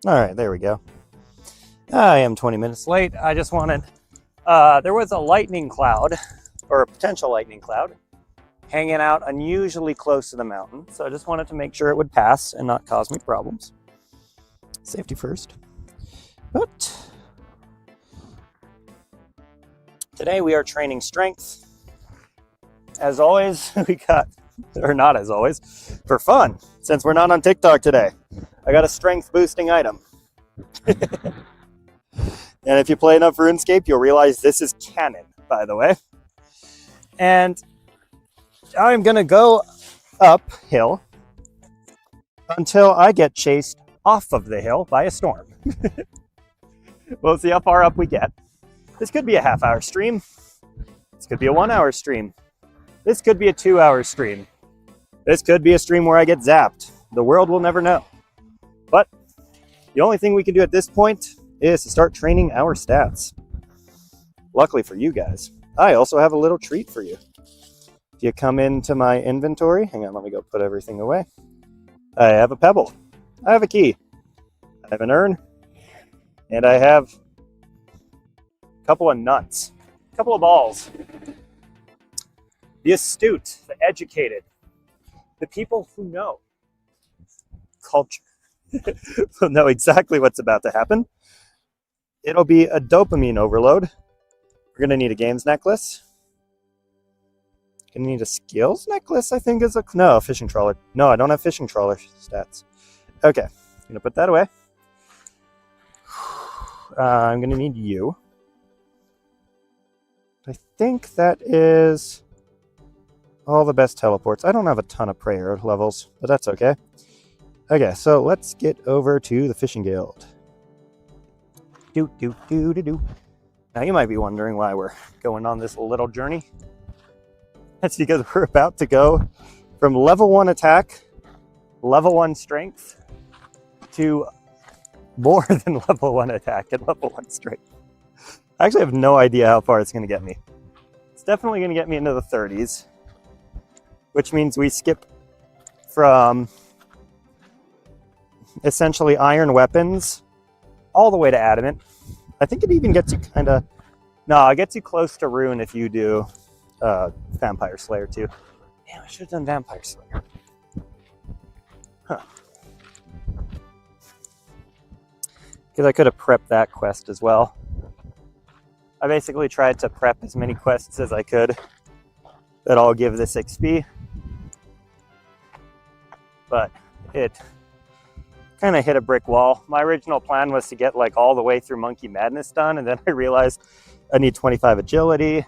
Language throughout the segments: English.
All right, there we go. I am 20 minutes late. I just wanted, there was a lightning cloud, or a potential lightning cloud, hanging out unusually close to the mountain. So I just wanted to make sure it would pass and not cause me problems. Safety first. But today we are training strength. As always, we got, or not as always, for fun, since we're not on TikTok today, I got a strength boosting item. And if you play enough RuneScape, you'll realize this is canon, by the way. And I'm gonna go uphill until I get chased off of the hill by a storm. We'll see how far up we get. This could be a half-hour stream. This could be a 1-hour stream. This could be a 2-hour stream. This could be a stream where I get zapped. The world will never know. But the only thing we can do at this point is to start training our stats. Luckily for you guys, I also have a little treat for you. If you come into my inventory, hang on, let me go put everything away. I have a pebble. I have a key. I have an urn. And I have a couple of nuts. A couple of balls. The astute, the educated, the people who know culture will know exactly what's about to happen. It'll be a dopamine overload. We're going to need a games necklace. Going to need a skills necklace, I think is a... No, a fishing trawler. No, I don't have fishing trawler stats. Okay, I'm going to put that away. I'm going to need you. I think that is all the best teleports. I don't have a ton of prayer levels, but that's okay. Okay, so let's get over to the fishing guild. Now you might be wondering why we're going on this little journey. That's because we're about to go from level 1 attack, level 1 strength, to more than level 1 attack and level 1 strength. I actually have no idea how far it's going to get me. It's definitely going to get me into the 30s, which means we skip from essentially iron weapons all the way to adamant. I think it even gets you kind of... No, it gets you close to rune if you do Vampire Slayer too. Damn, I should have done Vampire Slayer. Huh. Because I could have prepped that quest as well. I basically tried to prep as many quests as I could that all give this XP. But it kind of hit a brick wall. My original plan was to get like all the way through Monkey Madness done, and then I realized I need 25 agility.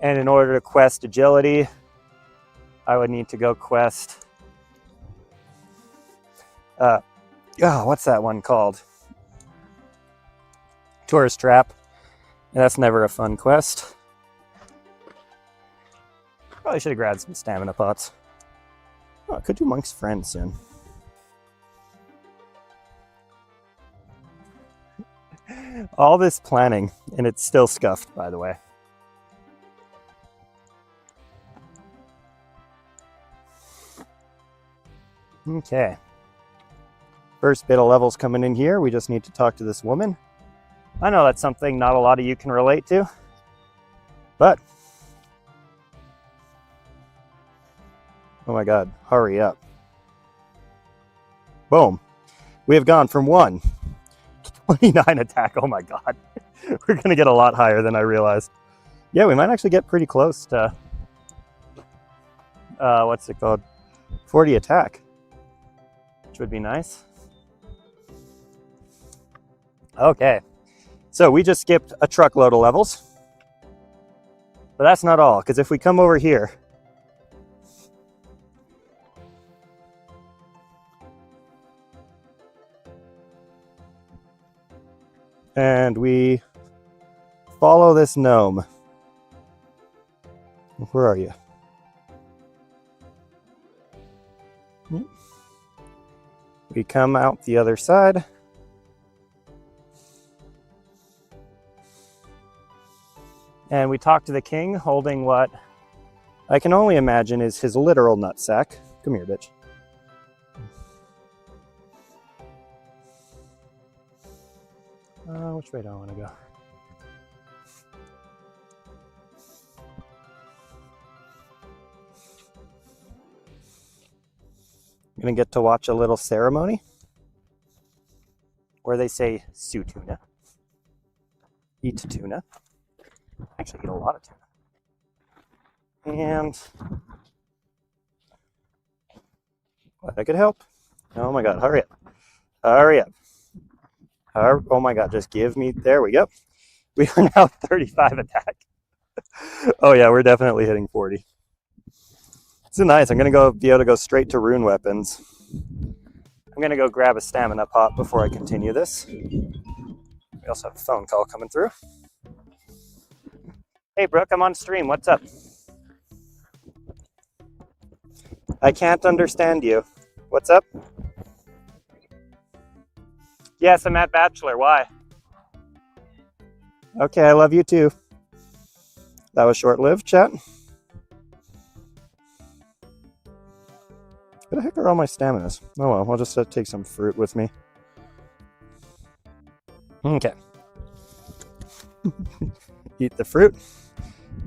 And in order to quest agility, I would need to go quest... what's that one called? Tourist Trap. And that's never a fun quest. Probably should have grabbed some stamina pots. Oh, I could do Monk's Friend soon. All this planning, and it's still scuffed, by the way. Okay. First bit of levels coming in here. We just need to talk to this woman. I know that's something not a lot of you can relate to, but... Oh my god, hurry up. Boom. We have gone from 1 to 29 attack. Oh my god. We're going to get a lot higher than I realized. Yeah, we might actually get pretty close to... what's it called? 40 attack. Which would be nice. Okay. So we just skipped a truckload of levels. But that's not all, because if we come over here... and we follow this gnome. Where are you? We come out the other side. And we talk to the king holding what I can only imagine is his literal nutsack. Come here, bitch. Which way do I want to go? I'm going to get to watch a little ceremony where they say "Sue tuna." Eat tuna. Actually, eat a lot of tuna. And I could help. Oh my God, hurry up. Hurry up. Oh my God, just give me, there we go. We are now 35 attack. Oh yeah, we're definitely hitting 40. This is nice. I'm gonna be able to go straight to rune weapons. I'm gonna go grab a stamina pot before I continue this. We also have a phone call coming through. Hey Brooke, I'm on stream, what's up? I can't understand you. What's up? Yes, I'm at Bachelor. Why? Okay, I love you too. That was short-lived, chat. Where the heck are all my staminas? Oh well, I'll just take some fruit with me. Okay. Eat the fruit.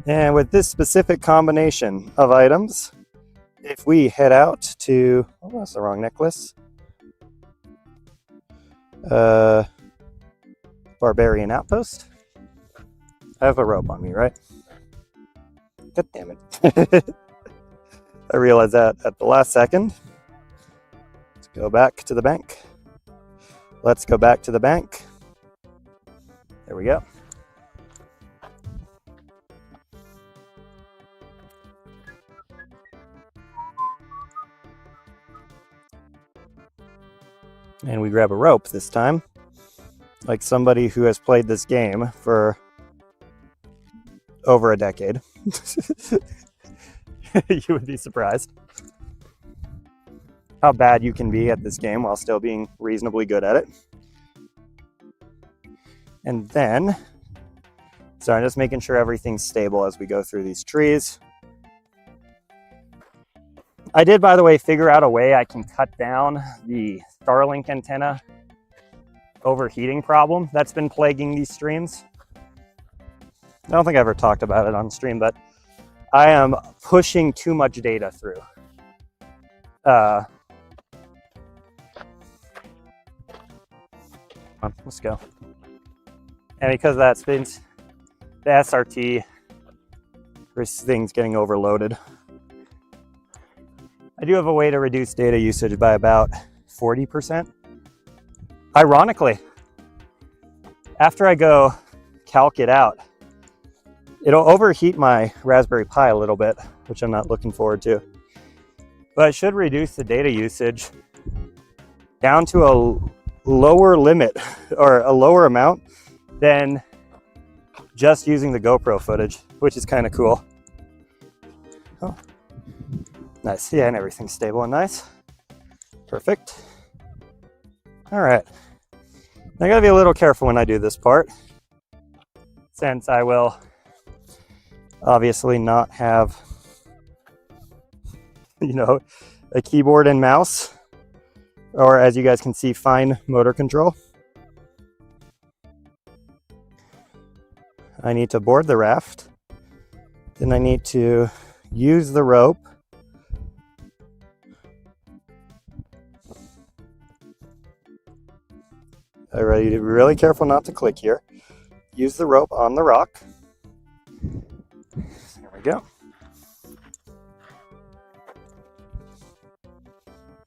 And with this specific combination of items, if we head out to... Oh, that's the wrong necklace. Barbarian Outpost. I have a rope on me, right? God damn it. I realized that at the last second. Let's go back to the bank. Let's go back to the bank. There we go. And we grab a rope this time. Like somebody who has played this game for over a decade. You would be surprised how bad you can be at this game while still being reasonably good at it. And then, so I'm just making sure everything's stable as we go through these trees. I did, by the way, figure out a way I can cut down the Starlink antenna overheating problem that's been plaguing these streams. I don't think I ever talked about it on stream, but I am pushing too much data through. Let's go. And because of that, spins the SRT, this thing's getting overloaded. I do have a way to reduce data usage by about 40%. Ironically, after I go calc it out, it'll overheat my Raspberry Pi a little bit, which I'm not looking forward to. But it should reduce the data usage down to a lower limit or a lower amount than just using the GoPro footage, which is kind of cool. Oh, nice. Yeah, and everything's stable and nice. Perfect. All right. I gotta be a little careful when I do this part, since I will obviously not have, you know, a keyboard and mouse, or as you guys can see, fine motor control. I need to board the raft. Then I need to use the rope. All right, be really careful not to click here. Use the rope on the rock. There we go.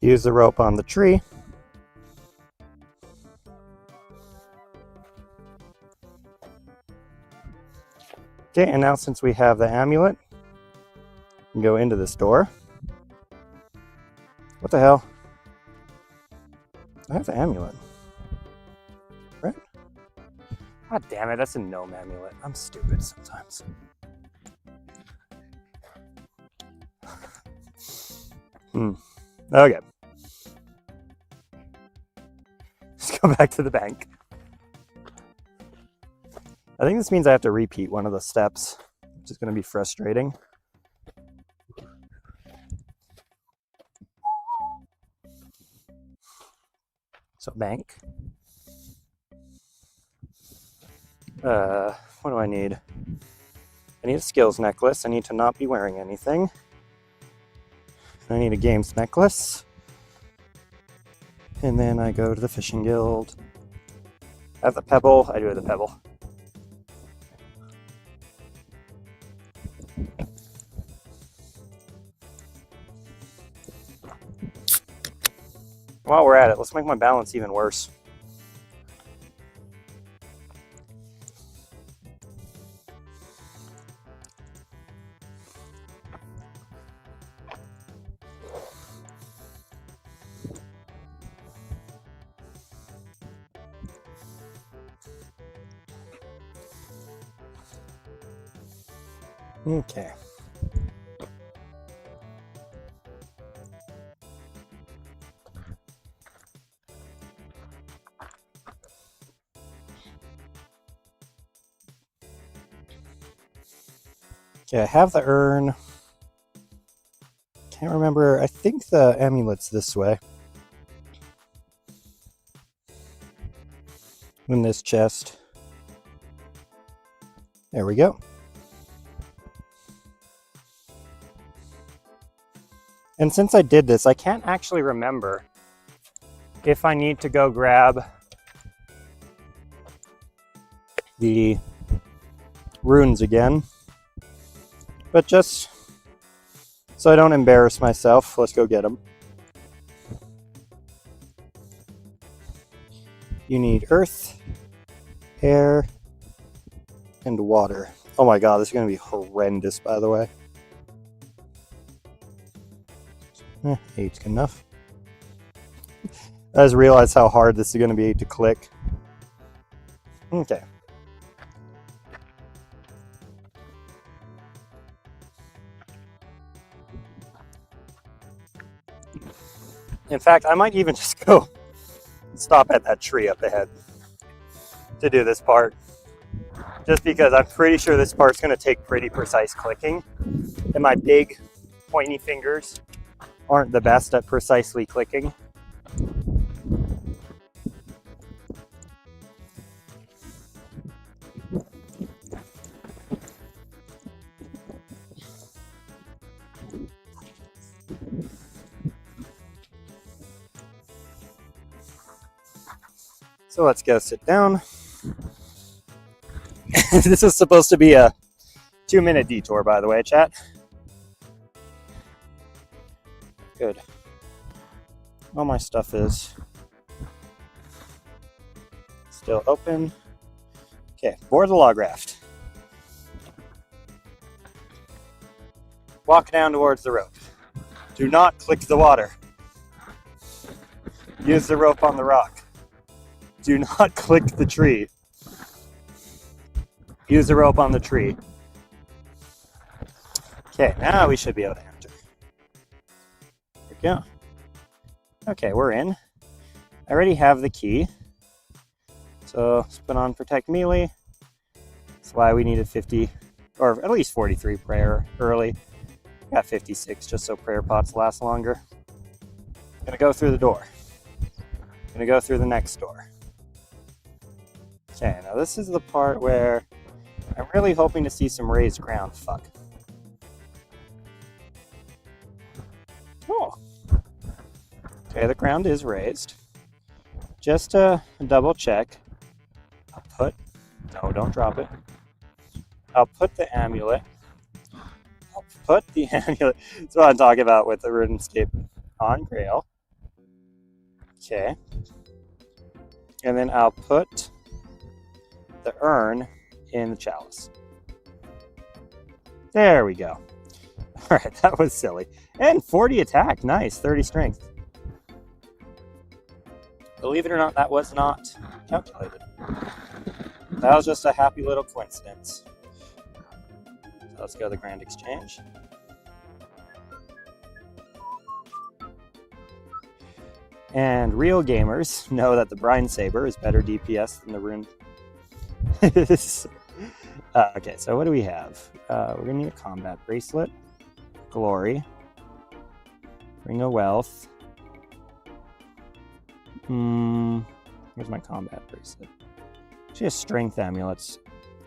Use the rope on the tree. Okay, and now since we have the amulet, we can go into this door. What the hell? I have the amulet. Right? God damn it, that's a gnome amulet. I'm stupid sometimes. Okay. Let's go back to the bank. I think this means I have to repeat one of the steps, which is going to be frustrating. So bank. What do I need? I need a skills necklace. I need to not be wearing anything. I need a games necklace. And then I go to the fishing guild. I have the pebble. I do have the pebble. While we're at it, let's make my balance even worse. Okay. Okay, I have the urn. Can't remember. I think the amulet's this way. In this chest. There we go. And since I did this, I can't actually remember if I need to go grab the runes again. But just so I don't embarrass myself, let's go get them. You need earth, air, and water. Oh my god, this is going to be horrendous, by the way. 8's good enough. I just realized how hard this is going to be to click. Okay. In fact, I might even just go stop at that tree up ahead to do this part. Just because I'm pretty sure this part's going to take pretty precise clicking. And my big pointy fingers aren't the best at precisely clicking. So let's go sit down. This is supposed to be a 2-minute detour, by the way, chat. Good. All my stuff is still open. Okay, board the log raft. Walk down towards the rope. Do not click the water. Use the rope on the rock. Do not click the tree. Use the rope on the tree. Okay, now we should be able to enter. There we go. Okay, we're in. I already have the key. So let's put on Protect Melee. That's why we needed 50, or at least 43 prayer early. Got 56 just so prayer pots last longer. Gonna go through the door. Gonna go through the next door. Okay, now this is the part where I'm really hoping to see some raised ground. Fuck. Oh. Okay, the ground is raised. Just to double check, I'll put... No, don't drop it. I'll put the amulet. I'll put the amulet. That's what I'm talking about with the Runescape on Grail. Okay. And then I'll put the urn in the chalice. There we go. All right, that was silly. And 40 attack, nice, 30 strength. Believe it or not, that was not calculated. That was just a happy little coincidence. So let's go to the Grand Exchange. And real gamers know that the Brine Saber is better DPS than the Rune. Okay, so what do we have? We're going to need a combat bracelet, glory, ring of wealth. Here's my combat bracelet. She has strength amulets.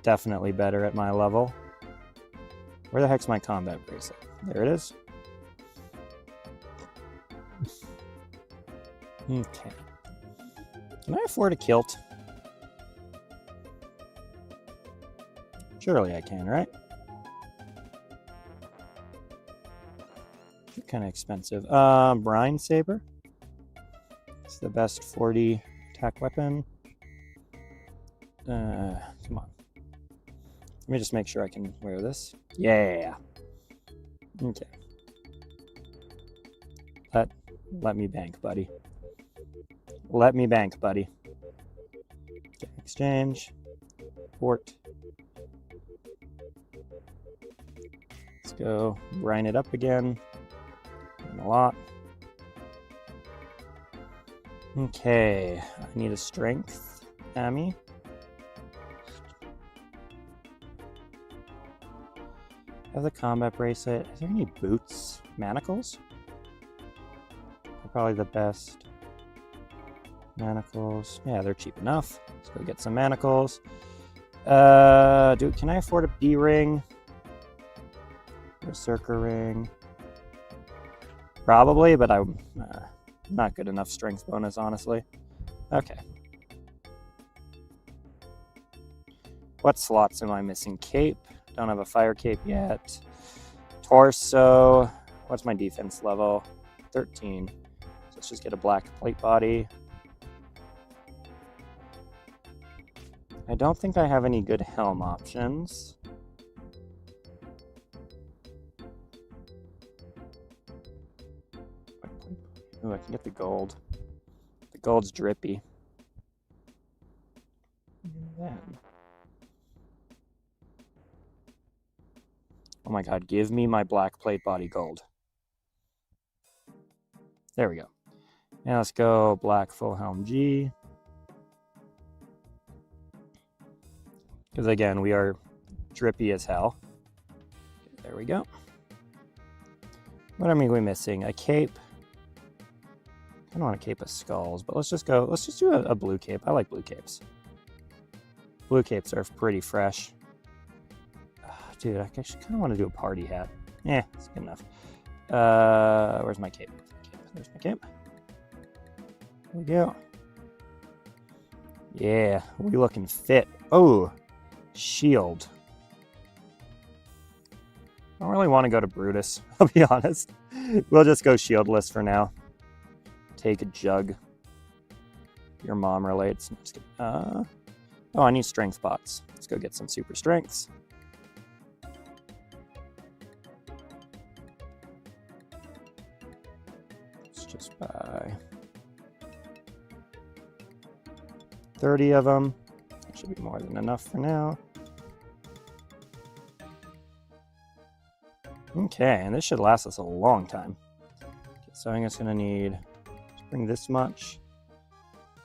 definitely better at my level. Where the heck's my combat bracelet? There it is. Okay. Can I afford a kilt? Surely I can, right? Kind of expensive. Brine Saber. It's the best 40 attack weapon. Come on. Let me just make sure I can wear this. Yeah. Okay. Let me bank, buddy. Let me bank, buddy. Okay, exchange. Port. Let's go brine it up again. And a lot. Okay, I need a strength, Amy. I have the combat bracelet. Is there any boots? Manacles? They're probably the best. Manacles. Yeah, they're cheap enough. Let's go get some manacles. Can I afford a B ring? Berserker ring? Probably, but I'm not good enough strength bonus, honestly. Okay. What slots am I missing? Cape. Don't have a fire cape yet. Torso. What's my defense level? 13. So let's just get a black plate body. I don't think I have any good helm options. Ooh, I can get the gold. The gold's drippy. And then... Oh my god, give me my black plate body gold. There we go. Now let's go black full helm G. Because again, we are drippy as hell. There we go. What am I missing? A cape. I don't want a cape of skulls, but let's just do a blue cape. I like blue capes. Blue capes are pretty fresh. Dude, I actually kind of want to do a party hat. Yeah, it's good enough. Where's my cape? There's my cape. There we go. Yeah, we looking fit. Oh, shield. I don't really want to go to Brutus, I'll be honest. We'll just go shieldless for now. Take a jug. Your mom relates. Oh, I need strength pots. Let's go get some super strengths. Let's just buy 30 of them. That should be more than enough for now. Okay, and this should last us a long time. Okay, so I'm just gonna need, bring this much.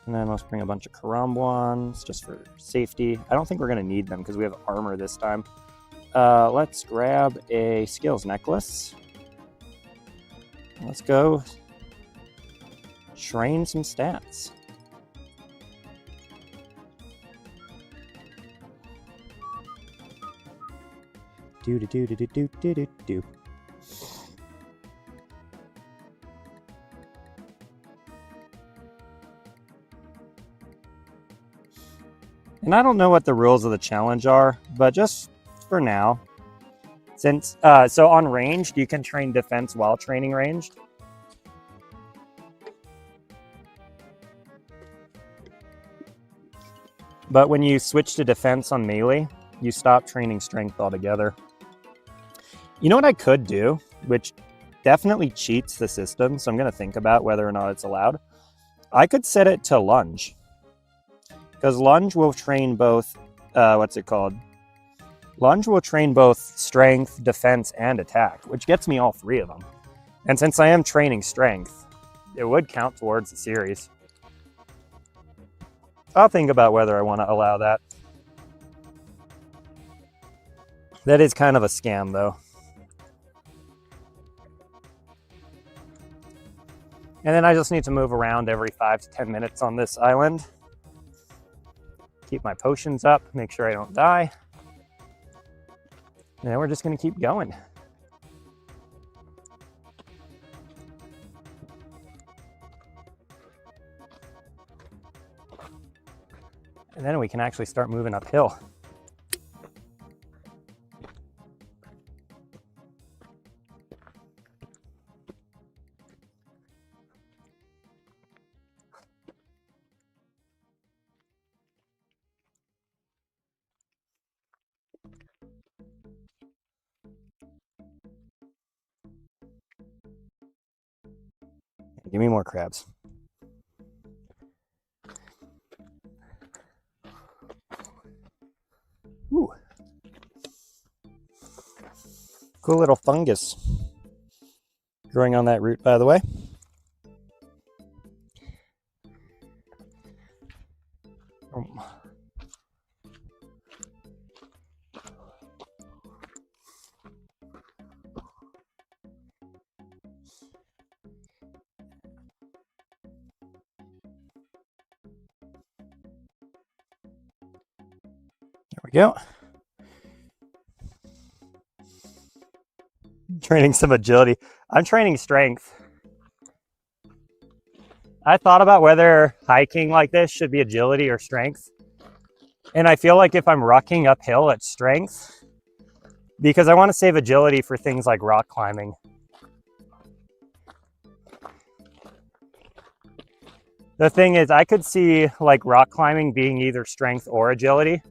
And then let's bring a bunch of Karambwans just for safety. I don't think we're gonna need them because we have armor this time. Let's grab a skills necklace. Let's go train some stats. Do. And I don't know what the rules of the challenge are, but just for now, since so on ranged, you can train defense while training ranged. But when you switch to defense on melee, you stop training strength altogether. You know what I could do, which definitely cheats the system, so I'm going to think about whether or not it's allowed. I could set it to lunge. Because lunge will train both, Lunge will train both strength, defense, and attack, which gets me all three of them. And since I am training strength, it would count towards the series. I'll think about whether I want to allow that. That is kind of a scam, though. And then I just need to move around every 5 to 10 minutes on this island. keep my potions up, make sure I don't die. And then we're just gonna keep going. And then we can actually start moving uphill. Give me more crabs. Ooh. Cool little fungus growing on that root, by the way. There we go. Training some agility. I'm training strength. I thought about whether hiking like this should be agility or strength. And I feel like if I'm rucking uphill, it's strength, because I want to save agility for things like rock climbing. The thing is, I could see like rock climbing being either strength or agility.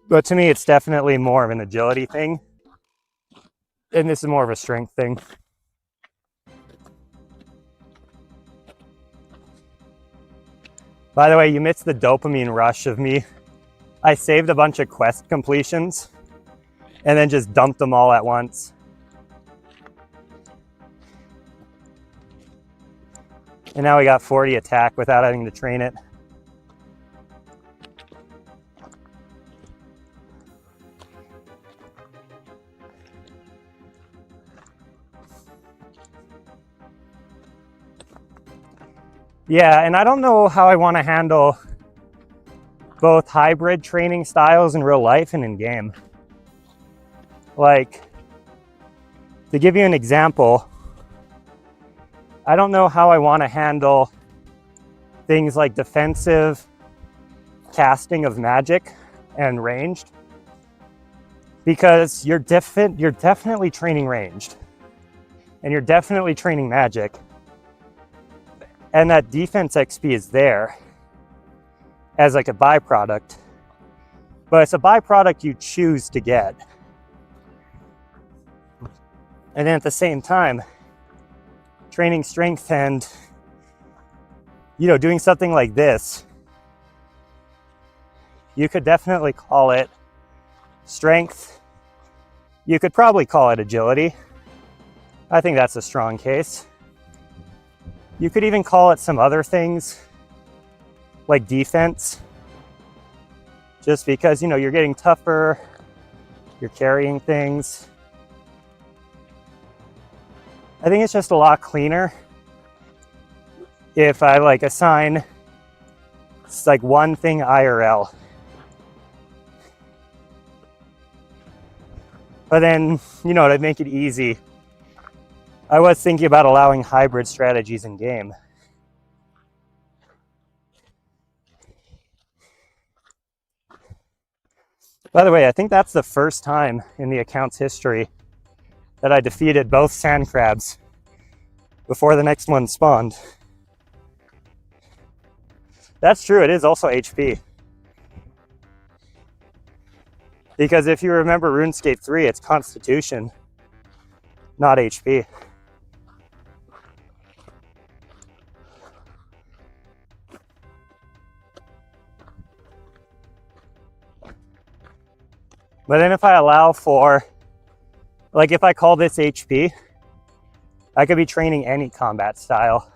But to me, it's definitely more of an agility thing. And this is more of a strength thing. By the way, you missed the dopamine rush of me. I saved a bunch of quest completions and then just dumped them all at once. And now we got 40 attack without having to train it. Yeah, and I don't know how I want to handle both hybrid training styles in real life and in game. Like, to give you an example, I don't know how I want to handle things like defensive casting of magic and ranged, because you're definitely training ranged and you're definitely training magic, and that defense XP is there as like a byproduct, but it's a byproduct you choose to get. And then at the same time, training strength and, you know, doing something like this, you could definitely call it strength. You could probably call it agility. I think that's a strong case. You could even call it some other things like defense, just because, you know, you're getting tougher, you're carrying things. I think it's just a lot cleaner if I like assign it's like one thing IRL. But then, you know, to make it easy, I was thinking about allowing hybrid strategies in game. By the way, I think that's the first time in the account's history that I defeated both sand crabs before the next one spawned. That's true, it is also HP. Because if you remember RuneScape 3, it's Constitution, not HP. But then if I allow for, like if I call this HP, I could be training any combat style.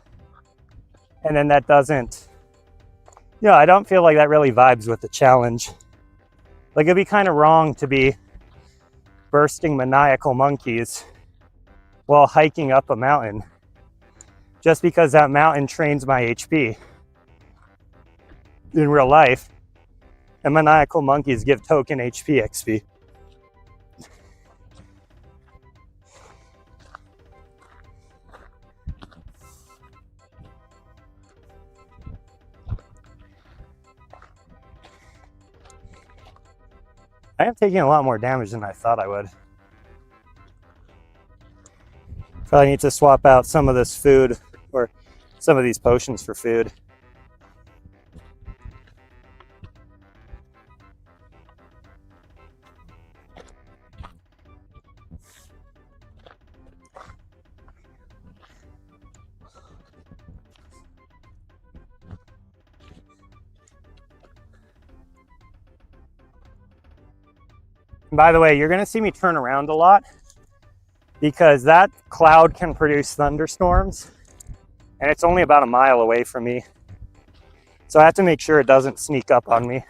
And then that doesn't, you know, I don't feel like that really vibes with the challenge. Like it'd be kind of wrong to be bursting maniacal monkeys while hiking up a mountain just because that mountain trains my HP. in real life, and maniacal monkeys give token HP XP. I am taking a lot more damage than I thought I would. Probably need to swap out some of this food, or some of these potions, for food. By the way, you're going to see me turn around a lot because that cloud can produce thunderstorms, and it's only about a mile away from me. So I have to make sure it doesn't sneak up on me.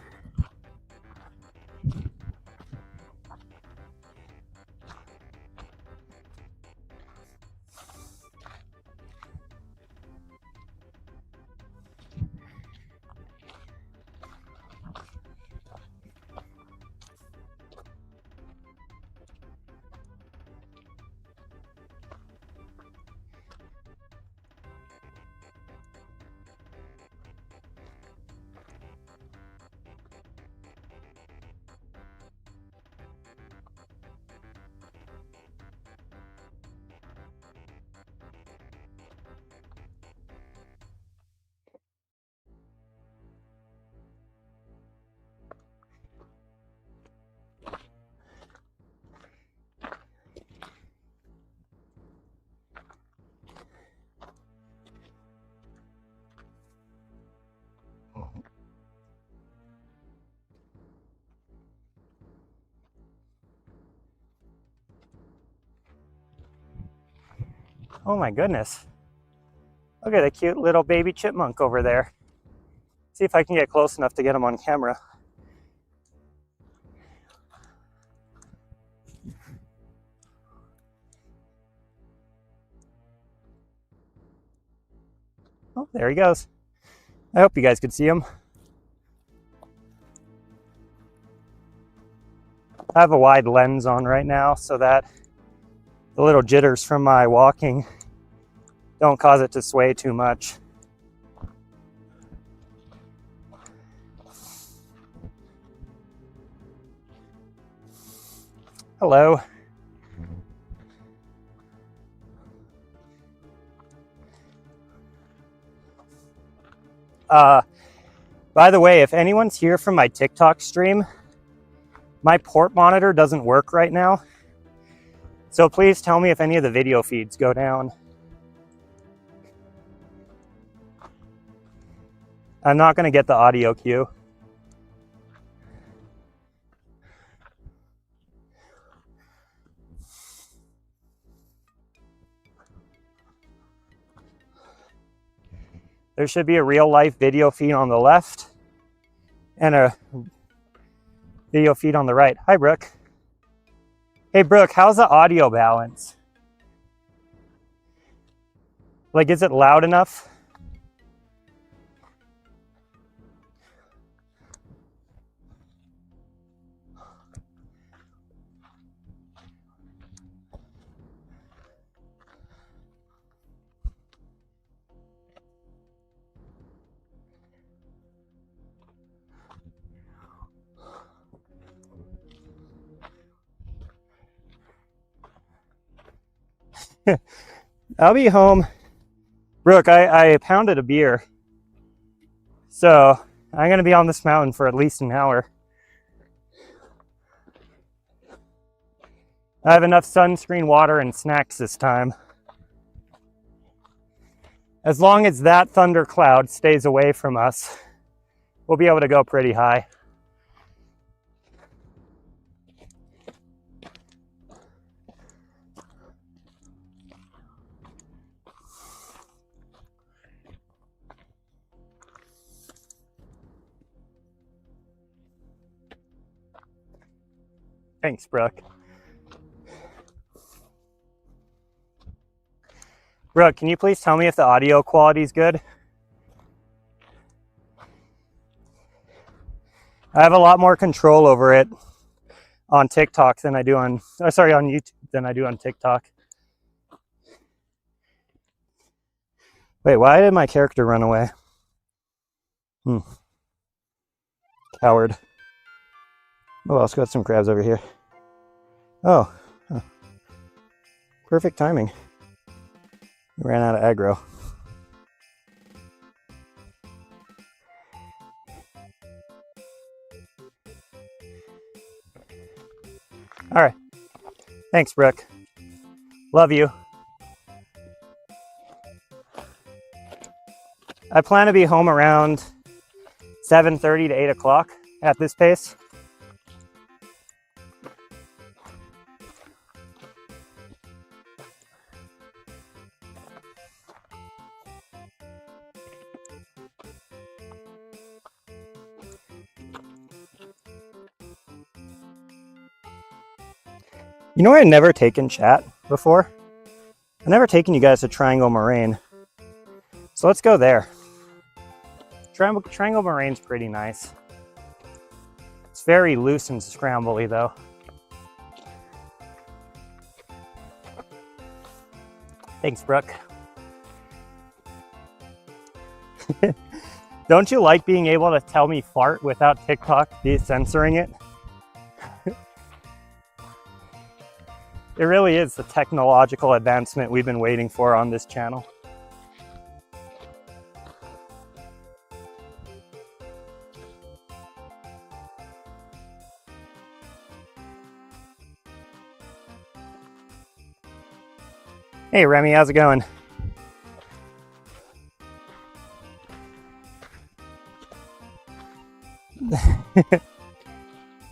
Oh my goodness. Look at the cute little baby chipmunk over there. See if I can get close enough to get him on camera. Oh, there he goes. I hope you guys could see him. I have a wide lens on right now so that the little jitters from my walking don't cause it to sway too much. Hello. By the way, if anyone's here from my TikTok stream, my port monitor doesn't work right now. So please tell me if any of the video feeds go down. I'm not going to get the audio cue. There should be a real life video feed on the left and a video feed on the right. Hi, Brooke. Hey, Brooke, how's the audio balance? Like, is it loud enough? I'll be home. Brooke, I pounded a beer. So I'm going to be on this mountain for at least an hour. I have enough sunscreen, water, and snacks this time. As long as that thundercloud stays away from us, we'll be able to go pretty high. Thanks, Brooke. Brooke, can you please tell me if the audio quality is good? I have a lot more control over it on TikTok than I do on, on YouTube than I do on TikTok. Wait, why did my character run away? Coward. Oh, let's got some crabs over here. Oh, huh. Perfect timing. Ran out of aggro. All right. Thanks, Brooke. Love you. I plan to be home around 7:30 to 8 o'clock at this pace. You know where I've never taken chat before? I've never taken you guys to Triangle Moraine. So let's go there. Triangle Moraine's pretty nice. It's very loose and scrambly though. Thanks, Brooke. Don't you like being able to tell me fart without TikTok censoring it? It really is the technological advancement we've been waiting for on this channel. Hey Remy, how's it going?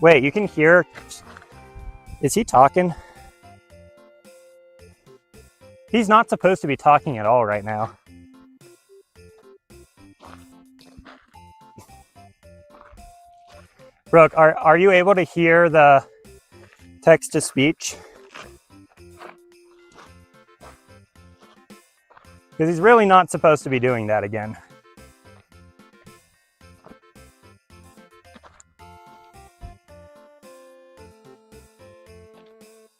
Wait, you can hear... Is he talking? He's not supposed to be talking at all right now. Brooke, are you able to hear the text-to-speech? Because he's really not supposed to be doing that again.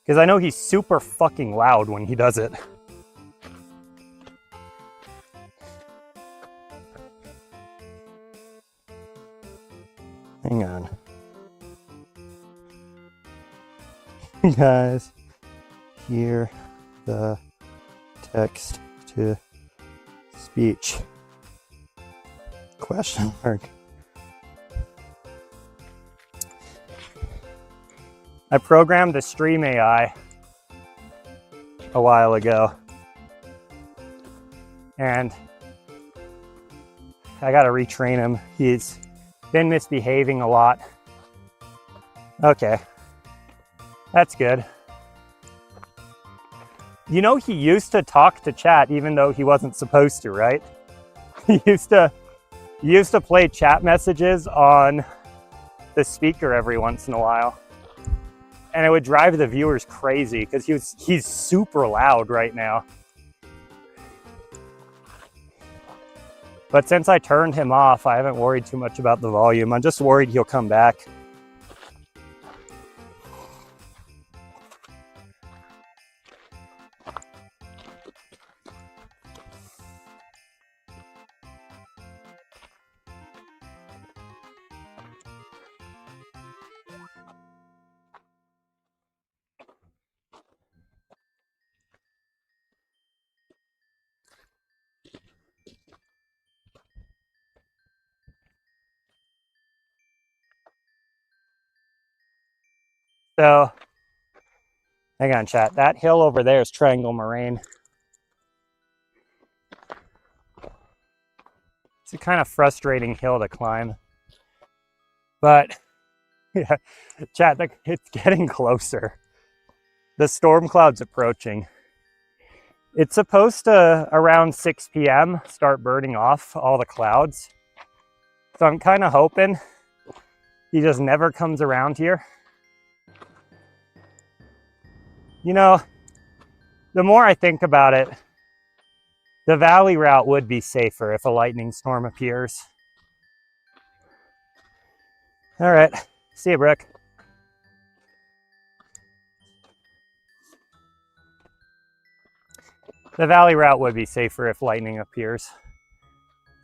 Because I know he's super fucking loud when he does it. Hang on. You guys hear the text to speech? Question mark. I programmed the stream AI a while ago, and I gotta retrain him. He's been misbehaving a lot. Okay, that's good. You know, he used to talk to chat even though he wasn't supposed to, right? He used to play chat messages on the speaker every once in a while. And it would drive the viewers crazy because he's super loud right now. But since I turned him off, I haven't worried too much about the volume. I'm just worried he'll come back. So, hang on, chat. That hill over there is Triangle Moraine. It's a kind of frustrating hill to climb. But, yeah, chat, it's getting closer. The storm cloud's approaching. It's supposed to, around 6 p.m., start burning off all the clouds. So I'm kind of hoping he just never comes around here. You know, the more I think about it, the valley route would be safer if a lightning storm appears. All right, see you, Brooke. The valley route would be safer if lightning appears.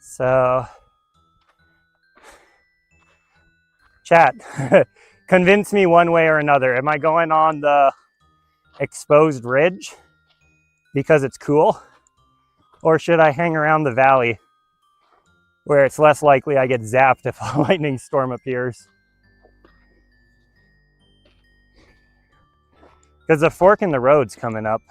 So, chat, convince me one way or another. Am I going on the exposed ridge because it's cool? Or should I hang around the valley where it's less likely I get zapped if a lightning storm appears? Because the fork in the road's coming up.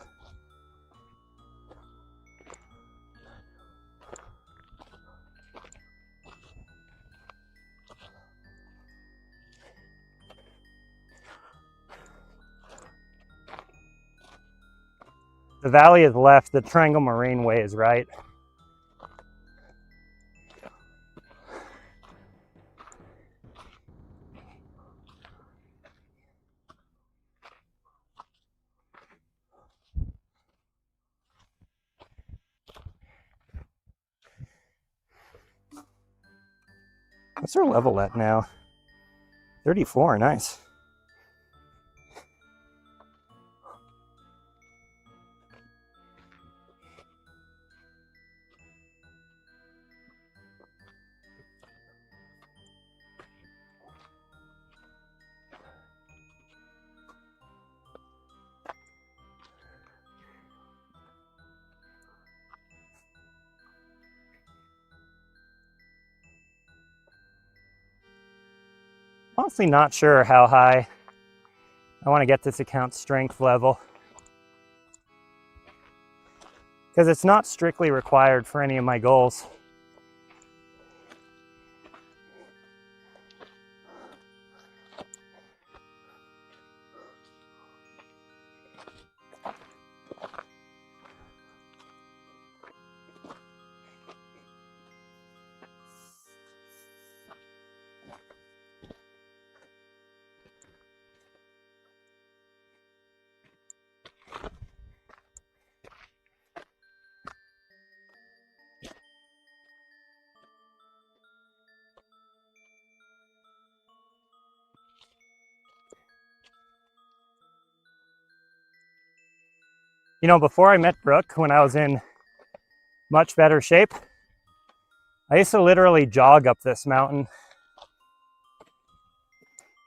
The valley is left, the Triangle Moraine Way is right. What's our level at now? 34, nice. Honestly not sure how high I want to get this account's strength level, because it's not strictly required for any of my goals. You know, before I met Brooke, when I was in much better shape, I used to literally jog up this mountain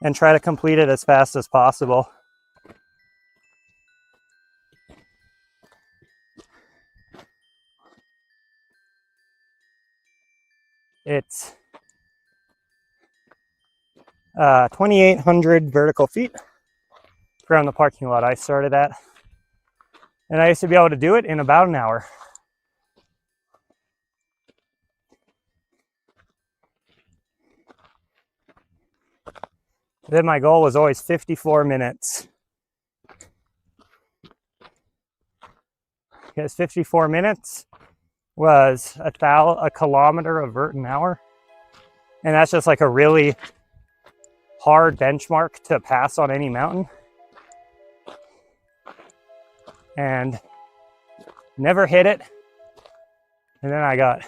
and try to complete it as fast as possible. It's 2,800 vertical feet from the parking lot I started at. And I used to be able to do it in about an hour. Then my goal was always 54 minutes. Because 54 minutes was a kilometer a vert an hour. And that's just like a really hard benchmark to pass on any mountain. And never hit it. And then I got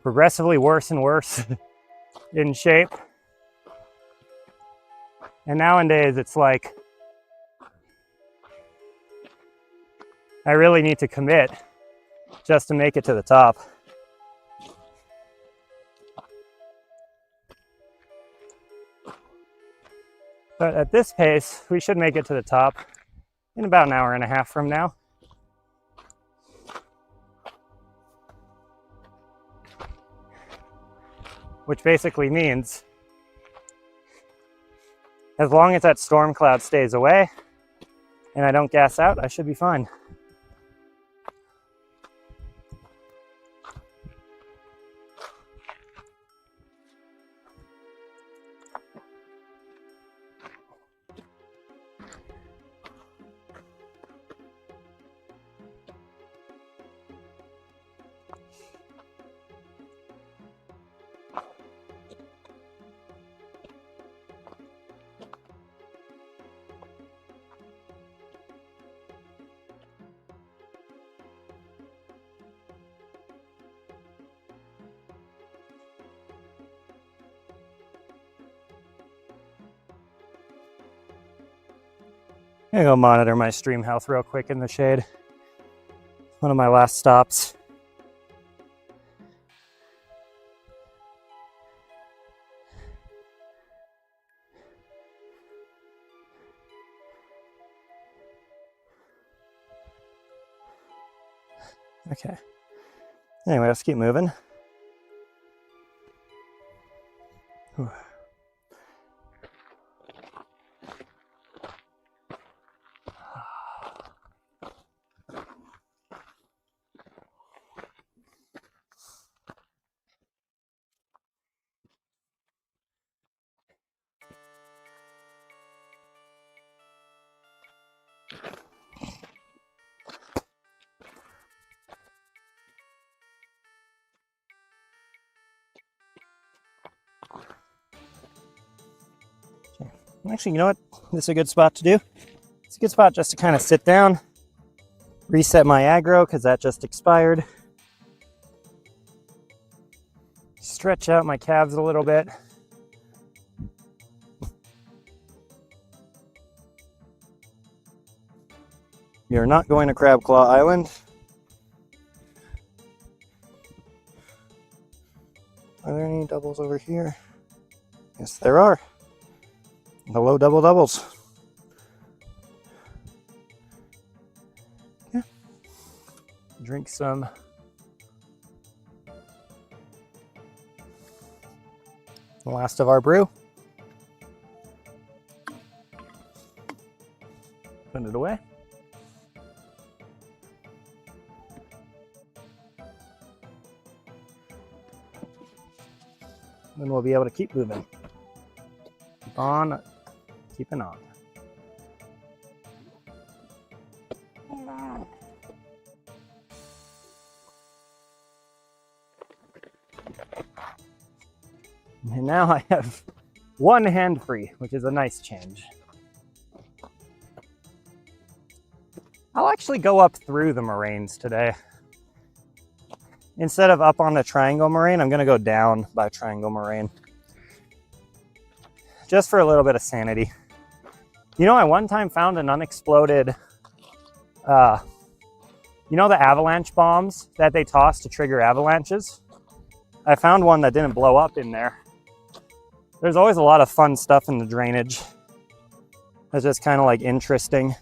progressively worse and worse in shape. And nowadays it's like, I really need to commit just to make it to the top. But at this pace, we should make it to the top in about an hour and a half from now. Which basically means, as long as that storm cloud stays away and I don't gas out, I should be fine. I'm gonna go monitor my stream health real quick in the shade. One of my last stops. Okay. Anyway, let's keep moving. Whew. Actually, you know what? This is a good spot to do. It's a good spot just to kind of sit down, reset my aggro because that just expired. Stretch out my calves a little bit. You're not going to Crab Claw Island. Are there any doubles over here? Yes, there are. Hello, double doubles. Yeah. Drink some the last of our brew. Put it away. Then we'll be able to keep moving. Keep on, keeping on. And now I have one hand free, which is a nice change. I'll actually go up through the moraines today. Instead of up on the triangle moraine, I'm gonna go down by triangle moraine. Just for a little bit of sanity. You know, I one time found an unexploded, you know the avalanche bombs that they toss to trigger avalanches? I found one that didn't blow up in there. There's always a lot of fun stuff in the drainage. That's just kind of like interesting.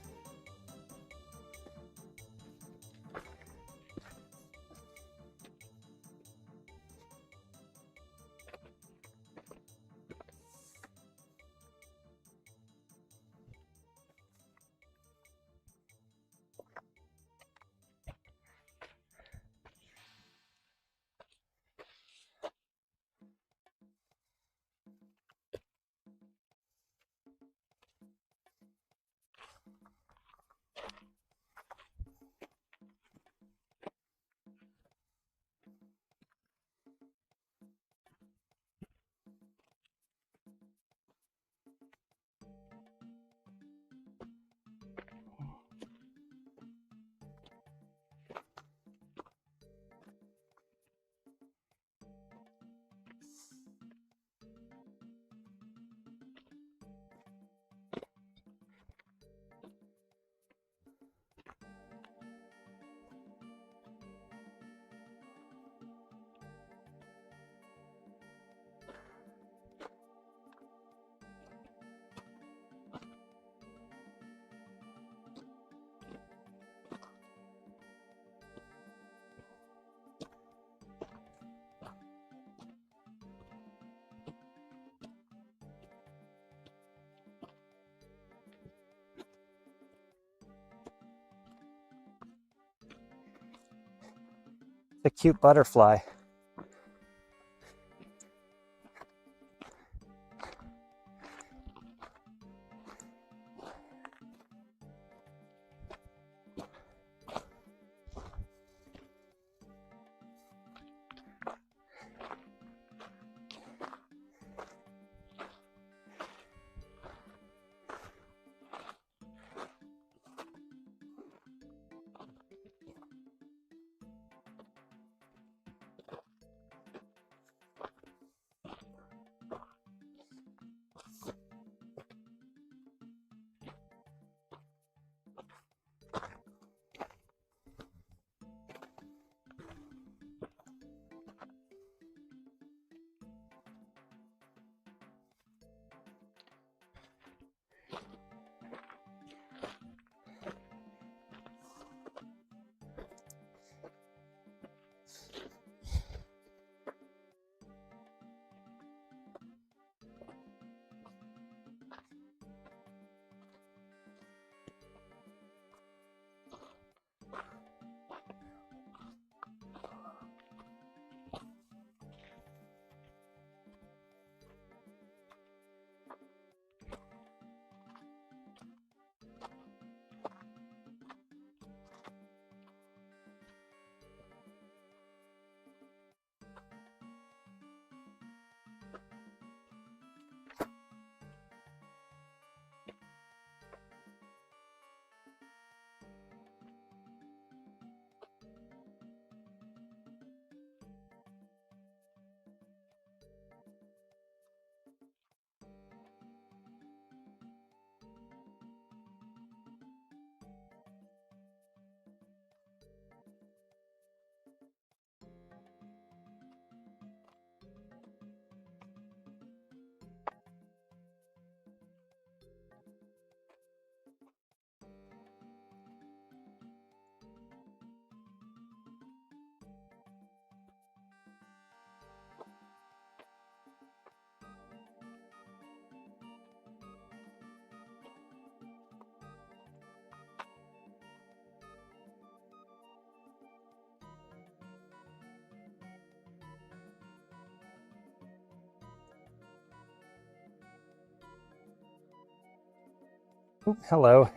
The cute butterfly. Oh, hello.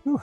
Whew.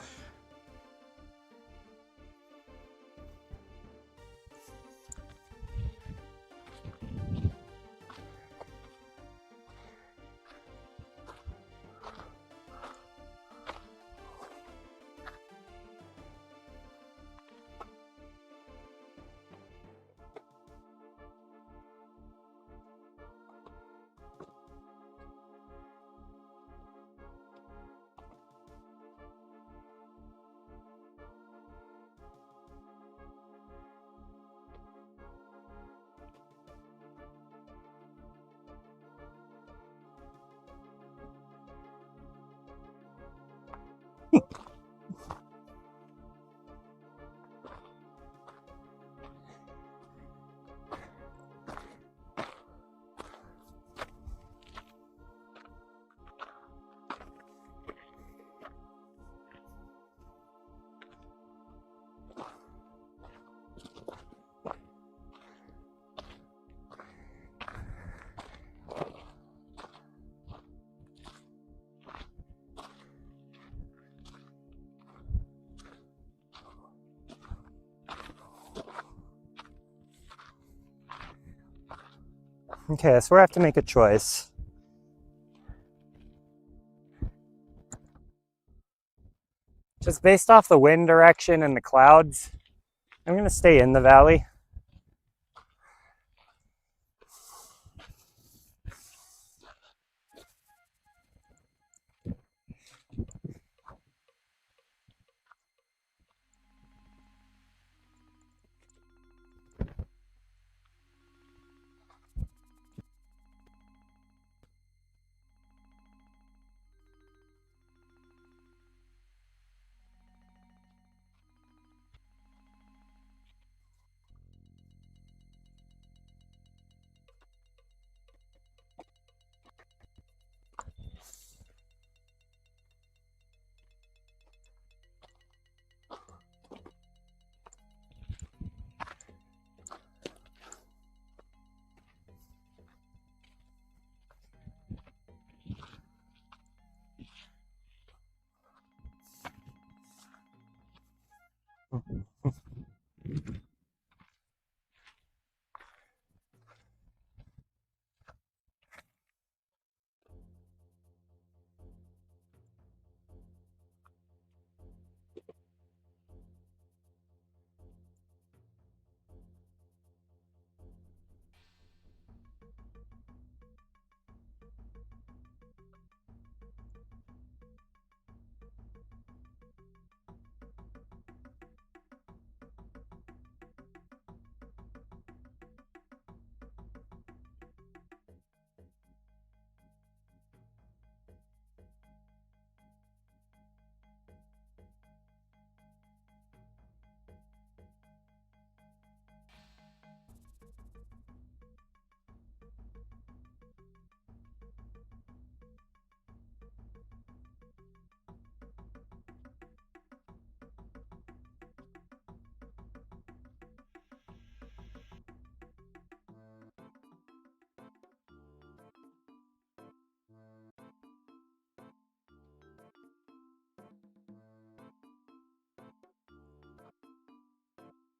Okay, so we have to make a choice. Just based off the wind direction and the clouds, I'm going to stay in the valley.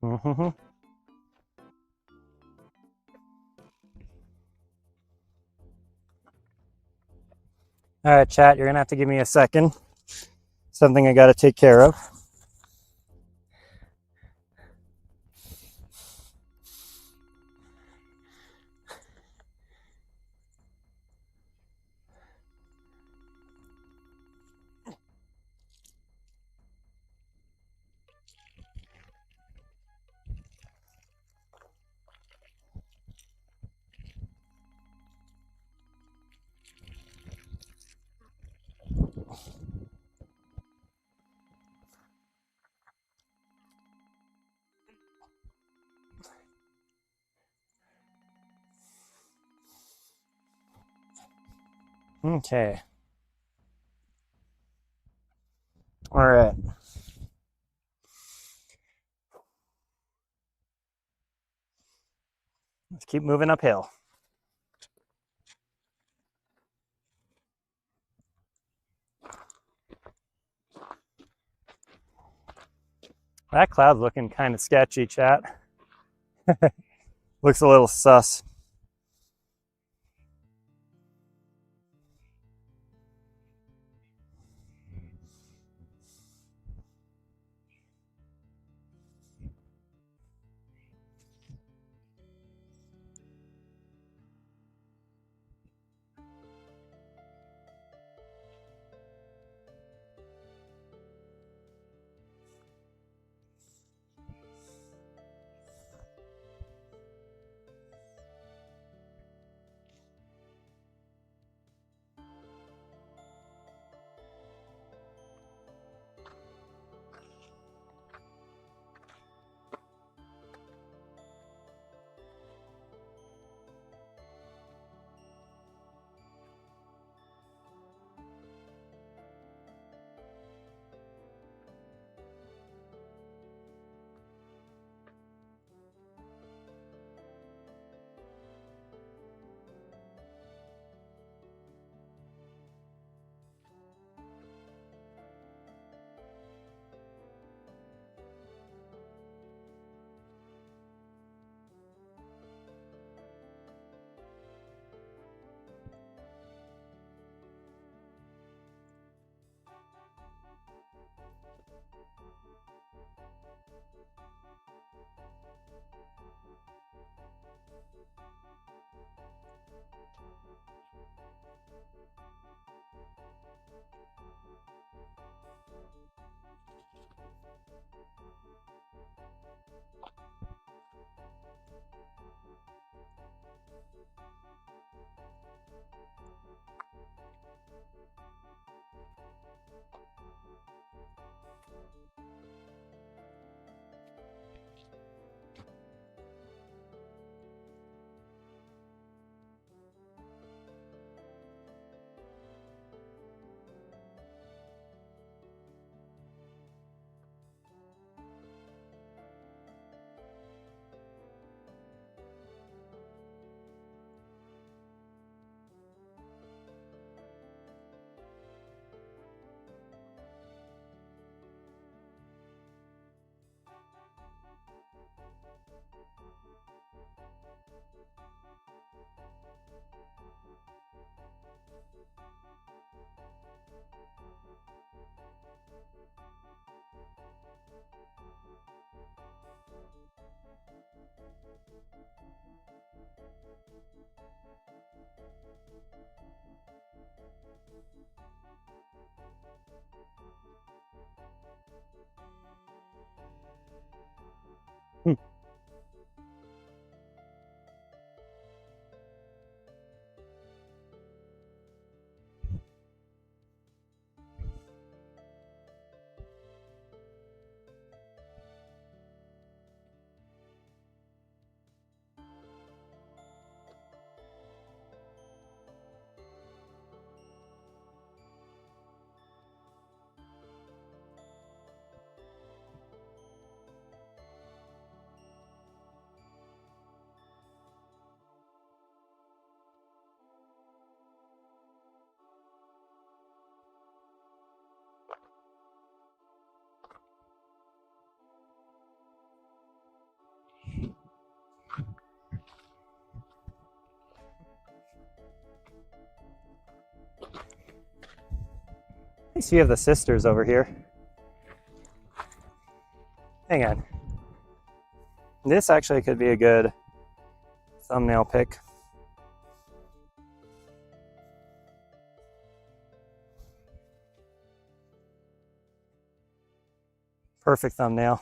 Mm-hmm. All right, chat, you're gonna have to give me a second. Something I gotta take care of. Okay. All right. Let's keep moving uphill. That cloud's looking kind of sketchy, chat. Looks a little sus. Nice view of the sisters over here. Hang on. This actually could be a good thumbnail pick. Perfect thumbnail.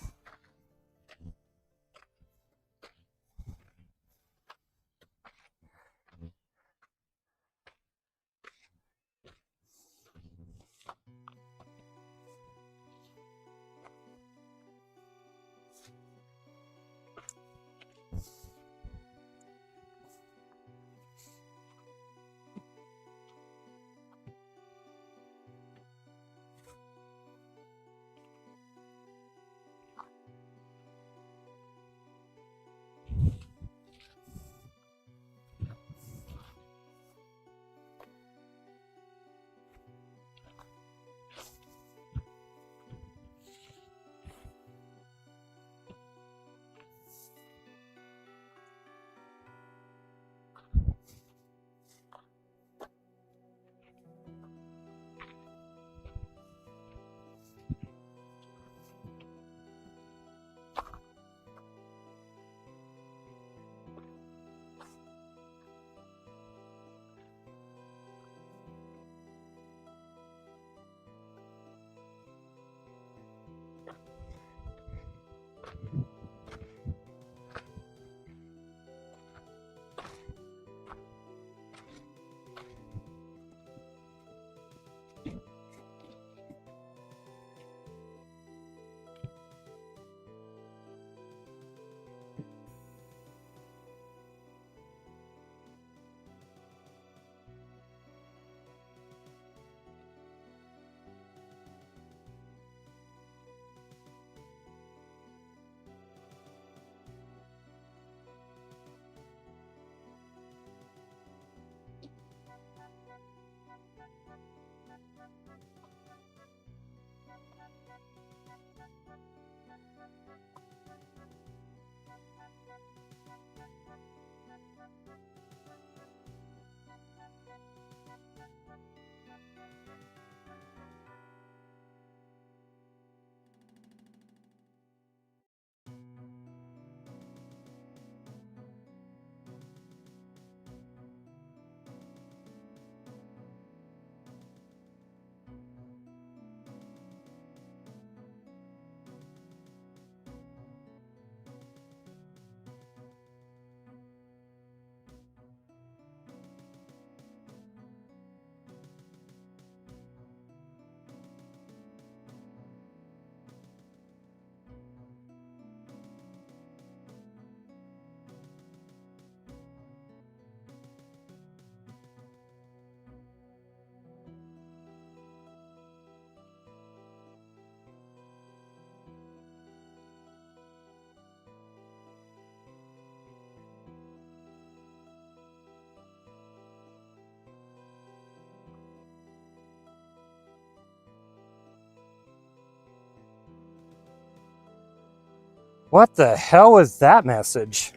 What the hell was that message?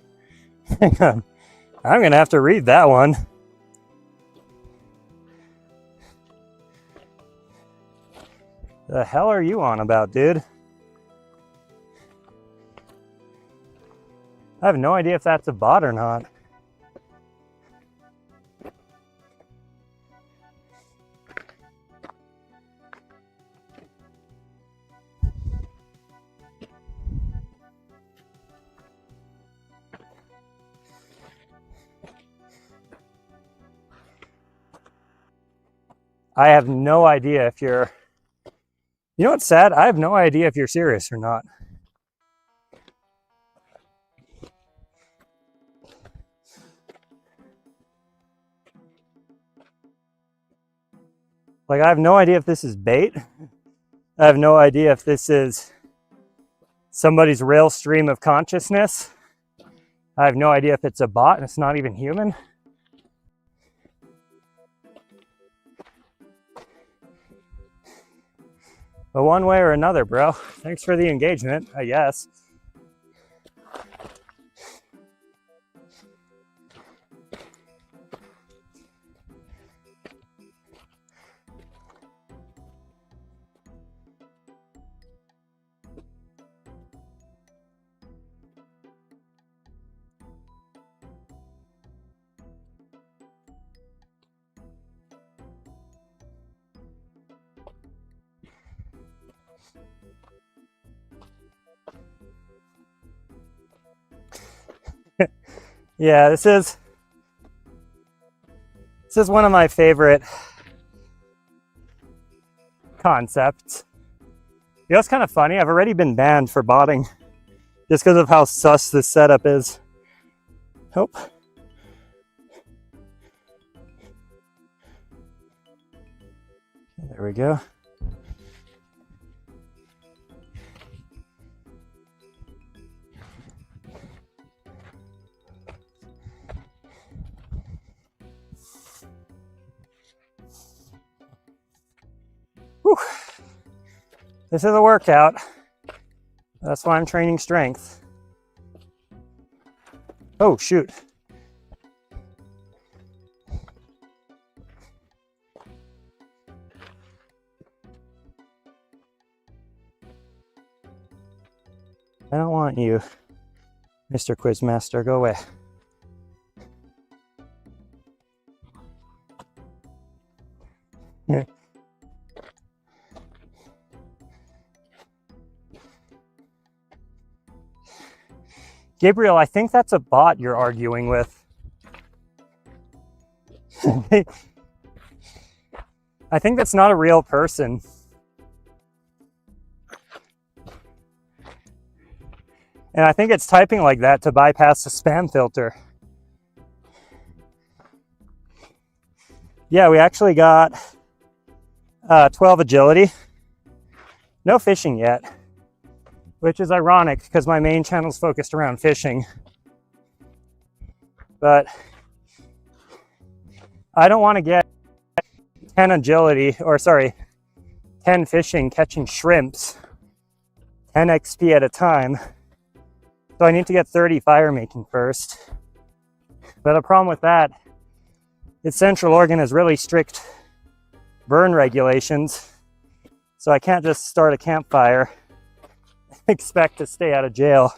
Hang on. I'm gonna have to read that one. The hell are you on about, dude? I have no idea if that's a bot or not. I have no idea if you're... You know what's sad? I have no idea if you're serious or not. Like, I have no idea if this is bait. I have no idea if this is somebody's real stream of consciousness. I have no idea if it's a bot and it's not even human. But one way or another, bro, thanks for the engagement, I guess. Yeah, this is one of my favorite concepts. You know, it's kind of funny. I've already been banned for botting just because of how sus this setup is. Oh. There we go. Whew. This is a workout. That's why I'm training strength. Oh, shoot. I don't want you, Mr. Quizmaster. Go away. Here. Gabriel, I think that's a bot you're arguing with. I think that's not a real person. And I think it's typing like that to bypass the spam filter. Yeah, we actually got 12 agility. No fishing yet, which is ironic because my main channel is focused around fishing. But I don't want to get 10 agility, or sorry, 10 fishing catching shrimps, 10 XP at a time. So I need to get 30 fire making first. But the problem with that is Central Oregon has really strict burn regulations. So I can't just start a campfire and expect to stay out of jail.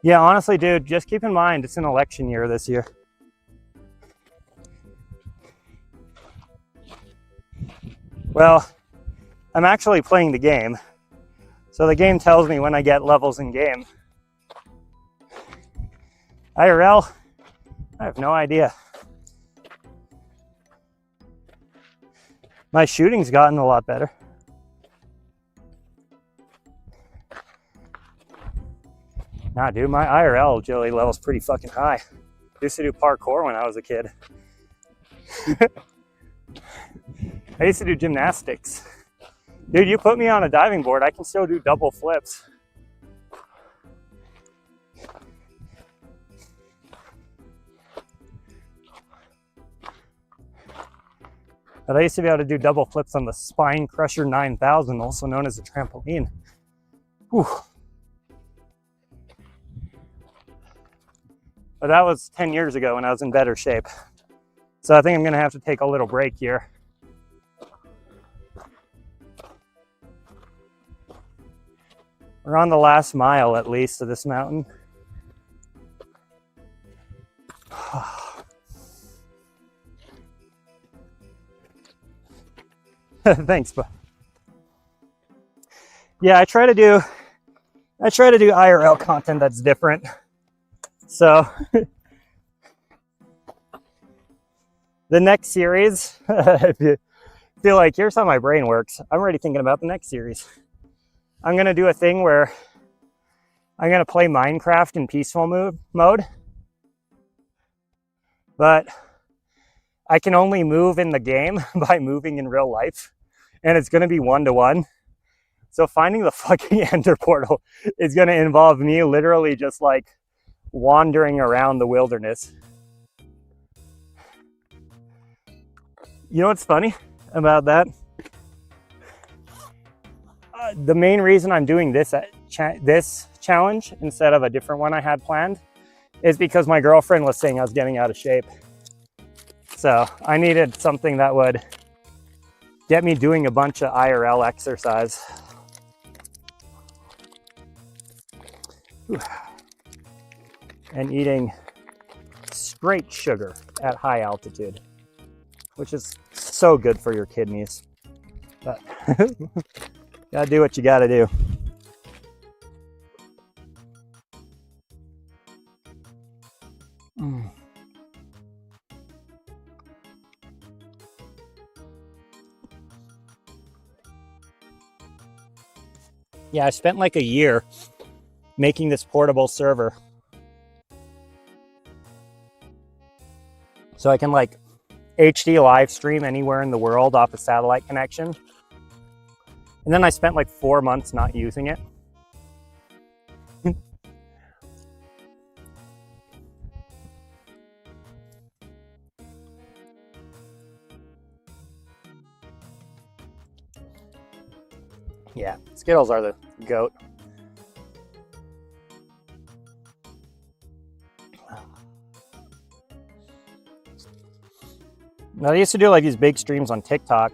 Yeah, honestly, dude, just keep in mind it's an election year this year. Well, I'm actually playing the game. So the game tells me when I get levels in game. IRL, I have no idea. My shooting's gotten a lot better. Nah, dude, my IRL agility level's pretty fucking high. I used to do parkour when I was a kid. I used to do gymnastics. Dude, you put me on a diving board, I can still do double flips. But I used to be able to do double flips on the Spine Crusher 9000, also known as a trampoline. Whew. But that was 10 years ago when I was in better shape. So I think I'm gonna have to take a little break here. We're on the last mile, at least, of this mountain. Thanks, bud. Yeah, I try to do IRL content that's different. So the next series, if you feel like here's how my brain works, I'm already thinking about the next series. I'm gonna do a thing where I'm gonna play Minecraft in peaceful mode, but I can only move in the game by moving in real life, and it's gonna be 1-to-1. So finding the fucking ender portal is gonna involve me literally just like wandering around the wilderness. You know what's funny about that? The main reason I'm doing this challenge instead of a different one I had planned is because my girlfriend was saying I was getting out of shape. So I needed something that would get me doing a bunch of IRL exercise. Whew. and eating straight sugar at high altitude, which is so good for your kidneys. But gotta do what you gotta do. Yeah, I spent like a year making this portable server so I can like HD live stream anywhere in the world off a satellite connection. And then I spent like 4 months not using it. Yeah, Skittles are the goat. Now, I used to do like these big streams on TikTok.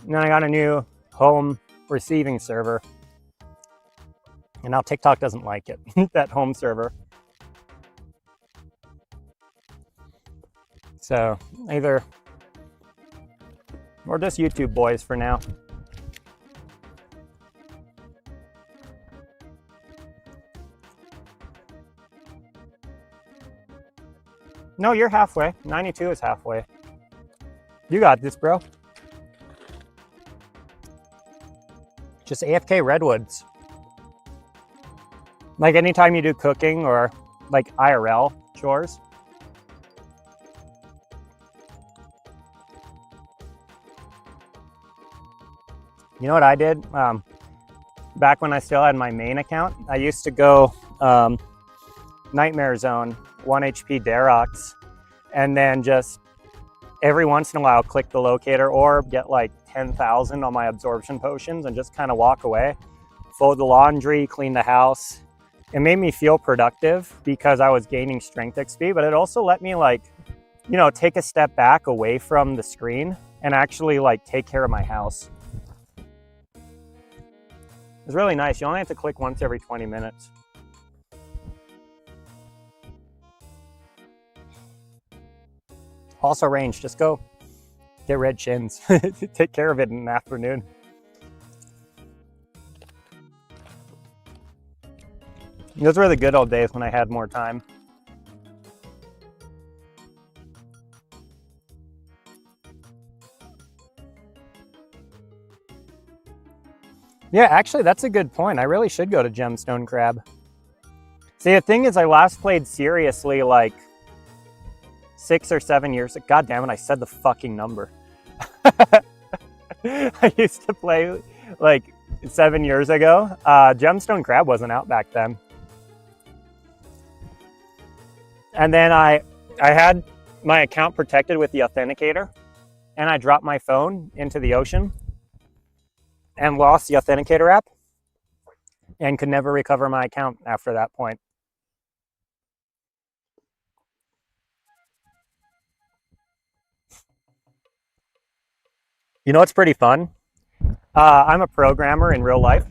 And then I got a new home receiving server. And now TikTok doesn't like it, that home server. So either, or just YouTube boys for now. No, you're halfway. 92 is halfway. You got this, bro. Just AFK Redwoods. Like anytime you do cooking or like IRL chores. You know what I did? Back when I still had my main account, I used to go Nightmare Zone, 1 HP Darox, and then just every once in a while click the locator orb, get like 10,000 on my absorption potions, and just kind of walk away, fold the laundry, clean the house. It made me feel productive because I was gaining strength XP, but it also let me like, you know, take a step back away from the screen and actually like take care of my house. It's really nice. You only have to click once every 20 minutes. Also range, just go get red shins. Take care of it in the afternoon. Those were the good old days when I had more time. Yeah, actually, that's a good point. I really should go to Gemstone Crab. See, the thing is, I last played seriously like 6 or 7 years. God damn it, I said the fucking number. I used to play like 7 years ago. Gemstone Crab wasn't out back then. And then I had my account protected with the authenticator, and I dropped my phone into the ocean and lost the authenticator app and could never recover my account after that point. You know what's pretty fun? I'm a programmer in real life.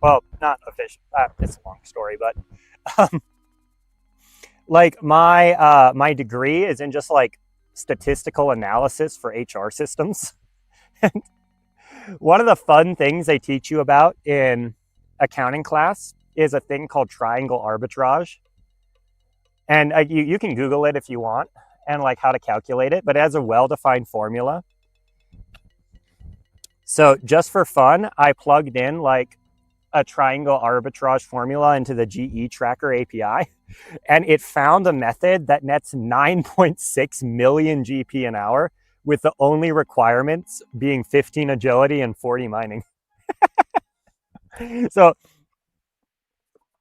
Well, not official. It's a long story, but like my degree is in just like statistical analysis for HR systems. And one of the fun things they teach you about in accounting class is a thing called triangle arbitrage. And you can Google it if you want, and like how to calculate it, but it has a well-defined formula. So just for fun, I plugged in like a triangle arbitrage formula into the GE Tracker API, and it found a method that nets 9.6 million GP an hour, with the only requirements being 15 agility and 40 mining. So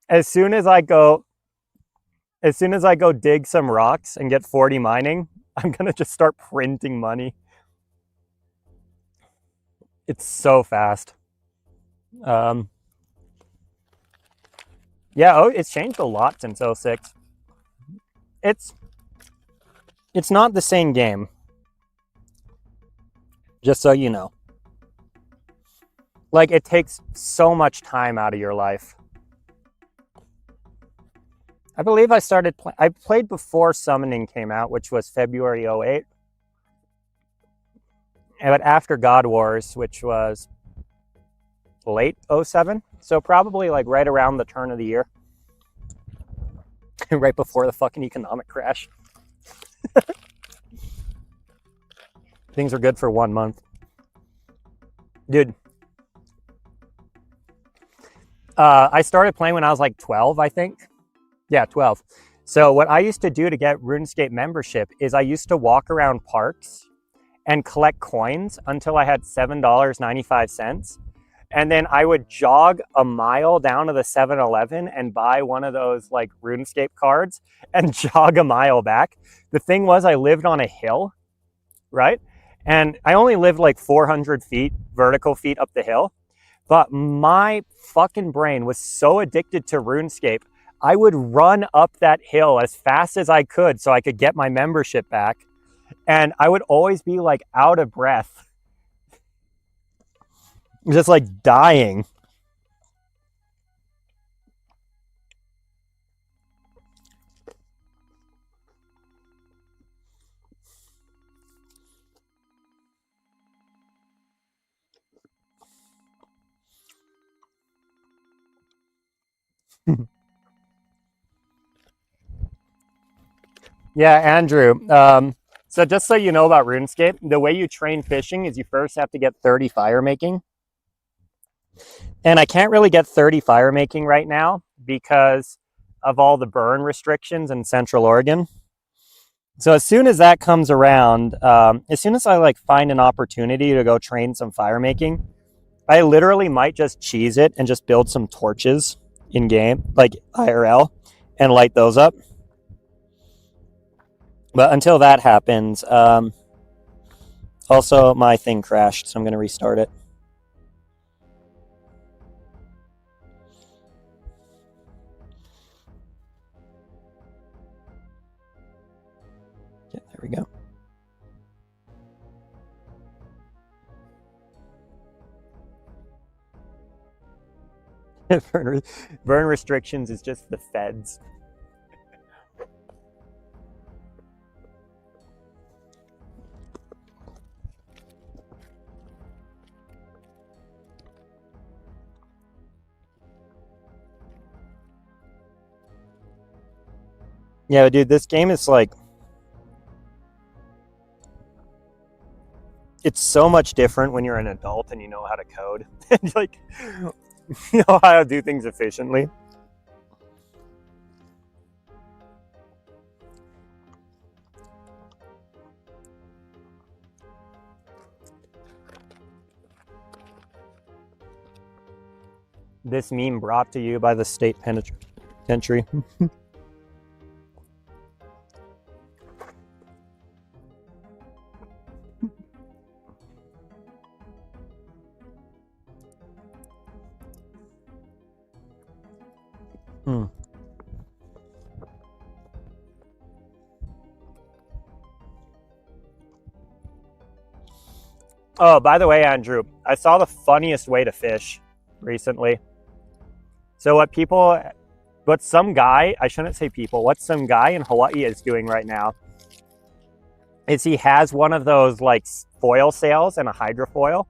as soon as I go dig some rocks and get 40 mining, I'm gonna just start printing money. It's so fast. Yeah, it's changed a lot since 06. It's not the same game, just so you know. Like, it takes so much time out of your life. I believe I started I played before Summoning came out, which was February 08. But after God Wars, which was late 07. So probably like right around the turn of the year. Right before the fucking economic crash. Things were good for 1 month. Dude. I started playing when I was like 12, I think. Yeah, 12. So what I used to do to get RuneScape membership is I used to walk around parks and collect coins until I had $7.95. And then I would jog a mile down to the 7-Eleven and buy one of those like RuneScape cards and jog a mile back. The thing was, I lived on a hill, right? And I only lived like 400 feet, vertical feet up the hill. But my fucking brain was so addicted to RuneScape, I would run up that hill as fast as I could so I could get my membership back. And I would always be like out of breath. Just like dying. Yeah, Andrew. So just so you know about RuneScape, the way you train fishing is you first have to get 30 fire making. And I can't really get 30 fire making right now because of all the burn restrictions in Central Oregon. So as soon as that comes around, as soon as I like find an opportunity to go train some fire making, I literally might just cheese it and just build some torches in game, like IRL, and light those up. But until that happens, also my thing crashed, so I'm going to restart it. Yeah, there we go. Burn restrictions is just the feds. Yeah, dude, this game is like, it's so much different when you're an adult and you know how to code. Like, you know how to do things efficiently. This meme brought to you by the state penitentiary. Oh, by the way, Andrew, I saw the funniest way to fish recently. So what some guy, I shouldn't say people, what some guy in Hawaii is doing right now is he has one of those like foil sails and a hydrofoil,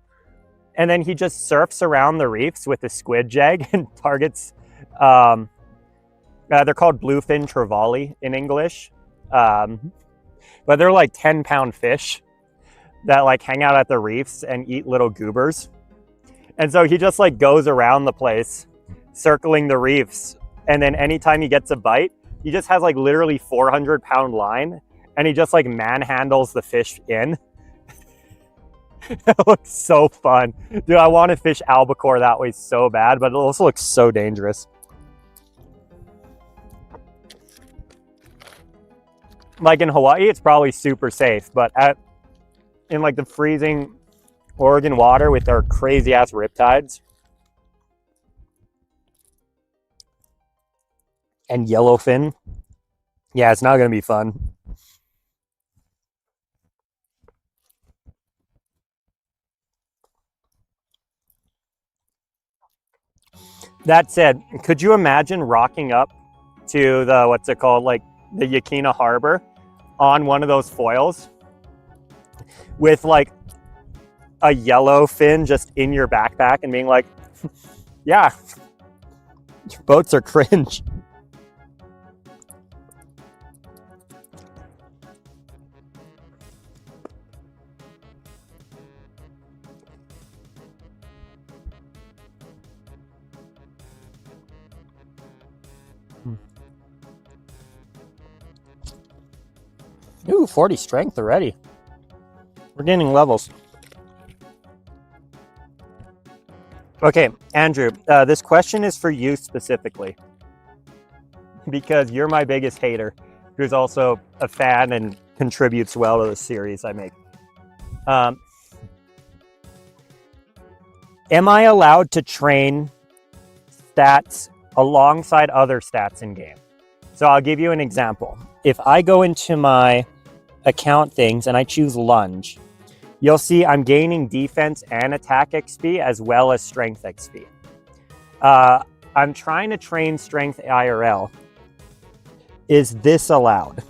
and then he just surfs around the reefs with a squid jag and targets, they're called bluefin trevally in English, but they're like 10-pound fish that like hang out at the reefs and eat little goobers. And so he just like goes around the place circling the reefs, and then anytime he gets a bite, he just has like literally 400-pound line and he just like manhandles the fish in. It looks so fun. Dude, I want to fish albacore that way so bad, but it also looks so dangerous. Like in Hawaii, it's probably super safe, but in like the freezing Oregon water with our crazy ass riptides and yellowfin, yeah, it's not going to be fun. That said, could you imagine rocking up to the, what's it called, like the Yakina Harbor on one of those foils with like a yellow fin just in your backpack and being like, yeah, your boats are cringe. Ooh, 40 strength already. We're gaining levels. Okay, Andrew, this question is for you specifically because you're my biggest hater, who's also a fan and contributes well to the series I make. Am I allowed to train stats alongside other stats in game? So I'll give you an example. If I go into my account things and I choose lunge, you'll see I'm gaining defense and attack XP as well as strength XP. I'm trying to train strength IRL. Is this allowed?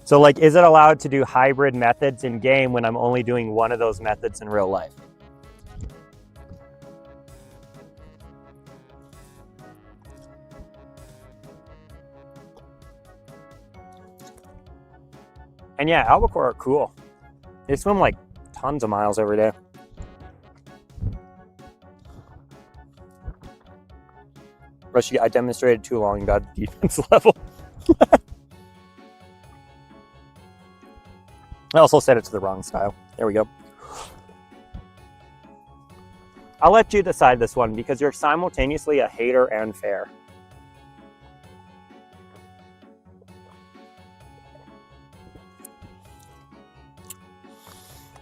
So like, is it allowed to do hybrid methods in game when I'm only doing one of those methods in real life? And yeah, albacore are cool. They swim like tons of miles every day. Rushy, I demonstrated too long and got defense level. I also set it to the wrong style. There we go. I'll let you decide this one because you're simultaneously a hater and fair.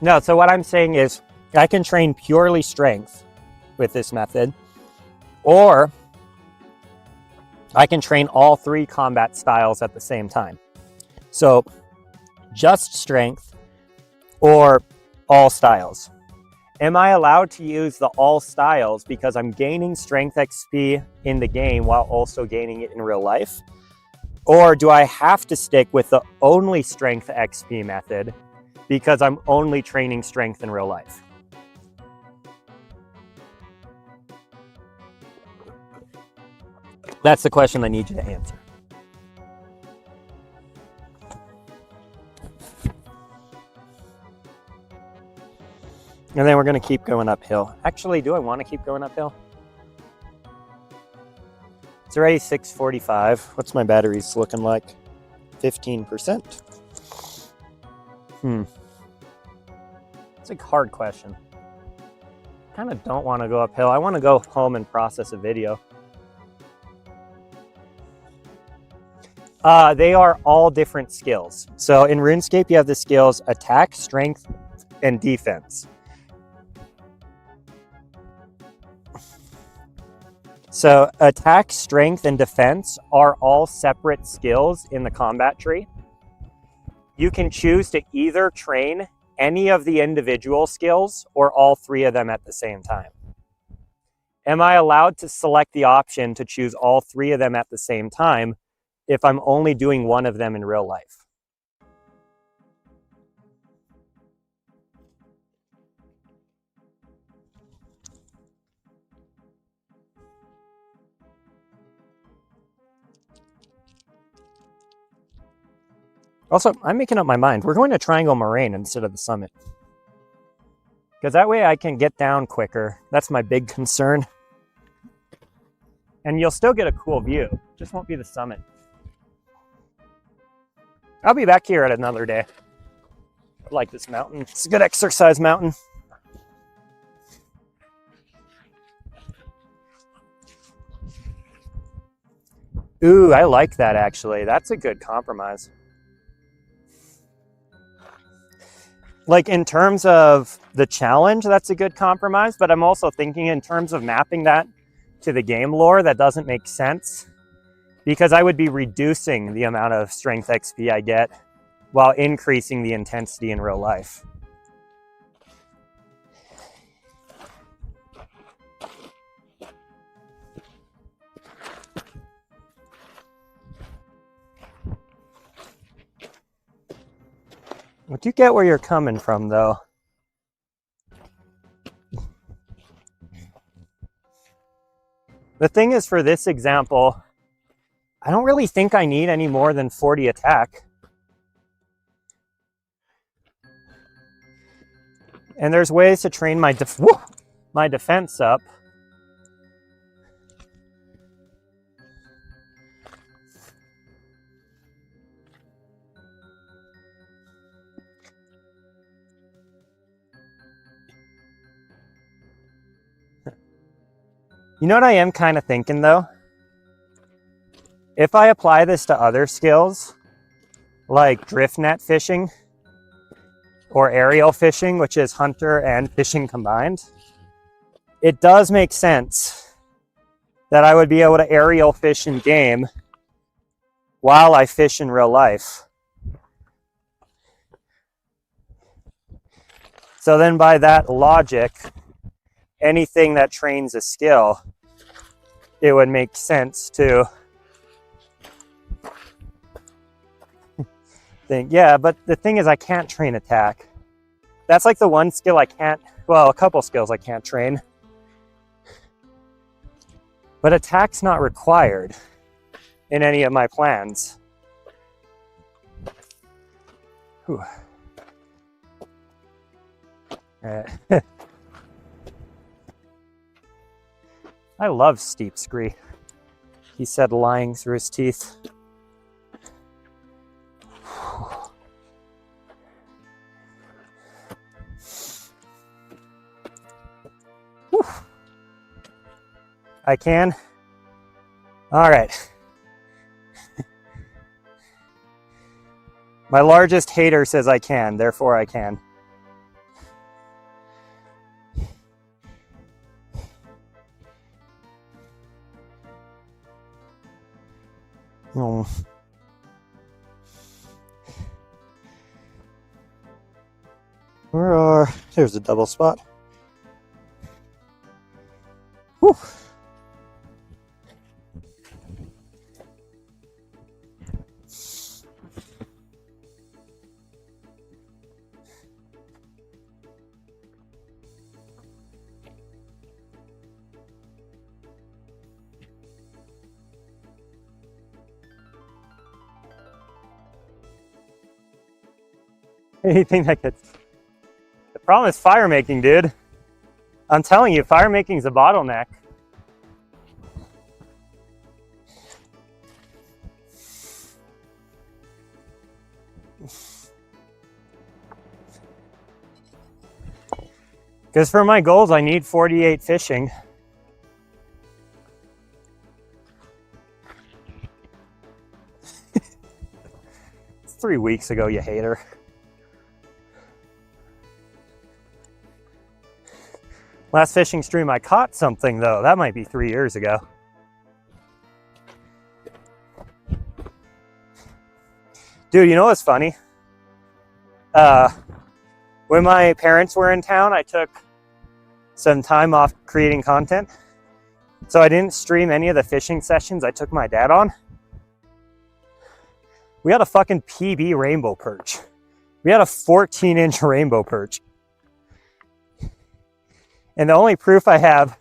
No, so what I'm saying is I can train purely strength with this method, or I can train all three combat styles at the same time. So just strength or all styles. Am I allowed to use the all styles because I'm gaining strength XP in the game while also gaining it in real life? Or do I have to stick with the only strength XP method because I'm only training strength in real life? That's the question I need you to answer. And then we're going to keep going uphill. Actually, do I want to keep going uphill? It's already 6:45. What's my batteries looking like? 15%. It's a hard question. I kind of don't want to go uphill. I want to go home and process a video. They are all different skills. So in RuneScape, you have the skills attack, strength, and defense. So attack, strength, and defense are all separate skills in the combat tree. You can choose to either train any of the individual skills or all three of them at the same time. Am I allowed to select the option to choose all three of them at the same time if I'm only doing one of them in real life? Also, I'm making up my mind. We're going to Triangle Moraine instead of the summit, because that way I can get down quicker. That's my big concern. And you'll still get a cool view. Just won't be the summit. I'll be back here at another day. I like this mountain. It's a good exercise mountain. Ooh, I like that actually. That's a good compromise. Like in terms of the challenge, that's a good compromise, but I'm also thinking in terms of mapping that to the game lore, that doesn't make sense because I would be reducing the amount of strength XP I get while increasing the intensity in real life. I do get where you're coming from, though. The thing is, for this example, I don't really think I need any more than 40 attack. And there's ways to train my defense up. You know what I am kind of thinking, though? If I apply this to other skills, like drift net fishing or aerial fishing, which is hunter and fishing combined, it does make sense that I would be able to aerial fish in game while I fish in real life. So then by that logic, anything that trains a skill, it would make sense to think, yeah, but the thing is I can't train attack. That's like the one skill I can't, well, a couple skills I can't train. But attack's not required in any of my plans. Whew. I love steep scree, he said, lying through his teeth. I can? All right. My largest hater says I can, therefore I can. Oh. There's a double spot. Whew. Anything that gets... The problem is fire making, dude. I'm telling you, fire making is a bottleneck. Because for my goals, I need 48 fishing. It's 3 weeks ago, you hater. Last fishing stream, I caught something, though. That might be 3 years ago. Dude, you know what's funny? When my parents were in town, I took some time off creating content. So I didn't stream any of the fishing sessions I took my dad on. We had a fucking PB rainbow perch. We had a 14-inch rainbow perch. And the only proof I have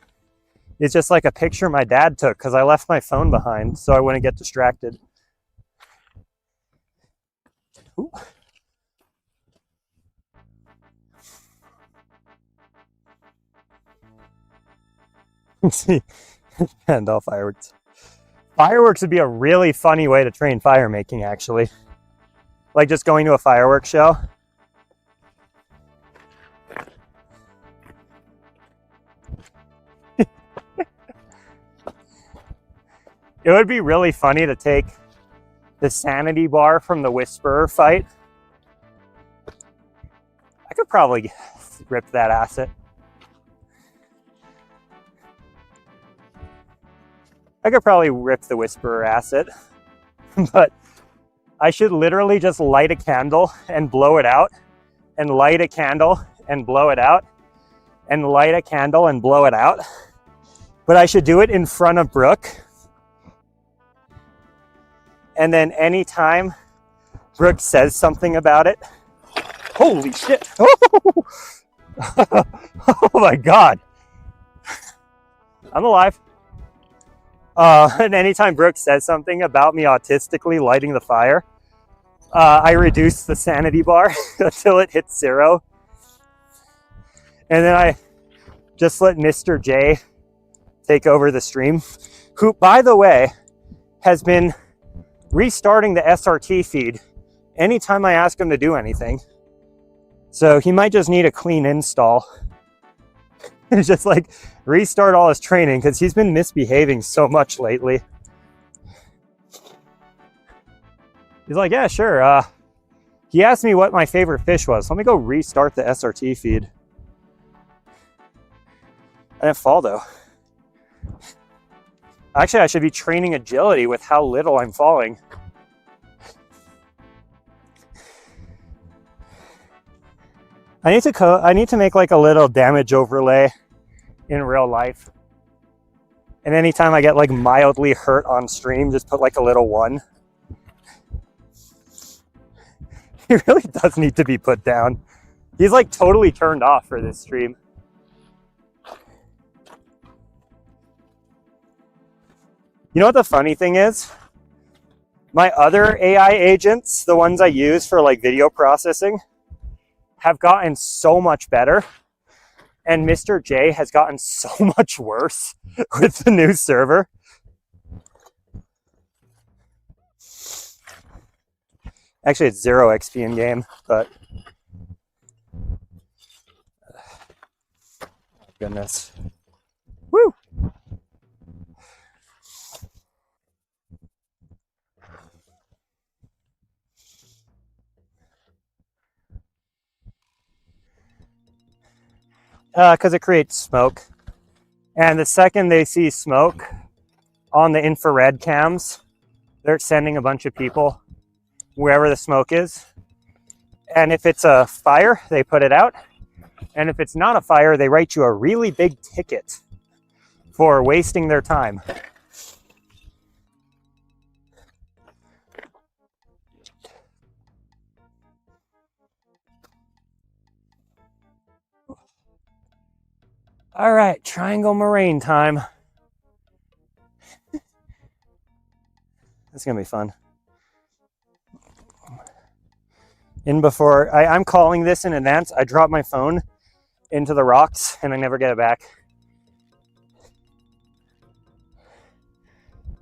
is just like a picture my dad took because I left my phone behind so I wouldn't get distracted. Ooh. See, and all fireworks. Fireworks would be a really funny way to train fire making, actually. Like just going to a fireworks show. It would be really funny to take the sanity bar from the Whisperer fight. I could probably rip that asset. I could probably rip the Whisperer asset, but I should literally just light a candle and blow it out, and light a candle and blow it out, and light a candle and blow it out. But I should do it in front of Brooke. And then anytime Brooke says something about it, Holy shit. Oh, oh my God. I'm alive. And anytime Brooke says something about me autistically lighting the fire, I reduce the sanity bar until it hits 0. And then I just let Mr. J take over the stream, who, by the way, has been restarting the SRT feed anytime I ask him to do anything. So he might just need a clean install. It's just like restart all his training because he's been misbehaving so much lately. He's like, yeah, sure. He asked me what my favorite fish was. Let me go restart the SRT feed. I didn't fall though. Actually, I should be training agility with how little I'm falling. I need to make like a little damage overlay in real life. And anytime I get like mildly hurt on stream, just put like a little 1. He really does need to be put down. He's like totally turned off for this stream. You know what the funny thing is? My other AI agents, the ones I use for like video processing, have gotten so much better. And Mr. J has gotten so much worse with the new server. Actually, it's 0 XP in game, but goodness. Woo! Because it creates smoke. And the second they see smoke on the infrared cams, they're sending a bunch of people wherever the smoke is. And if it's a fire, they put it out. And if it's not a fire, they write you a really big ticket for wasting their time. All right, triangle moraine time. It's gonna be fun. I'm calling this in advance. I drop my phone into the rocks and I never get it back.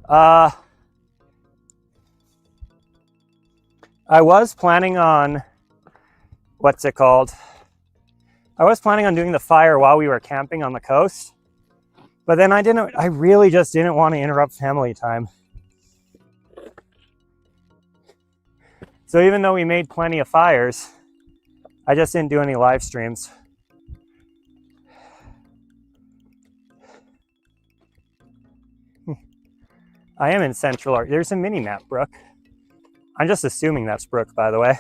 I was planning on, what's it called? I was planning on doing the fire while we were camping on the coast, but then I really just didn't want to interrupt family time. So even though we made plenty of fires, I just didn't do any live streams. I am in Central. There's a mini map, Brooke. I'm just assuming that's Brooke, by the way.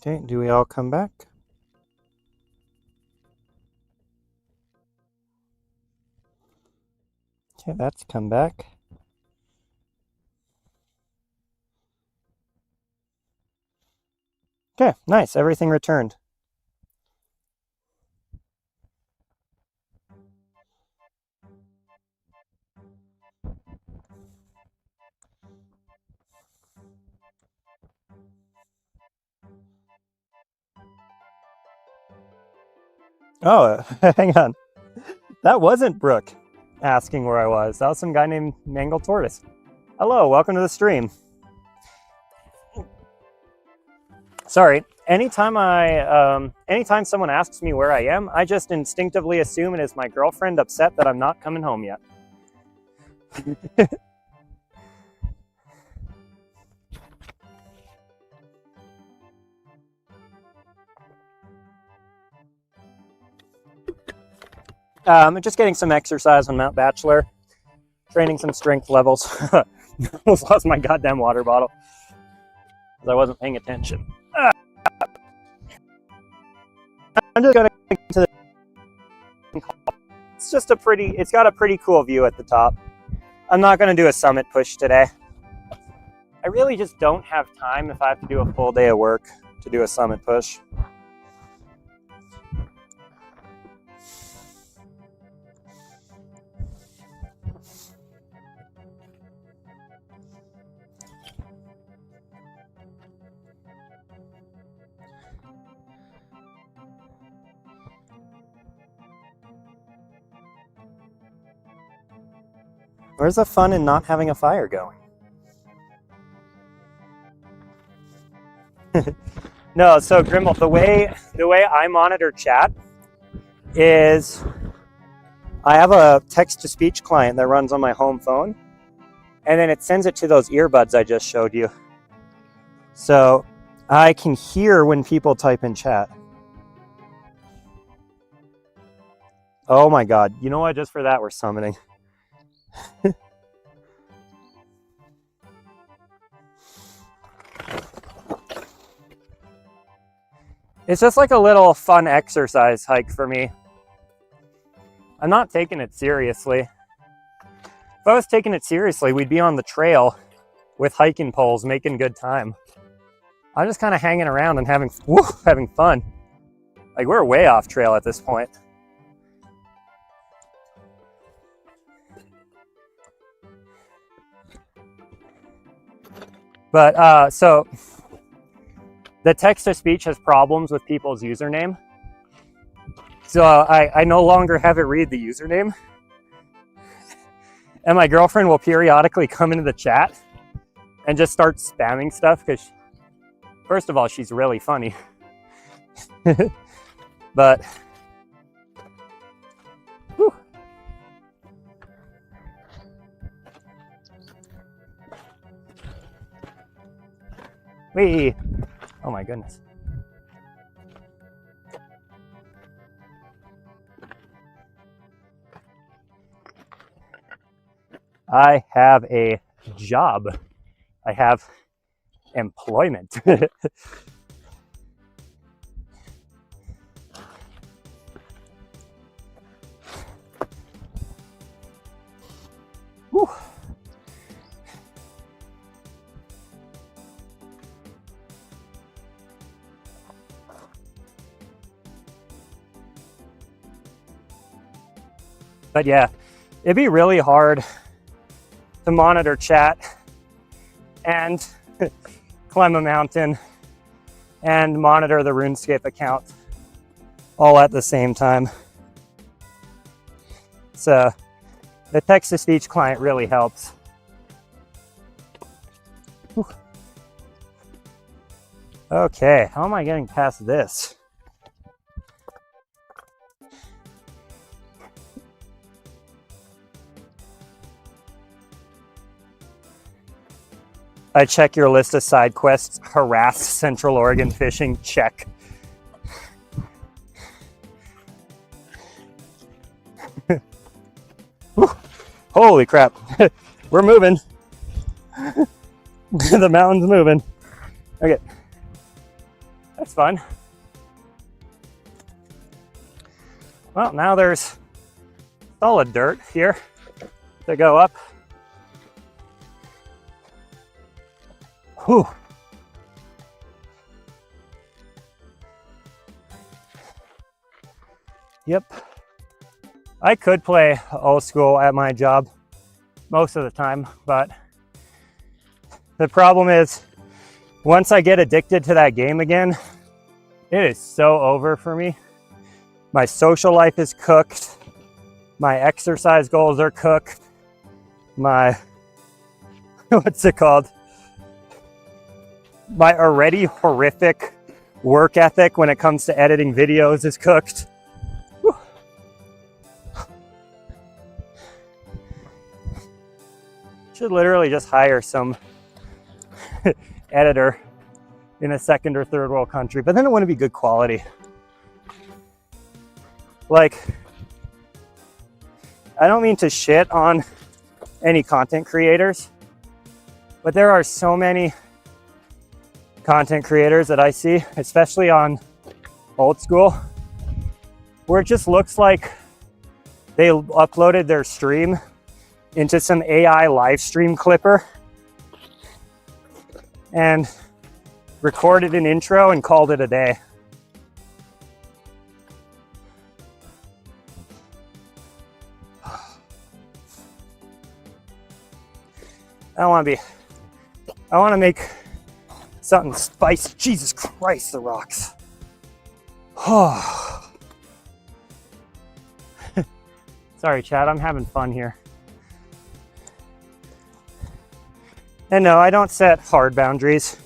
Okay, do we all come back? Okay, that's come back. Okay, nice. Everything returned. Oh, hang on. That wasn't Brooke asking where I was. That was some guy named Mangle Tortoise. Hello, welcome to the stream. Sorry, anytime someone asks me where I am, I just instinctively assume it is my girlfriend upset that I'm not coming home yet. Just getting some exercise on Mount Bachelor, training some strength levels. Almost lost my goddamn water bottle because I wasn't paying attention. I'm just gonna get to the. It's got a pretty cool view at the top. I'm not gonna do a summit push today. I really just don't have time if I have to do a full day of work to do a summit push. Where's the fun in not having a fire going? No, so Grimmel, the way I monitor chat is I have a text-to-speech client that runs on my home phone, and then it sends it to those earbuds I just showed you. So I can hear when people type in chat. Oh my god, you know what, just for that we're summoning. It's just like a little fun exercise hike for me. I'm not taking it seriously. If I was taking it seriously, we'd be on the trail with hiking poles making good time. I'm just kind of hanging around and having fun. Like, we're way off trail at this point. But so the text-to-speech has problems with people's username. So I no longer have it read the username. And my girlfriend will periodically come into the chat and just start spamming stuff because, first of all, she's really funny. But, whew. Wee. Oh my goodness. I have a job. I have employment. Whew. But yeah, it'd be really hard to monitor chat and climb a mountain and monitor the Runescape account all at the same time. So the text-to-speech client really helps. Whew. Okay, how am I getting past this? I check your list of side quests. Harass Central Oregon fishing. Check. Holy crap. We're moving. The mountain's moving. Okay. That's fun. Well, now there's solid dirt here to go up. Whew. Yep. I could play old school at my job most of the time, but the problem is once I get addicted to that game again, it is so over for me. My social life is cooked. My exercise goals are cooked. My, what's it called? My already horrific work ethic when it comes to editing videos is cooked. Whew. Should literally just hire some editor in a second or third world country, but then it wouldn't be good quality. Like, I don't mean to shit on any content creators, but there are so many content creators that I see, especially on old school, where it just looks like they uploaded their stream into some AI live stream clipper and recorded an intro and called it a day. I want to make something spicy. Jesus Christ, the rocks. Oh. Sorry, Chad, I'm having fun here. And no, I don't set hard boundaries.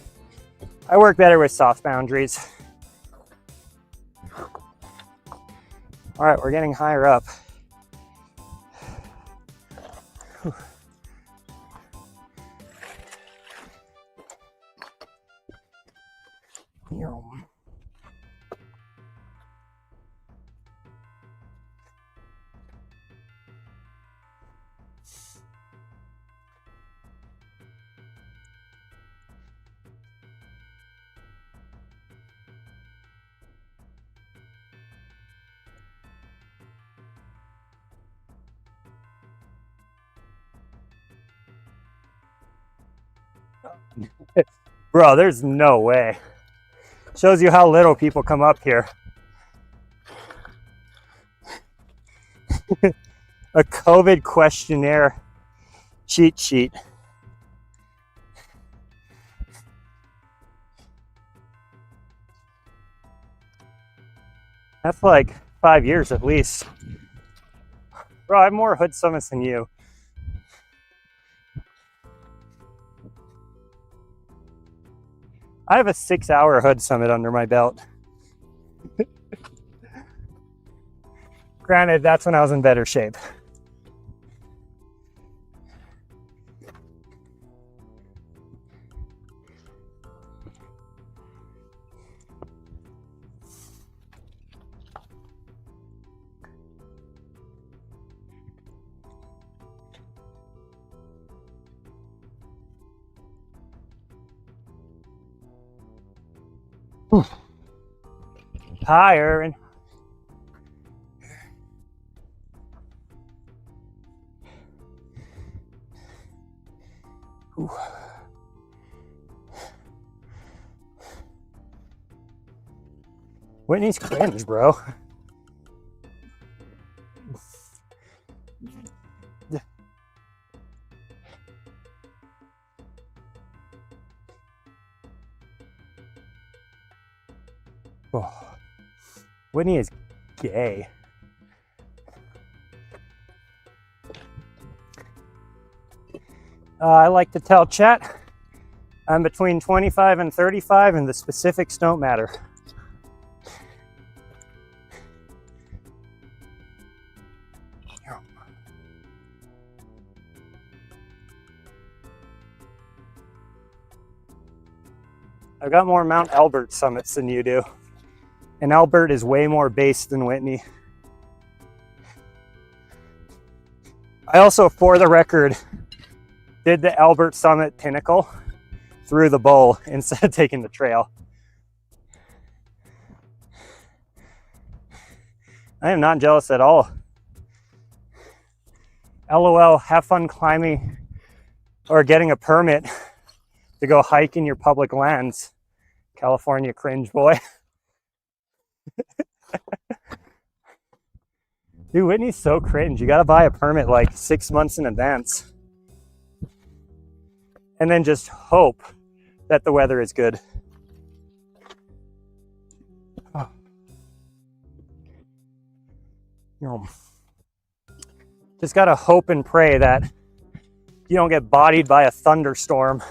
I work better with soft boundaries. All right, we're getting higher up. Whew. Bro, there's no way. Shows you how little people come up here. A COVID questionnaire cheat sheet. That's like 5 years at least. Bro, I have more hood summits than you. I have a 6-hour hood summit under my belt. Granted, that's when I was in better shape. Higher and ooh. Whitney's cringe, bro. Oh. Whitney is gay. I like to tell chat I'm between 25 and 35 and the specifics don't matter. I've got more Mount Albert summits than you do. And Albert is way more base than Whitney. I also, for the record, did the Albert Summit pinnacle through the bowl instead of taking the trail. I am not jealous at all. LOL, have fun climbing or getting a permit to go hike in your public lands. California cringe boy. Dude, Whitney's so cringe. You gotta buy a permit like 6 months in advance. And then just hope that the weather is good. Oh. Just gotta hope and pray that you don't get bodied by a thunderstorm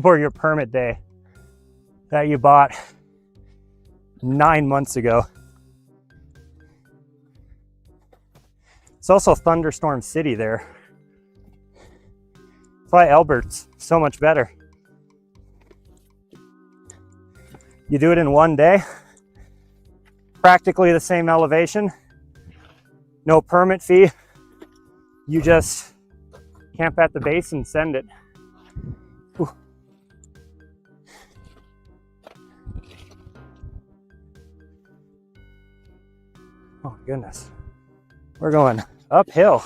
for your permit day that you bought 9 months ago. It's also Thunderstorm City there. That's why Albert's so much better. You do it in one day, practically the same elevation, no permit fee. You just camp at the base and send it. Whew. Oh goodness, we're going uphill.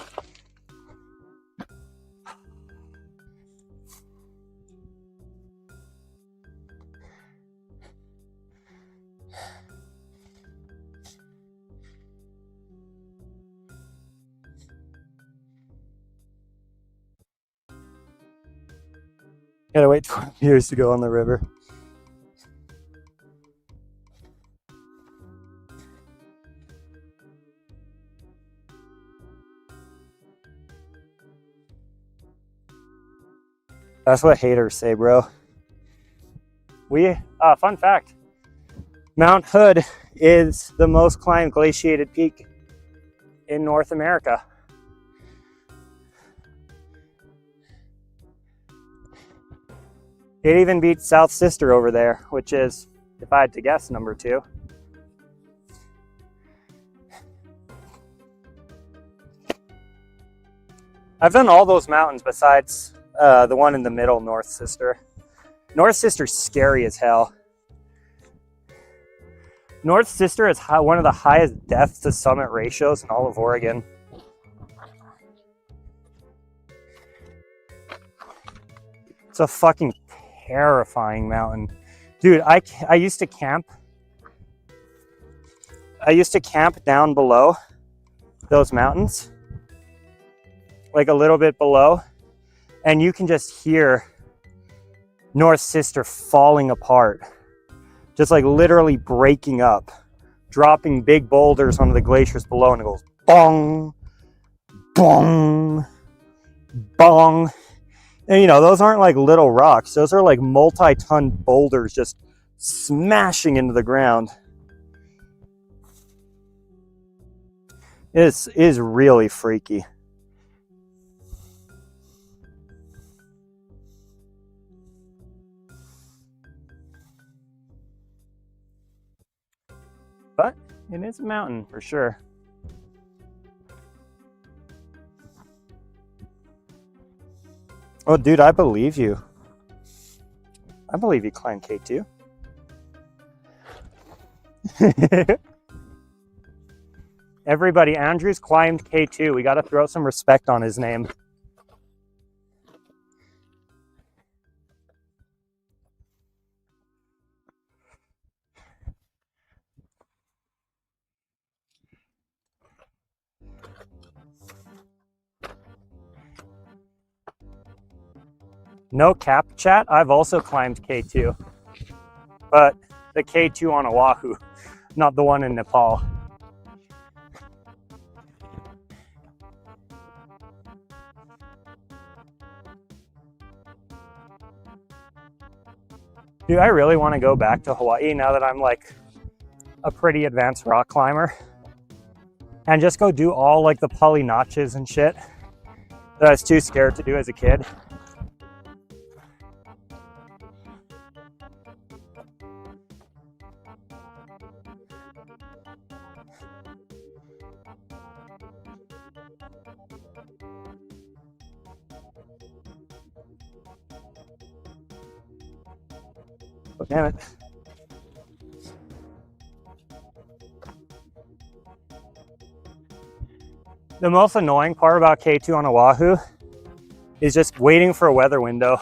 Gotta wait 12 years to go on the river. That's what haters say, bro. Fun fact, Mount Hood is the most climbed glaciated peak in North America. It even beats South Sister over there, which is, if I had to guess, number 2. I've done all those mountains besides the one in the middle, North Sister. North Sister's scary as hell. North Sister is one of the highest death to summit ratios in all of Oregon. It's a fucking terrifying mountain. Dude, I used to camp. I used to camp down below those mountains, like a little bit below, and you can just hear North Sister falling apart, just like literally breaking up, dropping big boulders onto the glaciers below, and it goes bong, bong, bong. And you know, those aren't like little rocks, those are like multi-ton boulders just smashing into the ground. It is really freaky. But it is a mountain for sure. Oh, dude, I believe you. I believe you climbed K2. Everybody, Andrew's climbed K2. We got to throw some respect on his name. No cap, chat. I've also climbed K2, but the K2 on Oahu, not the one in Nepal. Dude, I really want to go back to Hawaii now that I'm like a pretty advanced rock climber, and just go do all like the poly notches and shit that I was too scared to do as a kid. Oh, damn it. The most annoying part about K2 on Oahu is just waiting for a weather window,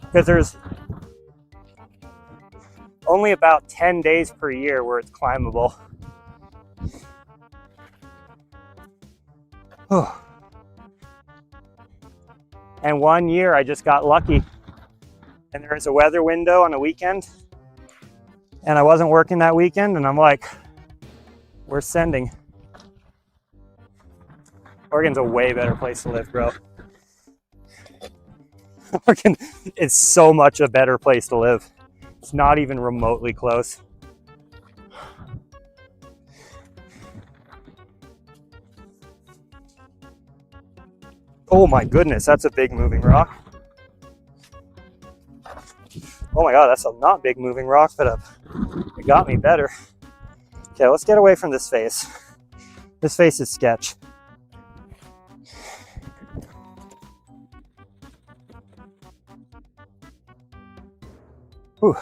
because there's only about 10 days per year where it's climbable. And one year I just got lucky, and there was a weather window on a weekend, and I wasn't working that weekend, and I'm like, we're sending. Oregon's a way better place to live, bro. Oregon is so much a better place to live. It's not even remotely close. Oh my goodness, that's a big moving rock. Oh my God, that's a not big moving rock, but it got me better. Okay, let's get away from this face. This face is sketch. Whew.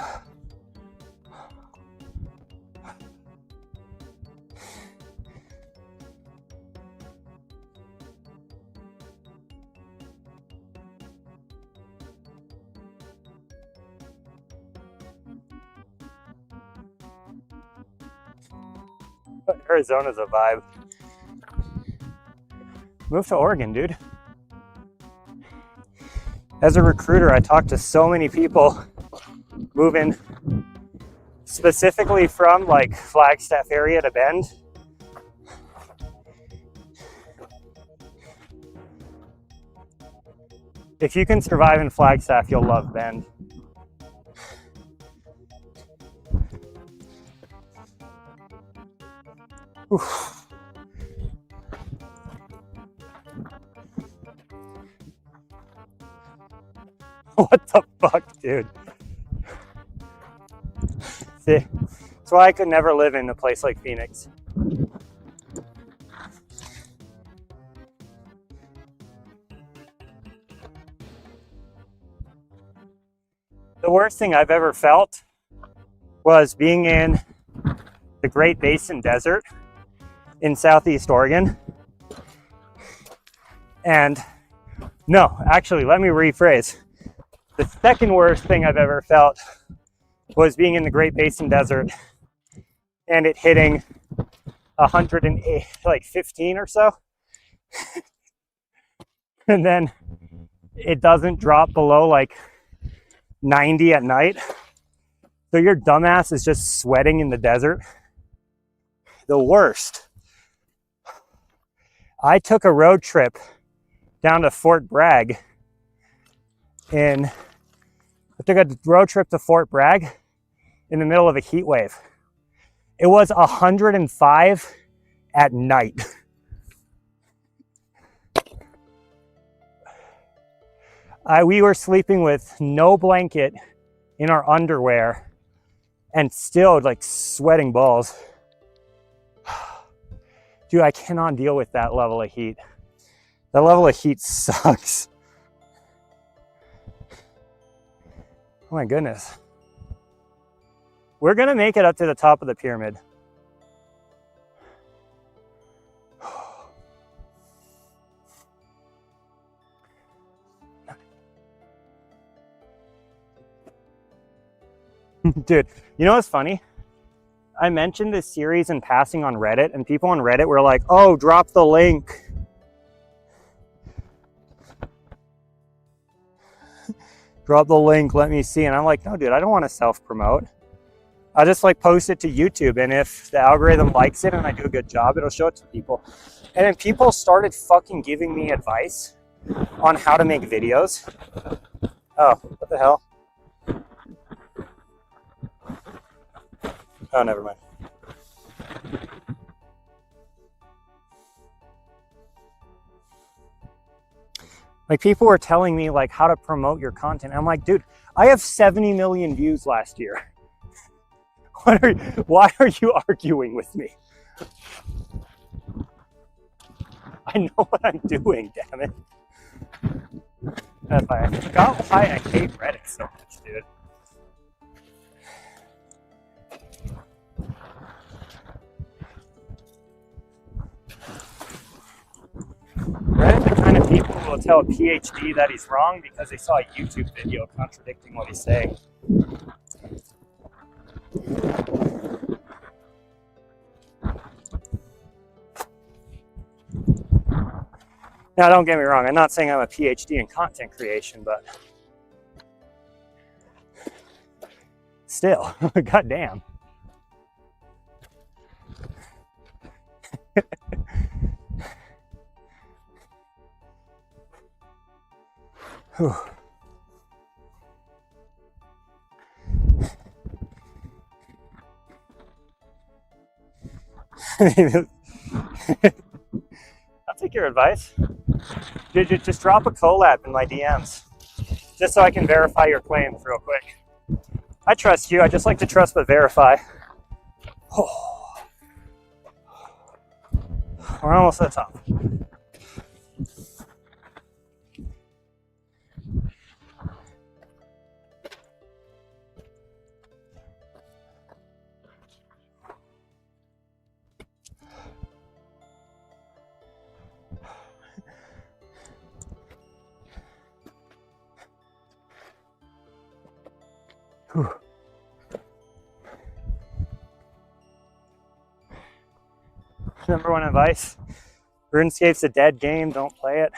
Arizona's a vibe. Move to Oregon, dude. As a recruiter, I talked to so many people moving specifically from like Flagstaff area to Bend. If you can survive in Flagstaff, you'll love Bend. Oof. What the fuck, dude? See, that's why I could never live in a place like Phoenix. The worst thing I've ever felt was being in the Great Basin Desert in Southeast Oregon. And no, actually, let me rephrase. The second worst thing I've ever felt was being in the Great Basin Desert and it hitting 108, like 15 or so. And then it doesn't drop below like 90 at night. So your dumbass is just sweating in the desert. The worst. I took a road trip down to Fort Bragg I took a road trip to Fort Bragg in the middle of a heat wave. It was 105 at night. We were sleeping with no blanket in our underwear and still like sweating balls. Dude, I cannot deal with that level of heat. That level of heat sucks. Oh my goodness. We're gonna make it up to the top of the pyramid. Dude, you know what's funny? I mentioned this series in passing on Reddit, and people on Reddit were like, oh, drop the link. Drop the link, let me see. And I'm like, no, dude, I don't want to self-promote. I just like post it to YouTube, and if the algorithm likes it and I do a good job, it'll show it to people. And then people started fucking giving me advice on how to make videos. Oh, what the hell? Oh, never mind. Like, people were telling me like how to promote your content. I'm like, dude, I have 70 million views last year. Why are you arguing with me? I know what I'm doing, damn it. I forgot why I hate Reddit so much, dude. will tell a PhD that he's wrong because they saw a YouTube video contradicting what he's saying. Now, don't get me wrong, I'm not saying I'm a PhD in content creation, but still, goddamn. Whew. I'll take your advice. Just drop a collab in my DMs, just so I can verify your claims real quick. I trust you. I just like to trust but verify. Oh. We're almost at the top. Whew. Number one advice: RuneScape's a dead game. Don't play it.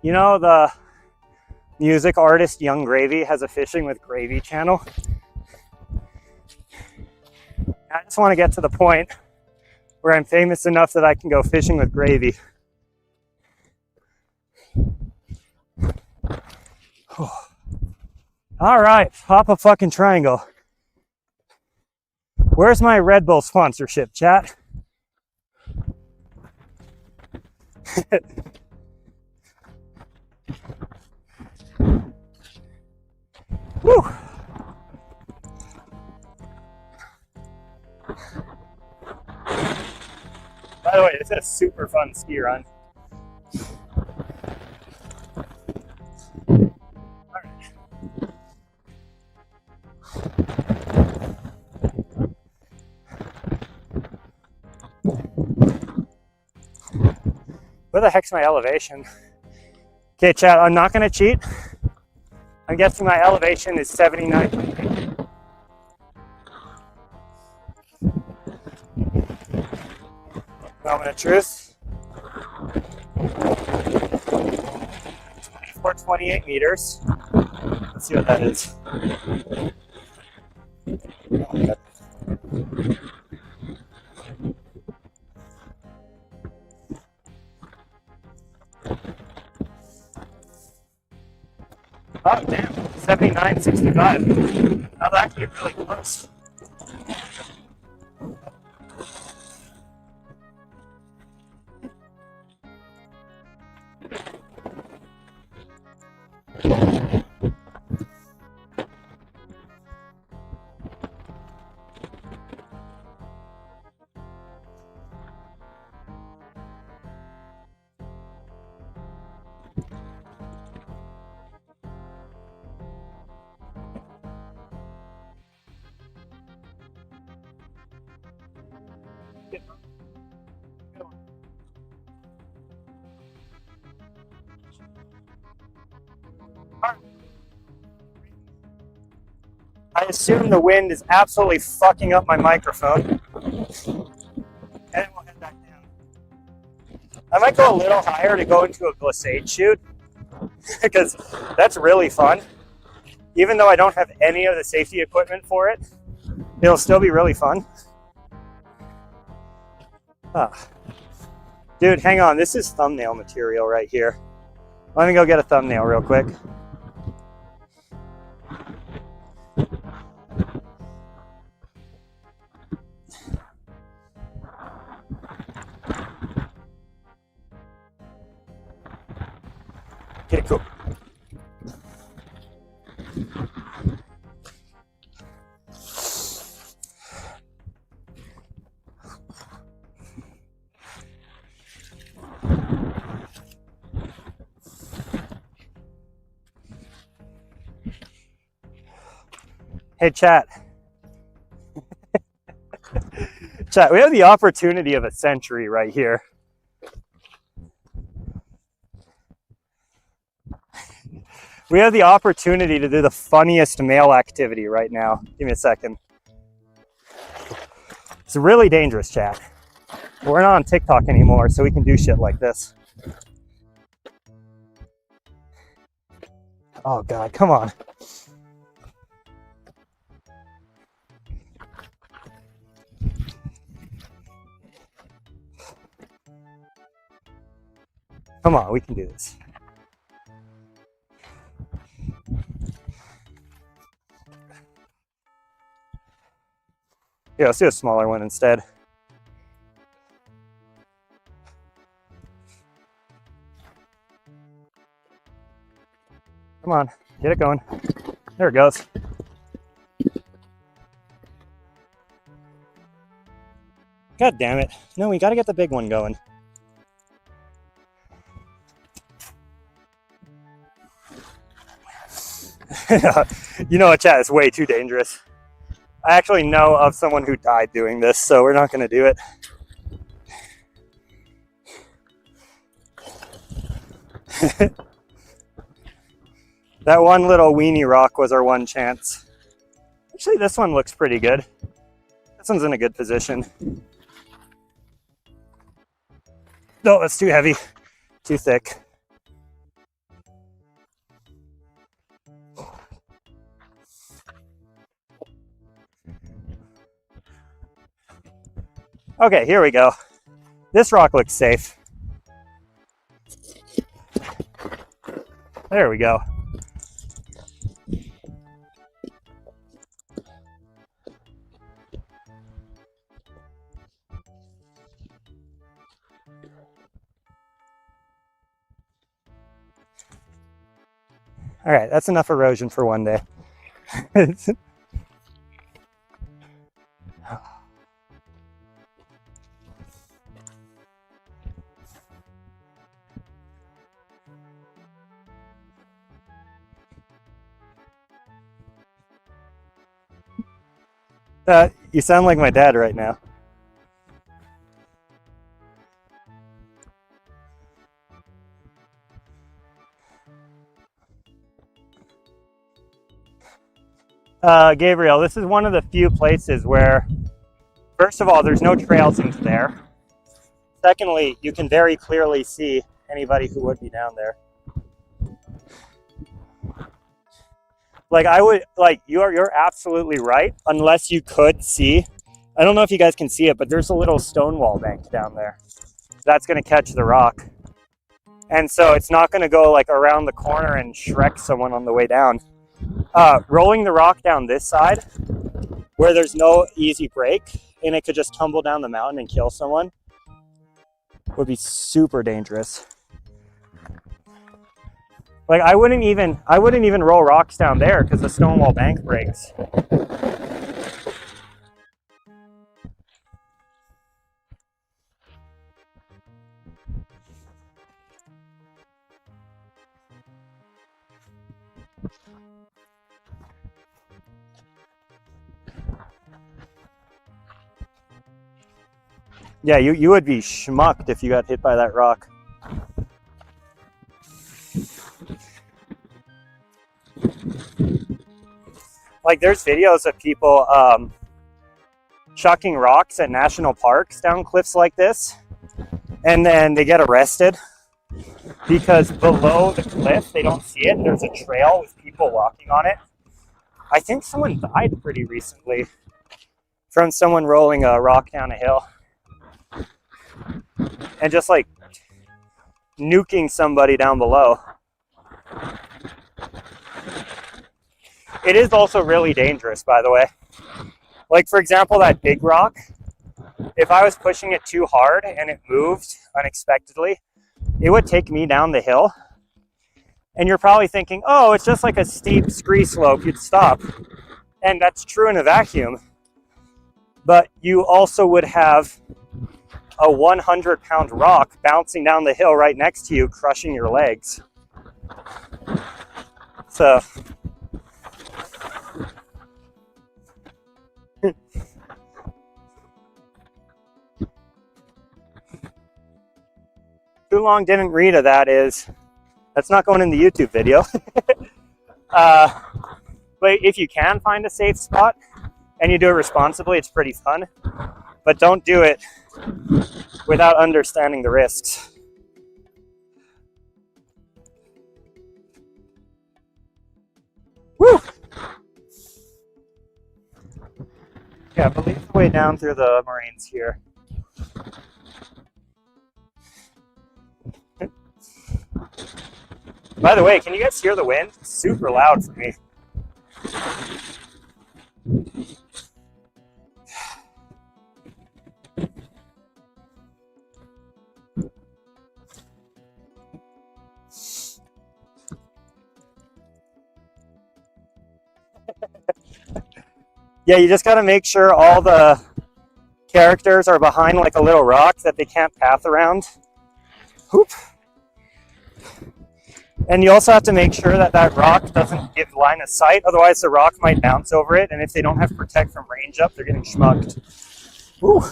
You know, the music artist Young Gravy has a Fishing with Gravy channel. I just want to get to the point where I'm famous enough that I can go fishing with gravy. All right, pop a fucking triangle. Where's my Red Bull sponsorship, chat? Woo! By the way, it's a super fun ski run. All right. Where the heck's my elevation? Okay, chat, I'm not going to cheat. I'm guessing my elevation is 79. Moment of truth. 2428 meters. Let's see what that is. Oh, damn. 79.65. That'll actually be really close. I assume the wind is absolutely fucking up my microphone. And we'll head back down. I might go a little higher to go into a glissade chute because that's really fun. Even though I don't have any of the safety equipment for it, it'll still be really fun. Ah. Dude, hang on. This is thumbnail material right here. Let me go get a thumbnail real quick. Okay, cool. Hey, chat. Chat, we have the opportunity of a century right here. We have the opportunity to do the funniest male activity right now. Give me a second. It's really dangerous, chat. We're not on TikTok anymore, so we can do shit like this. Oh God, come on. Come on, we can do this. Yeah, let's do a smaller one instead. Come on, get it going. There it goes. God damn it. No, we gotta get the big one going. You know what, chat? It's way too dangerous. I actually know of someone who died doing this, so we're not gonna do it. That one little weenie rock was our one chance. Actually, this one looks pretty good. This one's in a good position. No, that's too heavy, too thick. Okay, here we go. This rock looks safe. There we go. All right, that's enough erosion for one day. You sound like my dad right now. Gabriel, this is one of the few places where, first of all, there's no trails into there. Secondly, you can very clearly see anybody who would be down there. Like you're absolutely right, unless you could see. I don't know if you guys can see it, but there's a little stone wall bank down there. That's gonna catch the rock. And so it's not gonna go like around the corner and Shrek someone on the way down. Rolling the rock down this side, where there's no easy break, and it could just tumble down the mountain and kill someone, would be super dangerous. Like I wouldn't even roll rocks down there because the stone wall bank breaks. Yeah, you would be schmucked if you got hit by that rock. Like there's videos of people chucking rocks at national parks down cliffs like this, and then they get arrested because below the cliff they don't see it. There's a trail with people walking on it. I think someone died pretty recently from someone rolling a rock down a hill and just like nuking somebody down below. It is also really dangerous, by the way. Like, for example, that big rock, if I was pushing it too hard and it moved unexpectedly, it would take me down the hill. And you're probably thinking, oh, it's just like a steep scree slope, you'd stop. And that's true in a vacuum. But you also would have a 100-pound rock bouncing down the hill right next to you, crushing your legs. So Too long didn't read of that is, that's not going in the YouTube video. But if you can find a safe spot and you do it responsibly, it's pretty fun. But don't do it without understanding the risks. Woo! Yeah, I believe the way down through the moraines here. By the way, can you guys hear the wind? It's super loud for me. Yeah, you just gotta make sure all the characters are behind like a little rock that they can't path around. Whoop. And you also have to make sure that that rock doesn't give line of sight, otherwise the rock might bounce over it, and if they don't have protect from range up, they're getting schmucked. Ooh.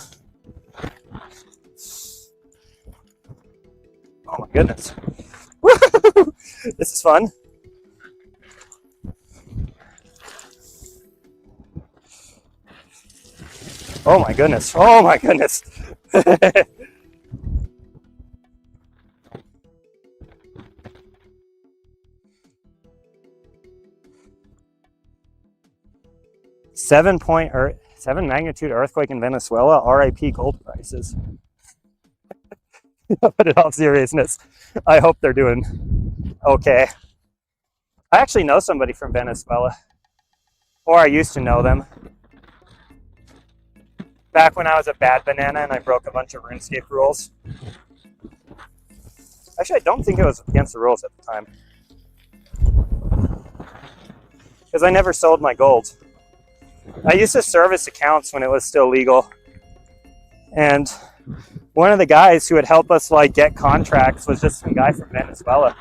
Oh my goodness. This is fun. Oh my goodness. Oh my goodness. Seven magnitude earthquake in Venezuela, RIP gold prices. But in all seriousness, I hope they're doing okay. I actually know somebody from Venezuela, or I used to know them. Back when I was a bad banana and I broke a bunch of Runescape rules. Actually, I don't think it was against the rules at the time. Because I never sold my gold. I used to service accounts when it was still legal. And one of the guys who would help us like get contracts was just some guy from Venezuela.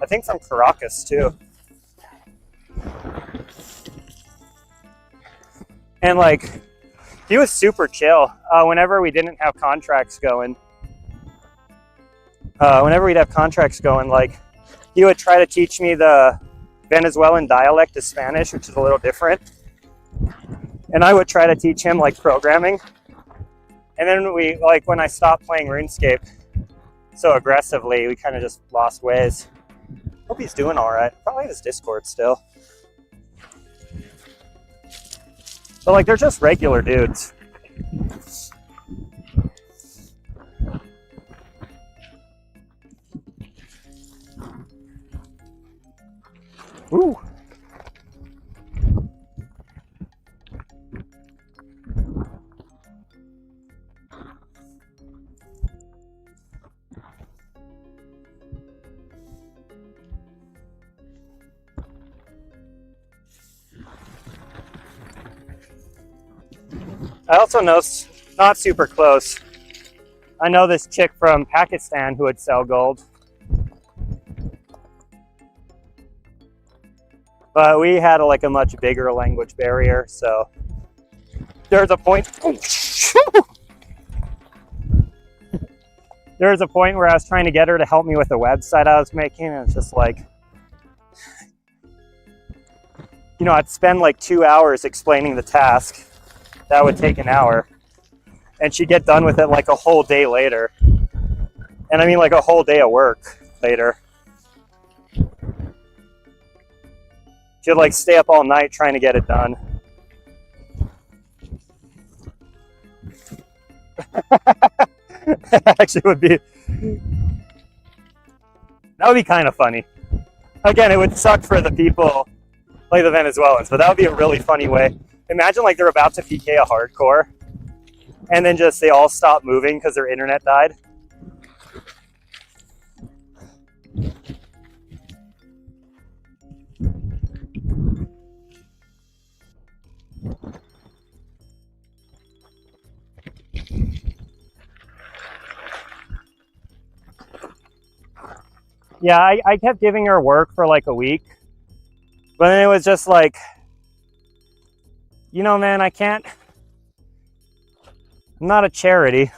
I think from Caracas too. And like, he was super chill. Whenever we didn't have contracts going, like, he would try to teach me the Venezuelan dialect of Spanish, which is a little different. And I would try to teach him like programming. And then we, like, when I stopped playing RuneScape so aggressively, we kind of just lost ways. Hope he's doing all right. Probably his Discord still. But like, they're just regular dudes. Ooh. I also know, not super close, I know this chick from Pakistan who would sell gold. But we had like a much bigger language barrier, so there's a point. There was a point where I was trying to get her to help me with a website I was making, and it's just like, you know, I'd spend like 2 hours explaining the task. That would take an hour. And she'd get done with it like a whole day later. And I mean like a whole day of work later. She'd like stay up all night trying to get it done. That actually would be, that would be kind of funny. Again, it would suck for the people like the Venezuelans, but that would be a really funny way. Imagine like they're about to PK a hardcore and then just they all stop moving because their internet died. Yeah, I kept giving her work for like a week, but then it was just like, you know, man, I can't I'm not a charity.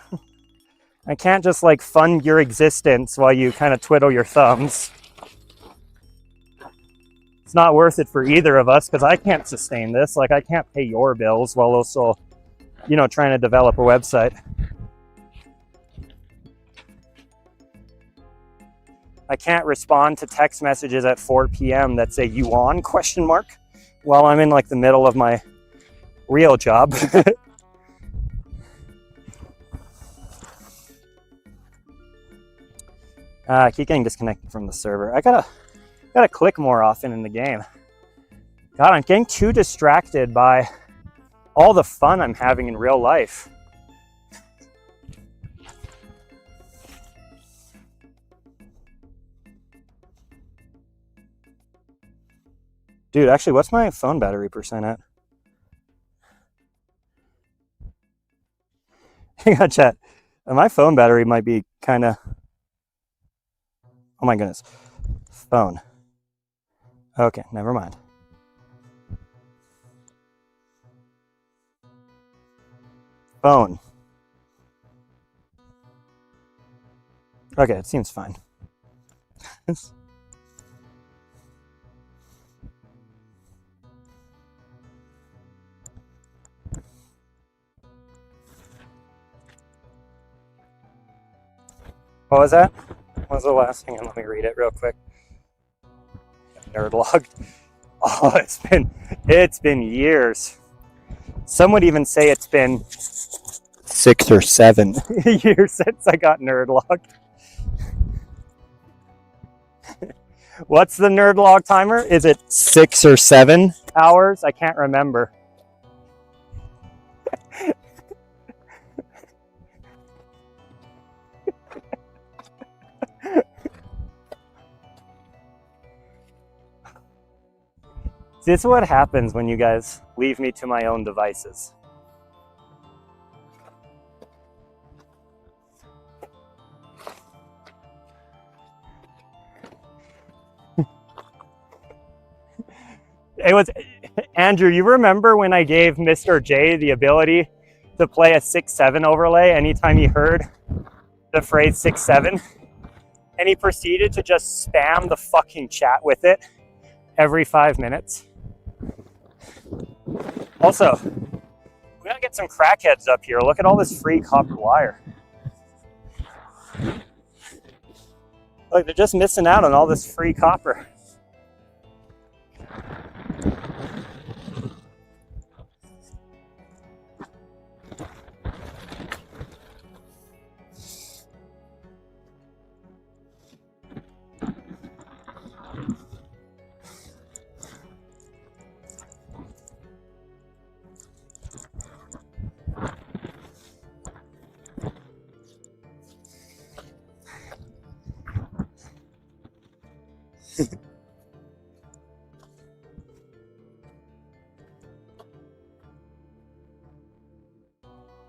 I can't just like fund your existence while you kind of twiddle your thumbs. It's not worth it for either of us because I can't sustain this. Like I can't pay your bills while also, you know, trying to develop a website. I can't respond to text messages at 4 p.m. that say "you on?" ? While I'm in like the middle of my real job. I keep getting disconnected from the server. I gotta click more often in the game. God, I'm getting too distracted by all the fun I'm having in real life. Dude, actually, what's my phone battery percent at? Hang on, chat. My phone battery might be kind of... Oh my goodness. Phone. Okay, never mind. Phone. Okay, it seems fine. What was that? What was the last thing? Let me read it real quick. Nerd logged. Oh, it's been years. Some would even say it's been 6 or 7 years since I got nerd logged. What's the nerd log timer? Is it 6 or 7 hours? I can't remember. This is what happens when you guys leave me to my own devices. It was, Andrew, you remember when I gave Mr. J the ability to play a 6-7 overlay anytime he heard the phrase 6-7? And he proceeded to just spam the fucking chat with it every 5 minutes. Also, we gotta get some crackheads up here. Look at all this free copper wire. Look, they're just missing out on all this free copper.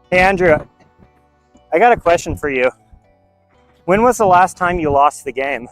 Hey, Andrew, I got a question for you. When was the last time you lost the game?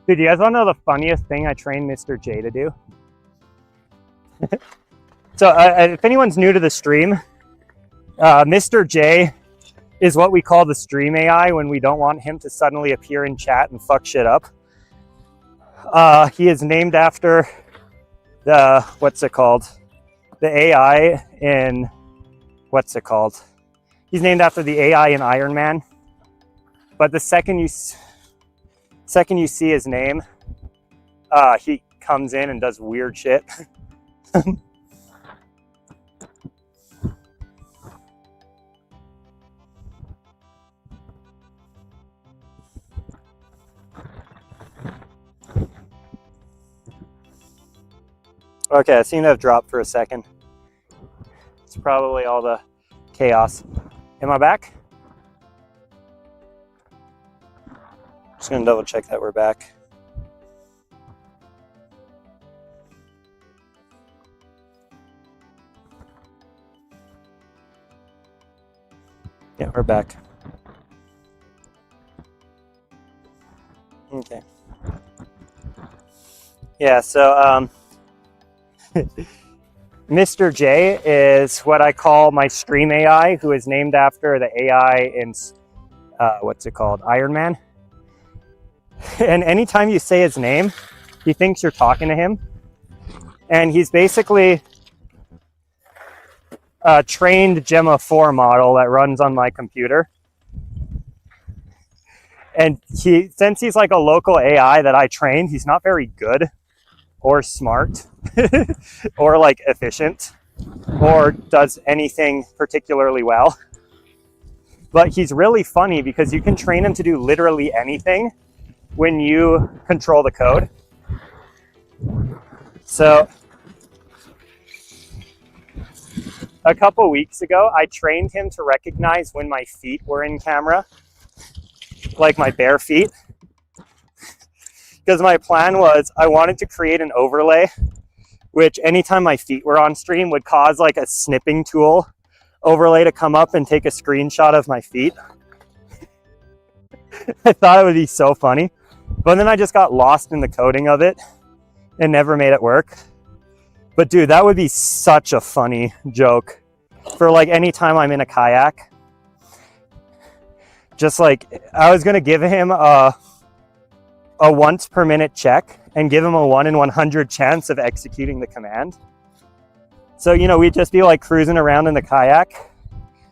Dude, you guys want to know the funniest thing I trained Mr. J to do? So if anyone's new to the stream, Mr. J is what we call the stream AI when we don't want him to suddenly appear in chat and fuck shit up. He is named after the, what's it called? The AI in what's it called? He's named after the AI in Iron Man. But the second you see his name, he comes in and does weird shit. Okay, I seem to have dropped for a second. It's probably all the chaos. Am I back? Just gonna double check that we're back. Yeah, we're back. Okay. Yeah, so Mr. J is what I call my stream AI, who is named after the AI in, what's it called, Iron Man. And anytime you say his name, he thinks you're talking to him. And he's basically a trained Gemma 4 model that runs on my computer. And since he's like a local AI that I trained, he's not very good or smart or like efficient or does anything particularly well. But he's really funny because you can train him to do literally anything when you control the code. So a couple weeks ago, I trained him to recognize when my feet were in camera, like my bare feet. Because my plan was I wanted to create an overlay, which anytime my feet were on stream would cause like a snipping tool overlay to come up and take a screenshot of my feet. I thought it would be so funny, but then I just got lost in the coding of it and never made it work. But dude, that would be such a funny joke for like anytime I'm in a kayak. Just like I was gonna give him a once per minute check and give him a 1 in 100 chance of executing the command. So, you know, we'd just be like cruising around in the kayak,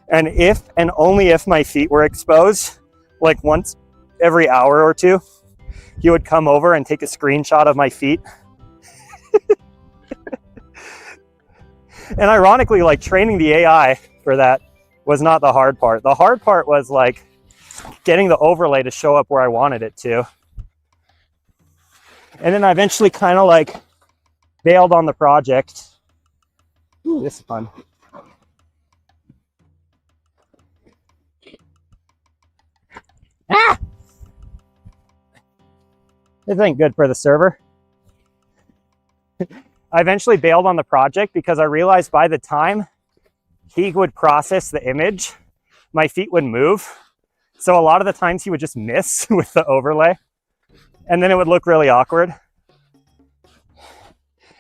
and if and only if my feet were exposed, like once every hour or two, he would come over and take a screenshot of my feet. And ironically, like training the AI for that was not the hard part. The hard part was like getting the overlay to show up where I wanted it to. And then I eventually kind of like bailed on the project. Ooh, this is fun. Ah! This ain't good for the server. I eventually bailed on the project because I realized by the time he would process the image, my feet would move. So a lot of the times he would just miss with the overlay, and then it would look really awkward.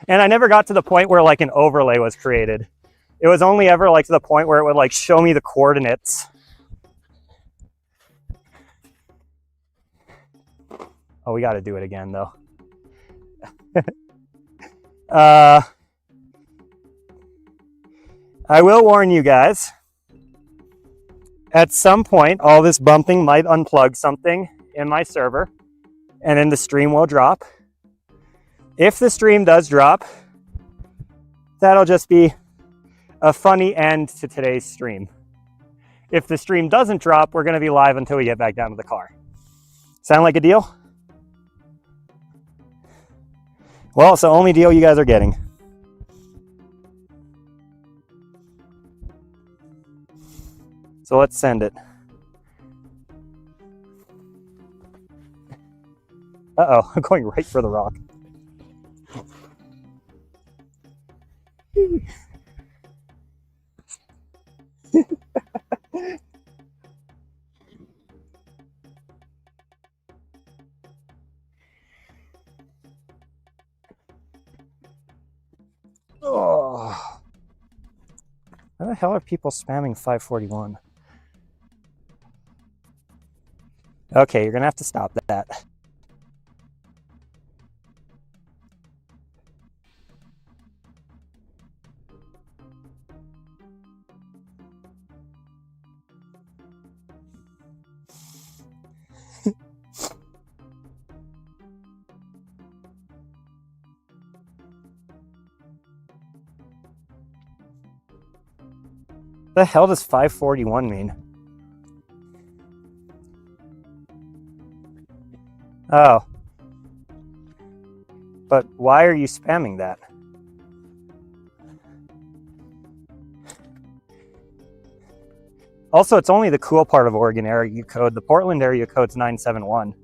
And I never got to the point where like an overlay was created. It was only ever like to the point where it would like show me the coordinates. Oh, we got to do it again though. I will warn you guys, at some point, all this bumping might unplug something in my server, and then the stream will drop. If the stream does drop, that'll just be a funny end to today's stream. If the stream doesn't drop, we're going to be live until we get back down to the car. Sound like a deal? Well, it's the only deal you guys are getting. So let's send it. Uh-oh, I'm going right for the rock. Oh. How the hell are people spamming 541? Okay, you're gonna have to stop that. The hell does 541 mean? Oh. But why are you spamming that? Also, it's only the cool part of Oregon area code. The Portland area code's 971.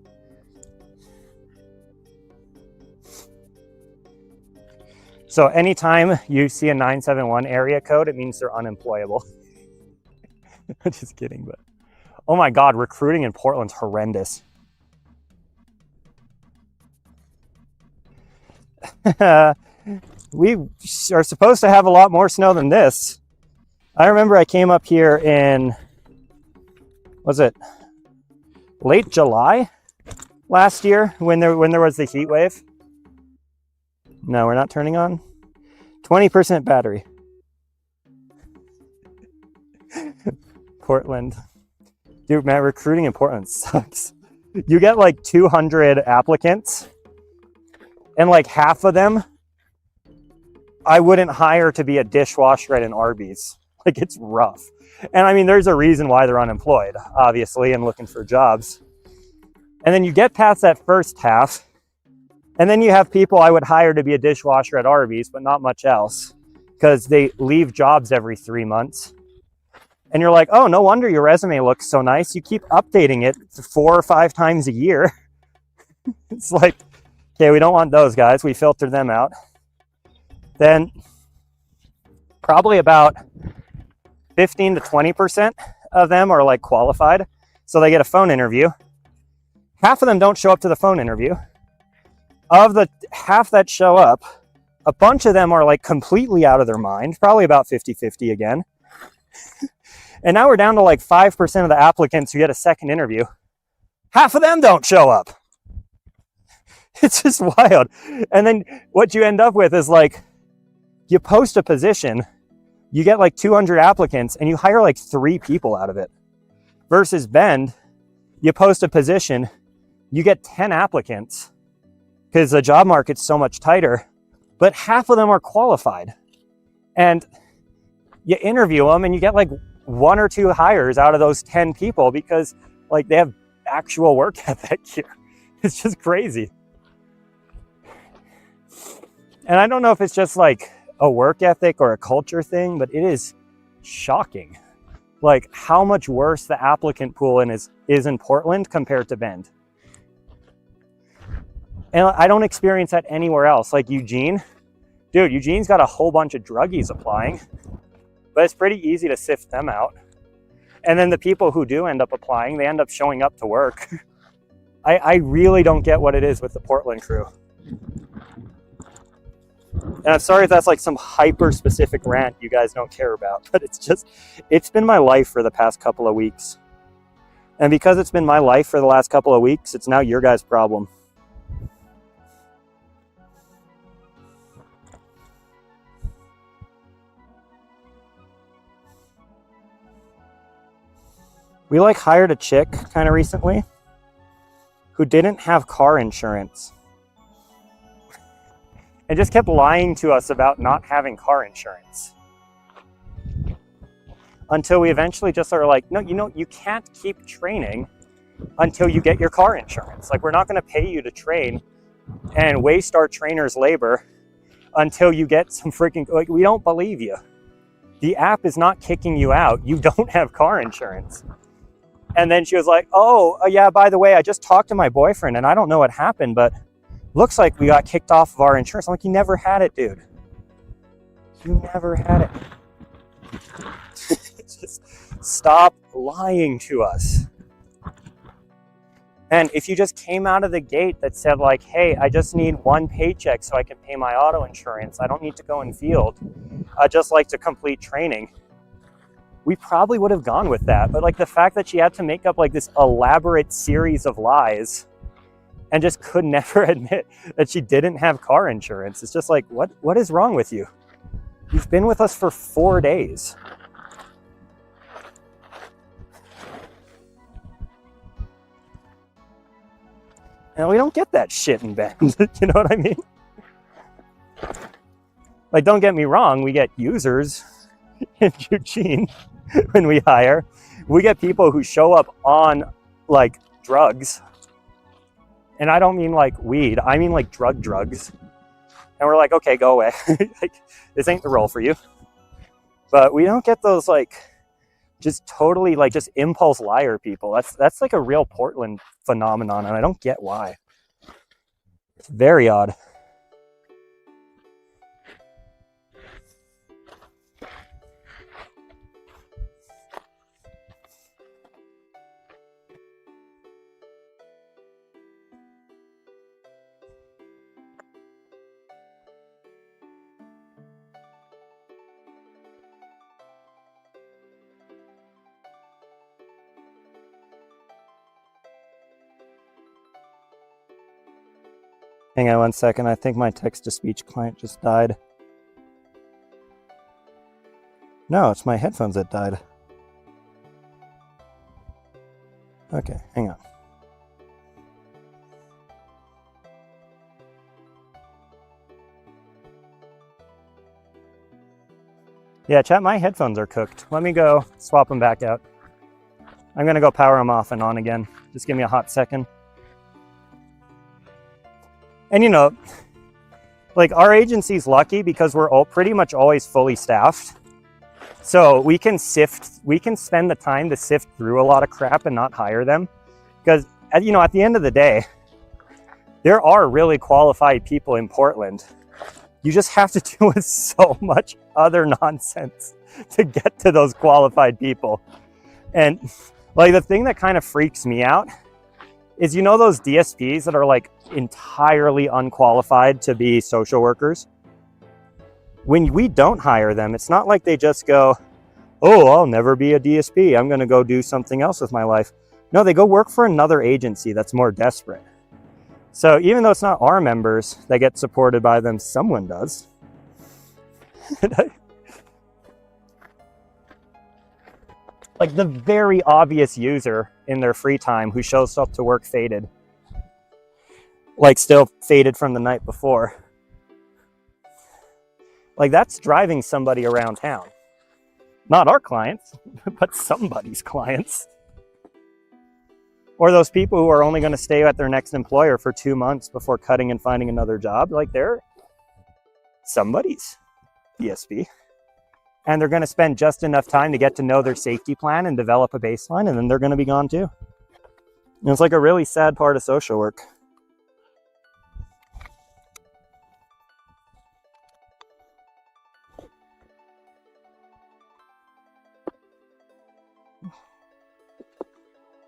So anytime you see a 971 area code, it means they're unemployable. Just kidding, but oh my God, recruiting in Portland's horrendous. We are supposed to have a lot more snow than this. I remember I came up here in, was it late July last year when there was the heat wave? No, we're not turning on. 20% battery. Portland. Dude, man, recruiting in Portland sucks. You get like 200 applicants, and like half of them I wouldn't hire to be a dishwasher at an Arby's. Like, it's rough. And I mean, there's a reason why they're unemployed, obviously, and looking for jobs. And then you get past that first half, and then you have people I would hire to be a dishwasher at Arby's, but not much else, because they leave jobs every 3 months. And you're like, oh, no wonder your resume looks so nice. You keep updating it 4 or 5 times a year. It's like, okay, we don't want those guys. We filter them out. Then probably about 15 to 20% of them are like qualified. So they get a phone interview. Half of them don't show up to the phone interview. Of the half that show up, a bunch of them are like completely out of their mind, probably about 50-50 again. And now we're down to like 5% of the applicants who get a second interview. Half of them don't show up. It's just wild. And then what you end up with is like, you post a position, you get like 200 applicants, and you hire like 3 people out of it. Versus Bend, you post a position, you get 10 applicants, because the job market's so much tighter, but half of them are qualified. And you interview them and you get like 1 or 2 hires out of those 10 people because like they have actual work ethic here. It's just crazy. And I don't know if it's just like a work ethic or a culture thing, but it is shocking. Like how much worse the applicant pool is in Portland compared to Bend. And I don't experience that anywhere else. Like Eugene, dude, Eugene's got a whole bunch of druggies applying, but it's pretty easy to sift them out. And then the people who do end up applying, they end up showing up to work. I really don't get what it is with the Portland crew. And I'm sorry if that's like some hyper specific rant you guys don't care about, but it's been my life for the past couple of weeks. And because it's been my life for the last couple of weeks, it's now your guys' problem. We like hired a chick kind of recently who didn't have car insurance and just kept lying to us about not having car insurance. Until we eventually just are like, no, you can't keep training until you get your car insurance. Like, we're not going to pay you to train and waste our trainers' labor until you get some freaking, like, we don't believe you. The app is not kicking you out. You don't have car insurance. And then she was like, oh, yeah, by the way, I just talked to my boyfriend and I don't know what happened, but looks like we got kicked off of our insurance. I'm like, you never had it, dude. You never had it. Just stop lying to us. And if you just came out of the gate that said like, hey, I just need 1 paycheck so I can pay my auto insurance. I don't need to go in field. I just like to complete training. We probably would have gone with that. But like the fact that she had to make up like this elaborate series of lies and just could never admit that she didn't have car insurance. It's just like, what is wrong with you? You've been with us for 4 days. And we don't get that shit in Bend. You know what I mean? Like, don't get me wrong, we get users in Eugene. when we hire. We get people who show up on like drugs. And I don't mean like weed, I mean like drugs. And we're like, okay, go away. Like, this ain't the role for you. But we don't get those like just totally like just impulse liar people. That's like a real Portland phenomenon, and I don't get why. It's very odd. Hang on one second. I think my text-to-speech client just died. No, it's my headphones that died. Okay, hang on. Yeah, chat, my headphones are cooked. Let me go swap them back out. I'm gonna go power them off and on again. Just give me a hot second. And you know, like our agency's lucky because we're all pretty much always fully staffed. So we can spend the time to sift through a lot of crap and not hire them. Because, you know, at the end of the day, there are really qualified people in Portland. You just have to deal with so much other nonsense to get to those qualified people. And like the thing that kind of freaks me out is, you know, those DSPs that are like entirely unqualified to be social workers. When we don't hire them, it's not like they just go, oh, I'll never be a DSP. I'm going to go do something else with my life. No, they go work for another agency that's more desperate. So even though it's not our members that get supported by them, someone does. Like the very obvious user in their free time who shows up to work faded. Like still faded from the night before. Like that's driving somebody around town. Not our clients, but somebody's clients. Or those people who are only going to stay at their next employer for 2 months before cutting and finding another job. Like they're somebody's DSP. And they're going to spend just enough time to get to know their safety plan and develop a baseline, and then they're going to be gone too. And it's like a really sad part of social work.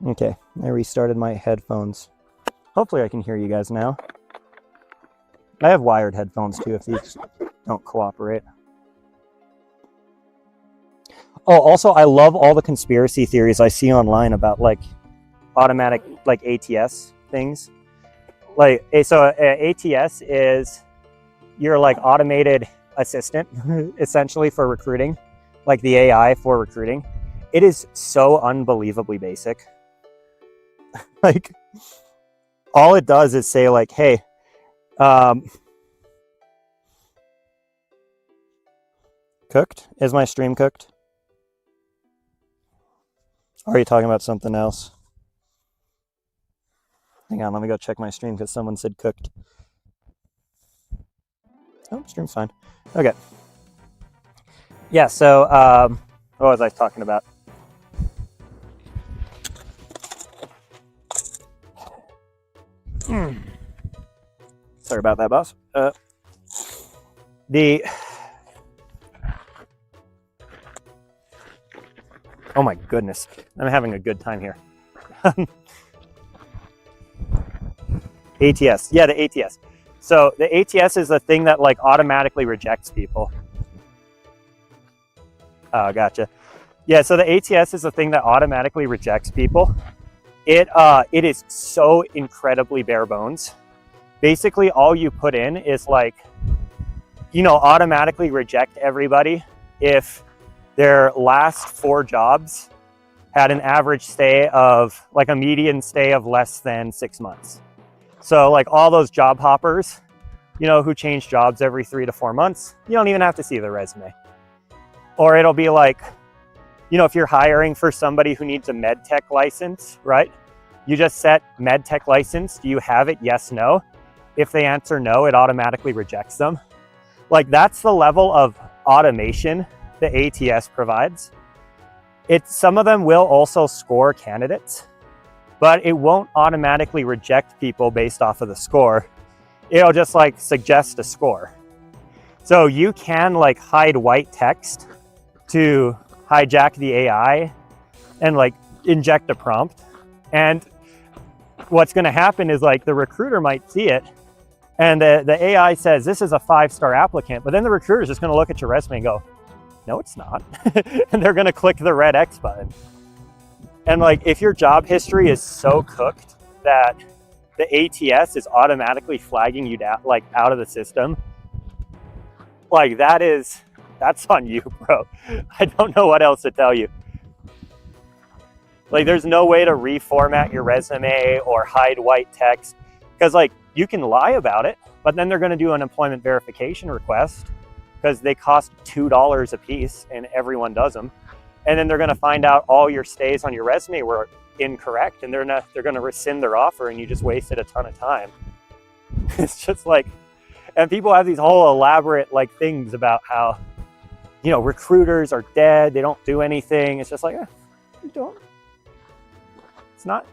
Okay, I restarted my headphones. Hopefully I can hear you guys now. I have wired headphones too if these don't cooperate. Oh, also, I love all the conspiracy theories I see online about like automatic like ATS things. Like, so ATS is your like automated assistant essentially for recruiting, like the AI for recruiting. It is so unbelievably basic. Like, all it does is say like, hey, cooked? Is my stream cooked? Or are you talking about something else? Hang on, let me go check my stream because someone said cooked. Oh, stream's fine. Okay. Yeah, so what was I talking about? Sorry about that, boss. Oh my goodness, I'm having a good time here. ATS, yeah, the ATS. So the ATS is the thing that like automatically rejects people. Oh, gotcha. Yeah, so the ATS is the thing that automatically rejects people. It is so incredibly bare bones. Basically, all you put in is like, you know, automatically reject everybody if their last 4 jobs had an average stay of like a median stay of less than 6 months. So like all those job hoppers, you know, who change jobs every 3 to 4 months, you don't even have to see the resume. Or it'll be like, you know, if you're hiring for somebody who needs a med tech license, right? You just set med tech license. Do you have it? Yes, no. If they answer no, it automatically rejects them. Like, that's the level of automation the ATS provides. Some of them will also score candidates, but it won't automatically reject people based off of the score. It'll just like suggest a score. So you can like hide white text to hijack the AI and like inject a prompt. And what's going to happen is like the recruiter might see it and the AI says, this is a 5-star applicant, but then the recruiter is just going to look at your resume and go, no, it's not. And they're going to click the red X button. And like, if your job history is so cooked that the ATS is automatically flagging you down, like out of the system, like that's on you, bro. I don't know what else to tell you. Like, there's no way to reformat your resume or hide white text, because like you can lie about it, but then they're going to do an employment verification request because they cost $2 a piece and everyone does them. And then they're going to find out all your stays on your resume were incorrect, and they're going to rescind their offer, and you just wasted a ton of time. It's just like, and people have these whole elaborate like things about how, you know, recruiters are dead, they don't do anything. It's just like, you don't.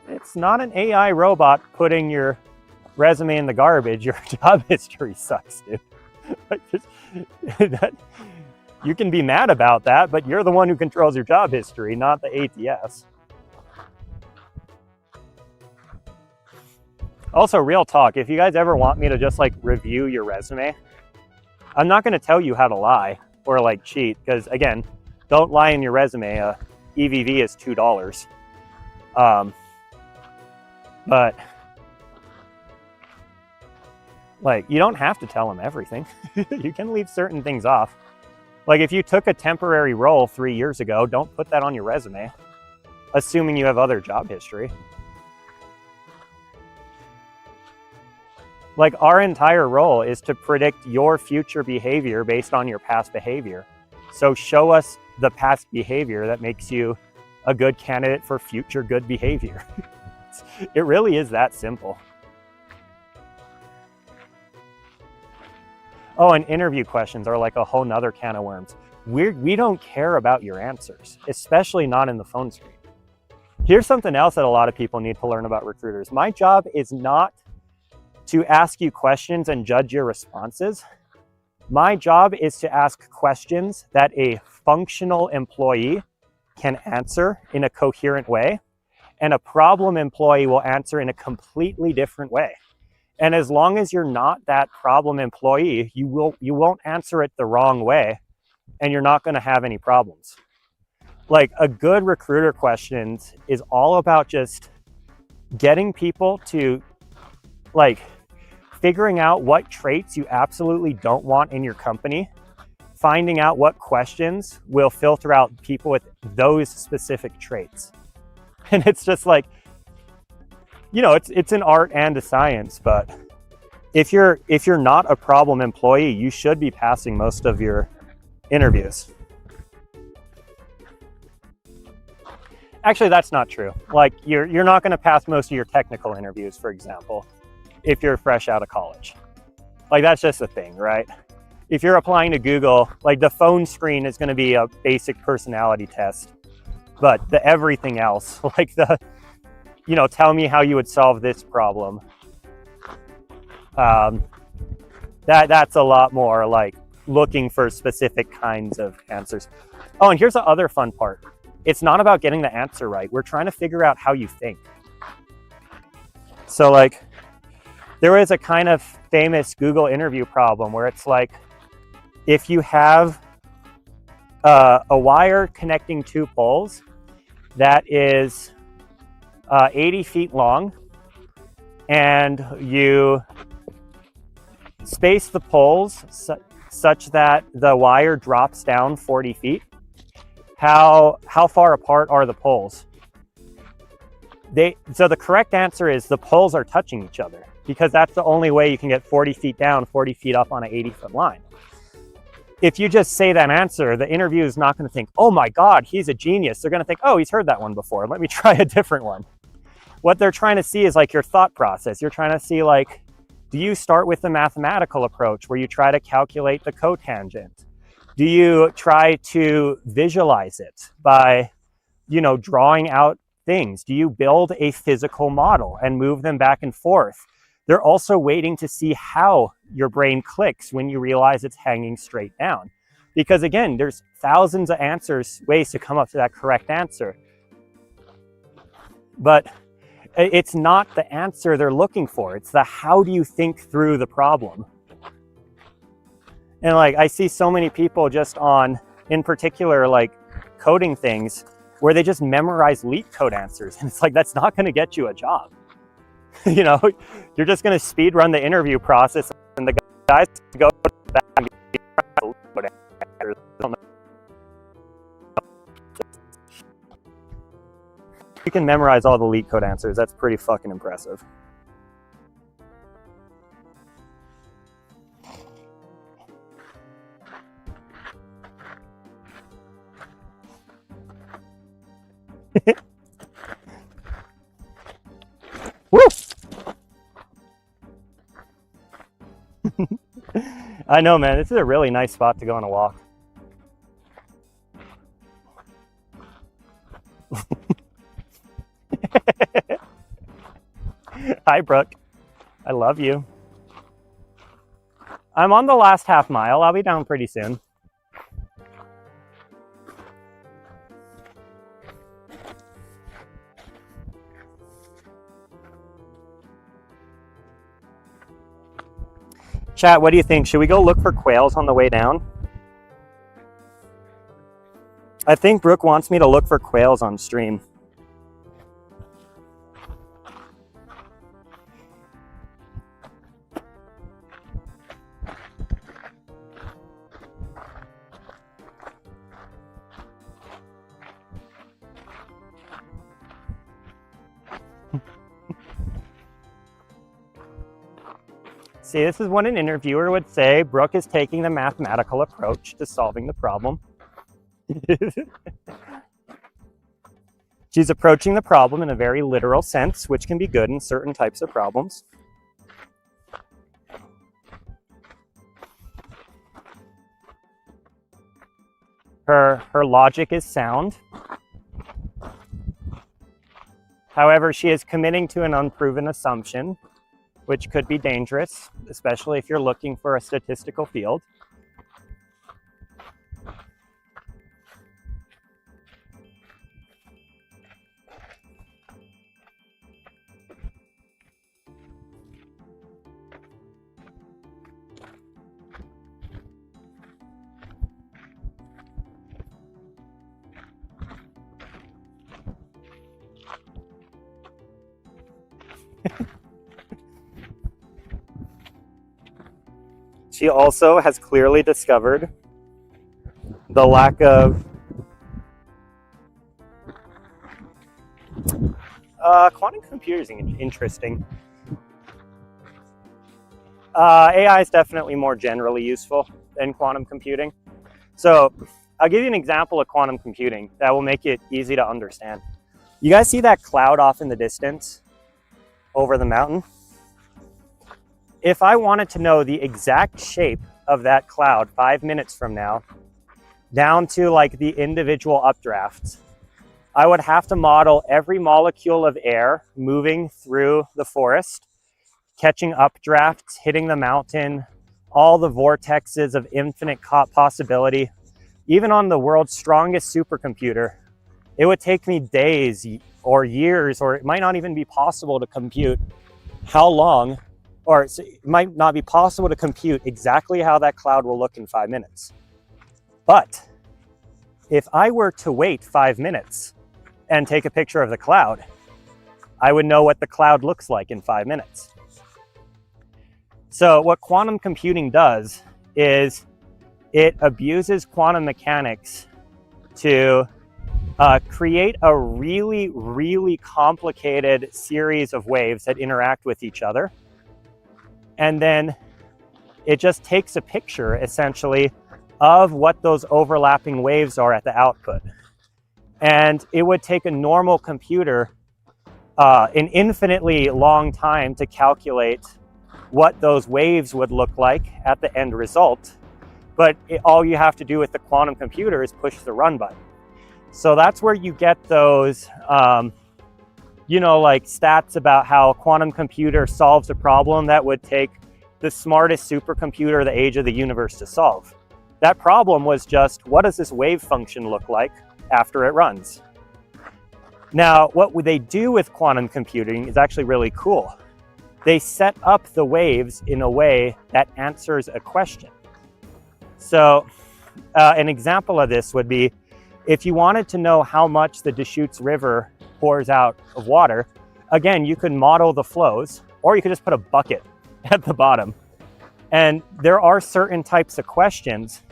It's not an AI robot putting your resume in the garbage. Your job history sucks, dude. You can be mad about that, but you're the one who controls your job history, not the ATS. Also, real talk, if you guys ever want me to just like review your resume, I'm not going to tell you how to lie or like cheat, because again, don't lie in your resume. EVV is $2. But like, you don't have to tell them everything. You can leave certain things off. Like, if you took a temporary role 3 years ago, don't put that on your resume, assuming you have other job history. Like, our entire role is to predict your future behavior based on your past behavior. So show us the past behavior that makes you a good candidate for future good behavior. It really is that simple. Oh, and interview questions are like a whole nother can of worms. We don't care about your answers, especially not in the phone screen. Here's something else that a lot of people need to learn about recruiters. My job is not to ask you questions and judge your responses. My job is to ask questions that a functional employee can answer in a coherent way, and a problem employee will answer in a completely different way. And as long as you're not that problem employee, you won't answer it the wrong way, and you're not going to have any problems. Like, a good recruiter questions is all about just getting people to like figuring out what traits you absolutely don't want in your company, finding out what questions will filter out people with those specific traits. And it's just like, you know, it's an art and a science, but if you're not a problem employee, you should be passing most of your interviews. Actually, that's not true. Like, you're not going to pass most of your technical interviews, for example, if you're fresh out of college. Like, that's just a thing, right? If you're applying to Google, like, the phone screen is going to be a basic personality test, but the everything else, like the, you know, tell me how you would solve this problem. That's a lot more like looking for specific kinds of answers. Oh, and here's the other fun part. It's not about getting the answer right. We're trying to figure out how you think. So like, there is a kind of famous Google interview problem where it's like, if you have a wire connecting two poles that is 80 feet long, and you space the poles such that the wire drops down 40 feet, how far apart are the poles? So the correct answer is the poles are touching each other, because that's the only way you can get 40 feet down, 40 feet up on an 80-foot line. if you just say that answer, the interview is not going to think, oh my God, he's a genius. They're going to think, oh, he's heard that one before. Let me try a different one. What they're trying to see is like your thought process. You're trying to see like, do you start with the mathematical approach where you try to calculate the cotangent? Do you try to visualize it by, drawing out things? Do you build a physical model and move them back and forth? They're also waiting to see how your brain clicks when you realize it's hanging straight down. Because again, there's thousands of ways to come up to that correct answer. But it's not the answer they're looking for. It's the how do you think through the problem. And like, I see so many people just on, in particular, like coding things where they just memorize leak code answers. And it's like, that's not going to get you a job. You're just going to speed run the interview process and the guys go back and you can memorize all the leak code answers. That's pretty fucking impressive. Woo! I know, man. This is a really nice spot to go on a walk. Hi, Brooke. I love you. I'm on the last half mile. I'll be down pretty soon. Chat, what do you think? Should we go look for quails on the way down? I think Brooke wants me to look for quails on stream. See, this is what an interviewer would say. Brooke is taking the mathematical approach to solving the problem. She's approaching the problem in a very literal sense, which can be good in certain types of problems. Her logic is sound. However, she is committing to an unproven assumption, which could be dangerous, especially if you're looking for a statistical field. She also has clearly discovered the lack of quantum computing. Interesting. AI is definitely more generally useful than quantum computing. So I'll give you an example of quantum computing that will make it easy to understand. You guys see that cloud off in the distance over the mountain? If I wanted to know the exact shape of that cloud 5 minutes from now, down to like the individual updrafts, I would have to model every molecule of air moving through the forest, catching updrafts, hitting the mountain, all the vortexes of infinite possibility. Even on the world's strongest supercomputer, it would take me days or years, or it might not even be possible to compute how long, or it might not be possible to compute exactly how that cloud will look in 5 minutes. But if I were to wait 5 minutes and take a picture of the cloud, I would know what the cloud looks like in 5 minutes. So what quantum computing does is it abuses quantum mechanics to create a really, really complicated series of waves that interact with each other. And then it just takes a picture, essentially, of what those overlapping waves are at the output. And it would take a normal computer an infinitely long time to calculate what those waves would look like at the end result. But all you have to do with the quantum computer is push the run button. So that's where you get those, you know, like stats about how a quantum computer solves a problem that would take the smartest supercomputer of the age of the universe to solve. That problem was just, what does this wave function look like after it runs? Now, what would they do with quantum computing is actually really cool. They set up the waves in a way that answers a question. So an example of this would be, if you wanted to know how much the Deschutes River pours out of water, again, you could model the flows, or you could just put a bucket at the bottom. And there are certain types of questions,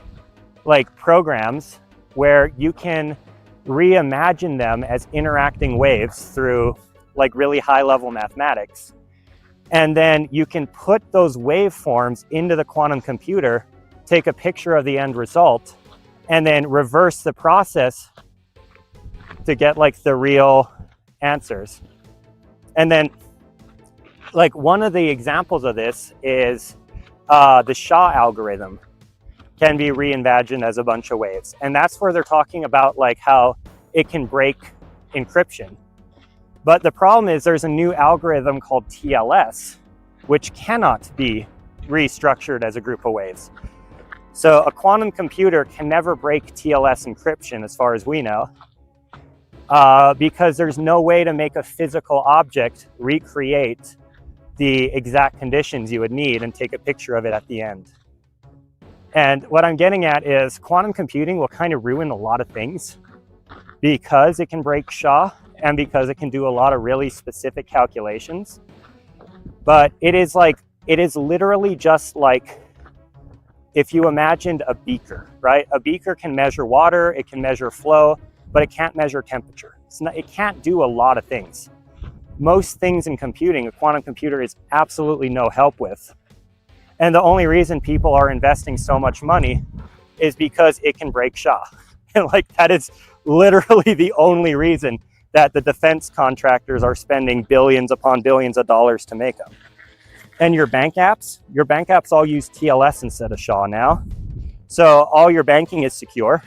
like programs, where you can reimagine them as interacting waves through like really high-level mathematics. And then you can put those waveforms into the quantum computer, take a picture of the end result, and then reverse the process to get like the real answers. And then like one of the examples of this is the SHA algorithm can be reimagined as a bunch of waves. And that's where they're talking about like how it can break encryption. But the problem is there's a new algorithm called TLS, which cannot be restructured as a group of waves. So a quantum computer can never break TLS encryption as far as we know, because there's no way to make a physical object recreate the exact conditions you would need and take a picture of it at the end. And what I'm getting at is quantum computing will kind of ruin a lot of things because it can break SHA and because it can do a lot of really specific calculations. But it is literally just like if you imagined a beaker, right? A beaker can measure water, it can measure flow, but it can't measure temperature. It can't do a lot of things. Most things in computing, a quantum computer is absolutely no help with. And the only reason people are investing so much money is because it can break SHA. And like that is literally the only reason that the defense contractors are spending billions upon billions of dollars to make them. And your bank apps all use TLS instead of SHA now. So all your banking is secure.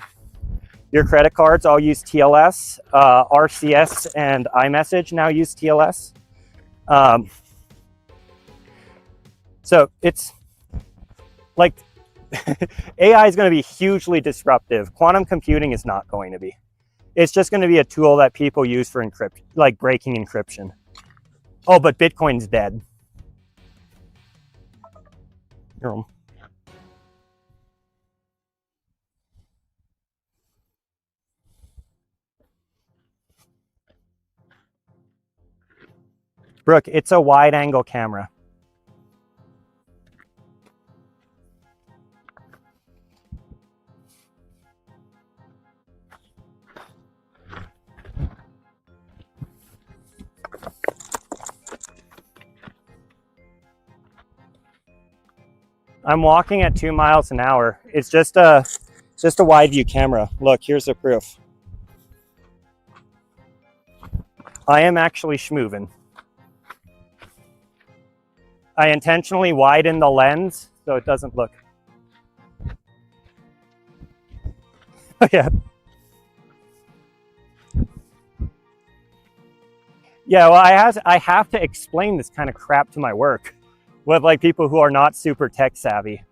Your credit cards all use TLS. RCS and iMessage now use TLS. So it's like AI is going to be hugely disruptive. Quantum computing is not going to be. It's just going to be a tool that people use for like breaking encryption. Oh, but Bitcoin's dead. Brooke, it's a wide angle camera. I'm walking at 2 miles an hour. It's just a wide view camera. Look, here's the proof. I am actually schmoovin'. I intentionally widen the lens so it doesn't look. Yeah. Yeah, well, I have to explain this kind of crap to my work with like people who are not super tech savvy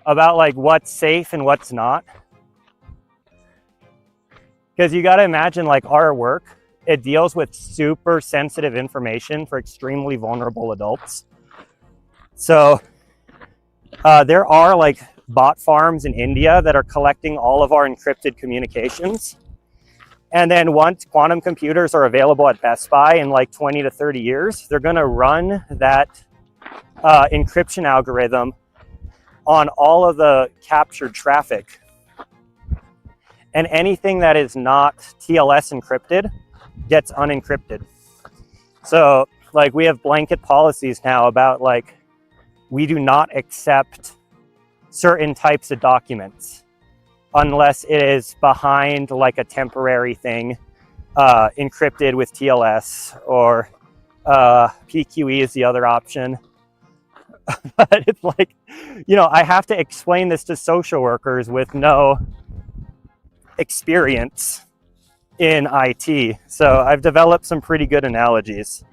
about like what's safe and what's not. Because you got to imagine like our work, it deals with super sensitive information for extremely vulnerable adults. So there are like bot farms in India that are collecting all of our encrypted communications. And then once quantum computers are available at Best Buy in like 20 to 30 years, they're going to run that encryption algorithm on all of the captured traffic. And anything that is not TLS encrypted gets unencrypted. So like we have blanket policies now about like, we do not accept certain types of documents unless it is behind like a temporary thing, encrypted with TLS, or PQE is the other option. But it's like, you know, I have to explain this to social workers with no experience in IT. So I've developed some pretty good analogies.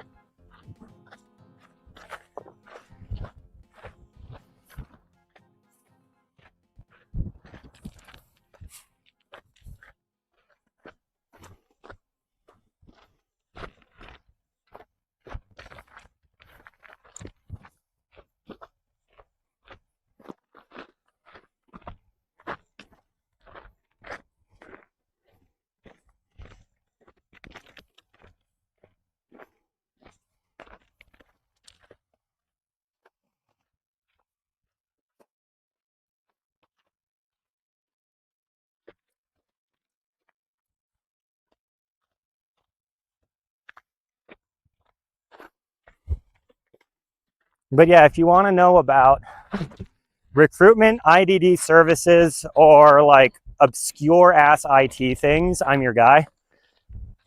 But yeah, if you want to know about recruitment, IDD services, or like obscure ass IT things, I'm your guy.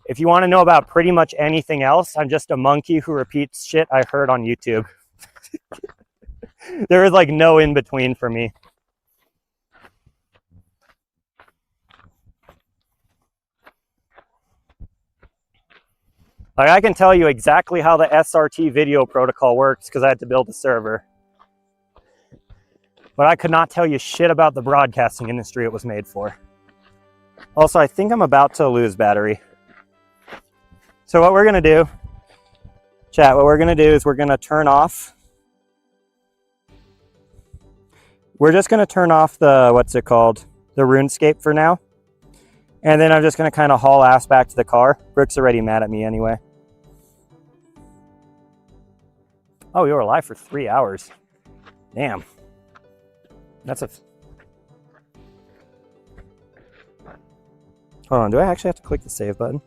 If you want to know about pretty much anything else, I'm just a monkey who repeats shit I heard on YouTube. There is like no in between for me. Like, I can tell you exactly how the SRT video protocol works because I had to build a server. But I could not tell you shit about the broadcasting industry it was made for. Also, I think I'm about to lose battery. So what we're gonna do, chat, what we're gonna do is we're gonna turn off. We're just gonna turn off the, what's it called? The Runescape for now. And then I'm just gonna kind of haul ass back to the car. Brooke's already mad at me anyway. Oh, you were live for 3 hours. Damn. That's a... Hold on, do I actually have to click the save button?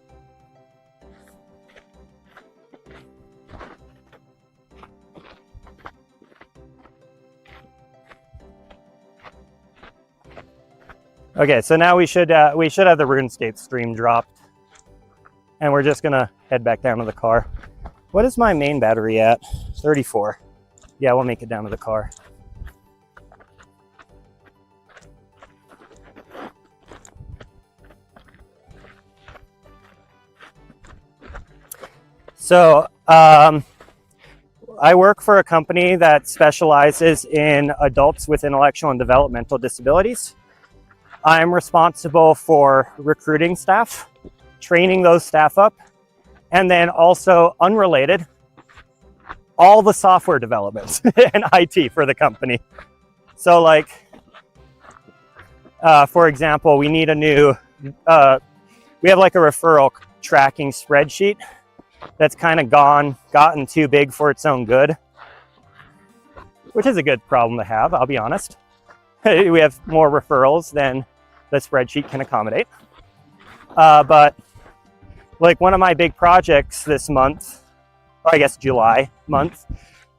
Okay, so now we should have the RuneScape stream dropped. And we're just gonna head back down to the car. What is my main battery at? 34. Yeah, we'll make it down to the car. So, I work for a company that specializes in adults with intellectual and developmental disabilities. I'm responsible for recruiting staff, training those staff up, and then also, unrelated, all the software development and IT for the company. So like, for example, we need a new, we have like a referral tracking spreadsheet that's kind of gotten too big for its own good, which is a good problem to have, I'll be honest. We have more referrals than the spreadsheet can accommodate. But like one of my big projects this month, or I guess July month,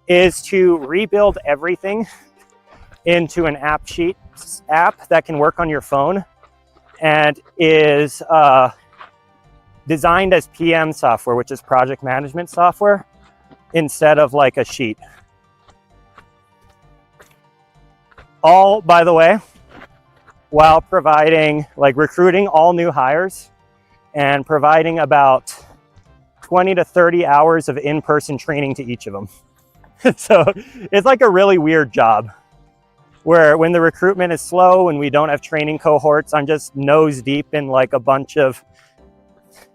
is to rebuild everything into an app that can work on your phone and is designed as PM software, which is project management software, instead of like a sheet. All, by the way, while providing, like recruiting all new hires and providing about 20 to 30 hours of in-person training to each of them. So it's like a really weird job where when the recruitment is slow and we don't have training cohorts, I'm just nose deep in like a bunch of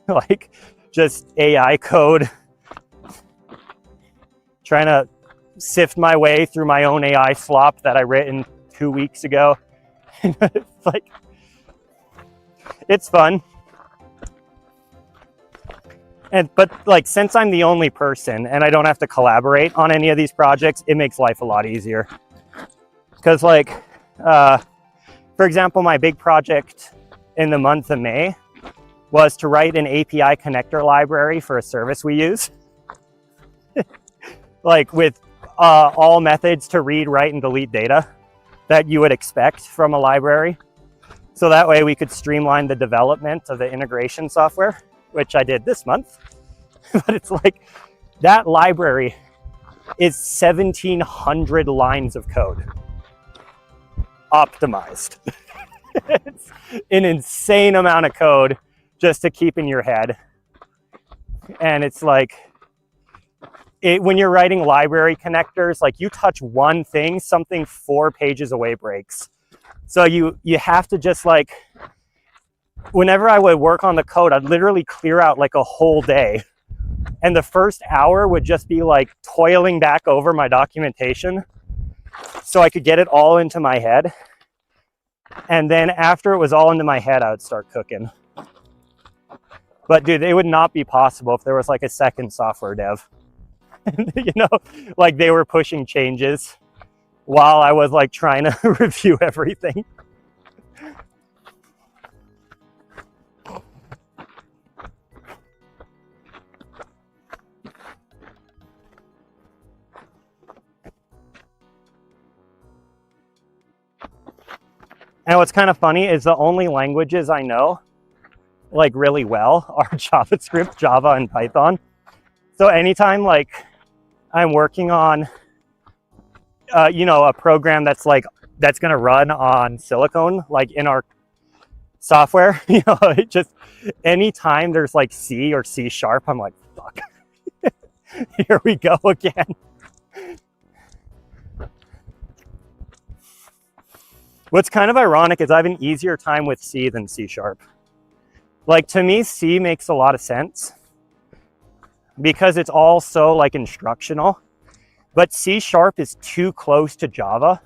like just AI code, trying to sift my way through my own AI slop that I written 2 weeks ago. It's like, it's fun. But like, since I'm the only person and I don't have to collaborate on any of these projects, it makes life a lot easier. Because like, for example, my big project in the month of May was to write an API connector library for a service we use. Like with all methods to read, write, and delete data. that you would expect from a library. So that way we could streamline the development of the integration software, which I did this month. But it's like, that library is 1,700 lines of code optimized. It's an insane amount of code just to keep in your head. And it's like, when you're writing library connectors, like you touch one thing, something 4 pages away breaks. So you have to just like, whenever I would work on the code, I'd literally clear out like a whole day. And the first hour would just be like toiling back over my documentation so I could get it all into my head. And then after it was all into my head, I would start cooking. But dude, it would not be possible if there was like a second software dev. You know, like they were pushing changes while I was like trying to review everything. And what's kind of funny is the only languages I know like really well are JavaScript, Java, and Python. So anytime like I'm working on, you know, a program that's going to run on silicone, like in our software, you know, it just, anytime there's like C or C#, I'm like, fuck, here we go again. What's kind of ironic is I have an easier time with C than C#. Like to me, C makes a lot of sense because it's all so like instructional, but C# is too close to Java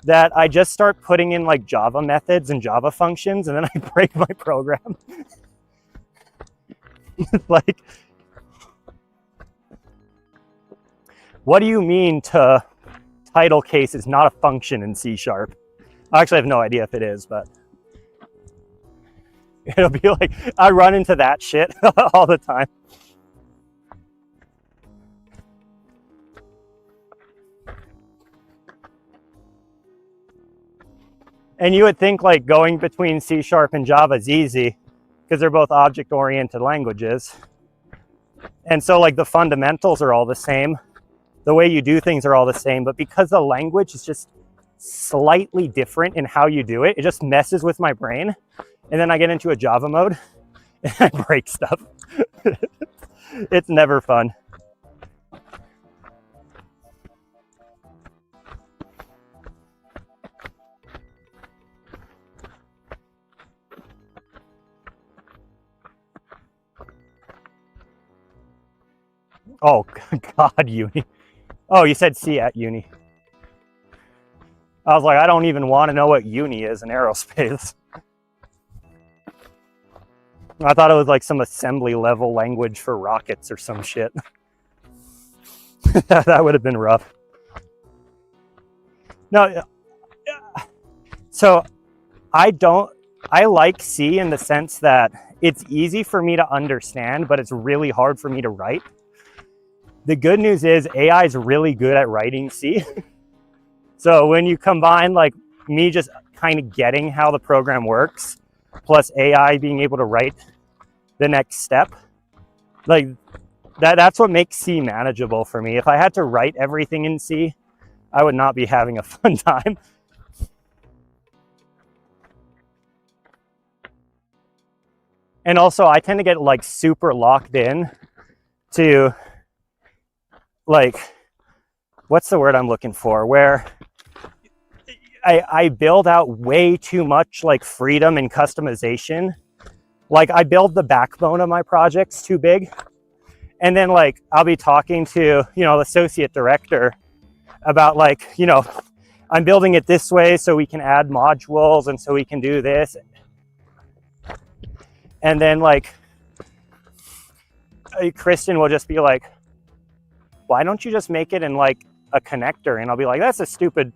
that I just start putting in like Java methods and Java functions, and then I break my program. Like, what do you mean to title case is not a function in C#? I actually have no idea if it is, but it'll be like, I run into that shit all the time. And you would think like going between C# and Java is easy because they're both object-oriented languages. And so like the fundamentals are all the same. The way you do things are all the same, but because the language is just slightly different in how you do it, it just messes with my brain. And then I get into a Java mode and I break stuff. It's never fun. Oh, God, uni. Oh, you said C at uni. I was like, I don't even want to know what uni is in aerospace. I thought it was like some assembly level language for rockets or some shit. That would have been rough. No, so I like C in the sense that it's easy for me to understand, but it's really hard for me to write. The good news is AI is really good at writing C. So when you combine like me just kind of getting how the program works, plus AI being able to write the next step, like that's what makes C manageable for me. If I had to write everything in C, I would not be having a fun time. And also I tend to get like super locked in to like, what's the word I'm looking for? Where I build out way too much like freedom and customization. Like I build the backbone of my projects too big. And then like, I'll be talking to, you know, the associate director about like, you know, I'm building it this way so we can add modules and so we can do this. And then like, Kristen will just be like, why don't you just make it in like a connector? And I'll be like, that's a stupid,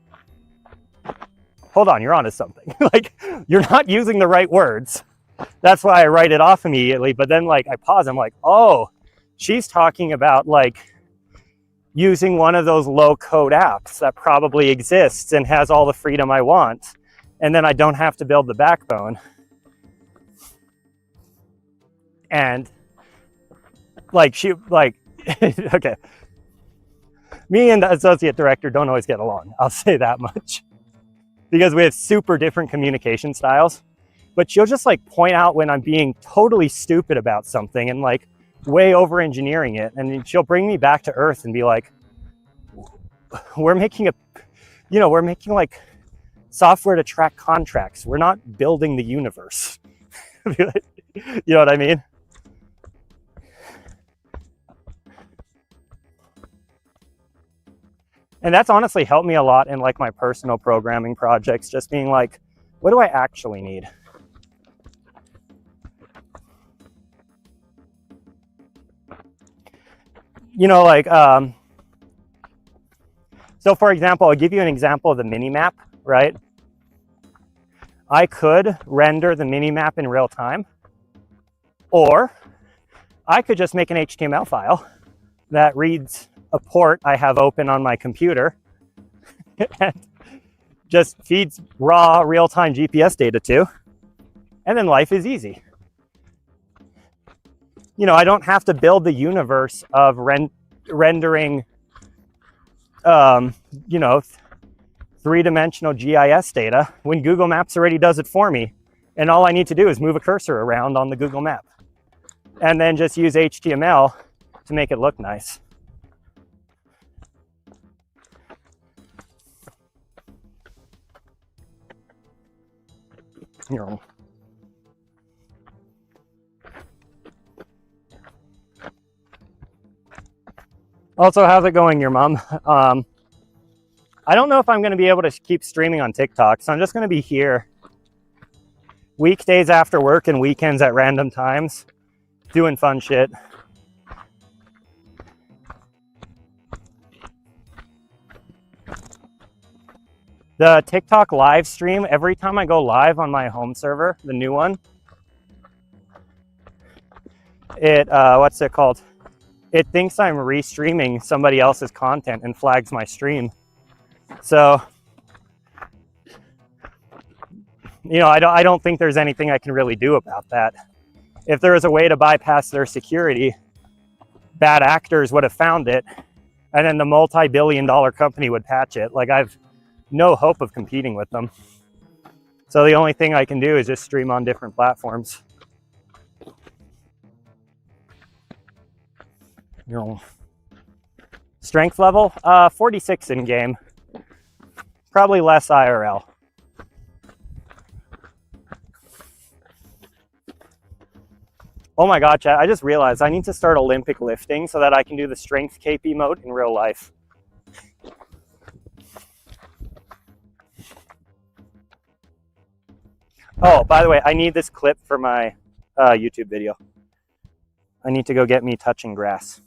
hold on, you're onto something. Like, you're not using the right words. That's why I write it off immediately. But then like I pause, I'm like, oh, she's talking about like, using one of those low code apps that probably exists and has all the freedom I want. And then I don't have to build the backbone. And like okay. Me and the associate director don't always get along. I'll say that much. Because we have super different communication styles. But she'll just like point out when I'm being totally stupid about something and like way over engineering it. And then she'll bring me back to earth and be like, we're making like software to track contracts. We're not building the universe. You know what I mean? And that's honestly helped me a lot in like my personal programming projects, just being like, what do I actually need? You know, like, so for example, I'll give you an example of the mini map, right? I could render the mini map in real time, or I could just make an HTML file that reads a port I have open on my computer and just feeds raw real-time GPS data to, and then life is easy. You know, I don't have to build the universe of rendering, you know, three-dimensional GIS data when Google Maps already does it for me. And all I need to do is move a cursor around on the Google map and then just use HTML to make it look nice. Here. Also, how's it going, your mom? I don't know if I'm going to be able to keep streaming on TikTok, so I'm just going to be here weekdays after work and weekends at random times doing fun shit. The TikTok live stream, every time I go live on my home server, the new one, it, what's it called? It thinks I'm restreaming somebody else's content and flags my stream. So, you know, I don't think there's anything I can really do about that. If there was a way to bypass their security, bad actors would have found it, and then the multi-billion-dollar company would patch it. Like, I've no hope of competing with them. So the only thing I can do is just stream on different platforms. Strength level, 46 in game. Probably less IRL. Oh my god, chat, I just realized I need to start Olympic lifting so that I can do the strength KP mode in real life. Oh, by the way, I need this clip for my YouTube video. I need to go get me touching grass.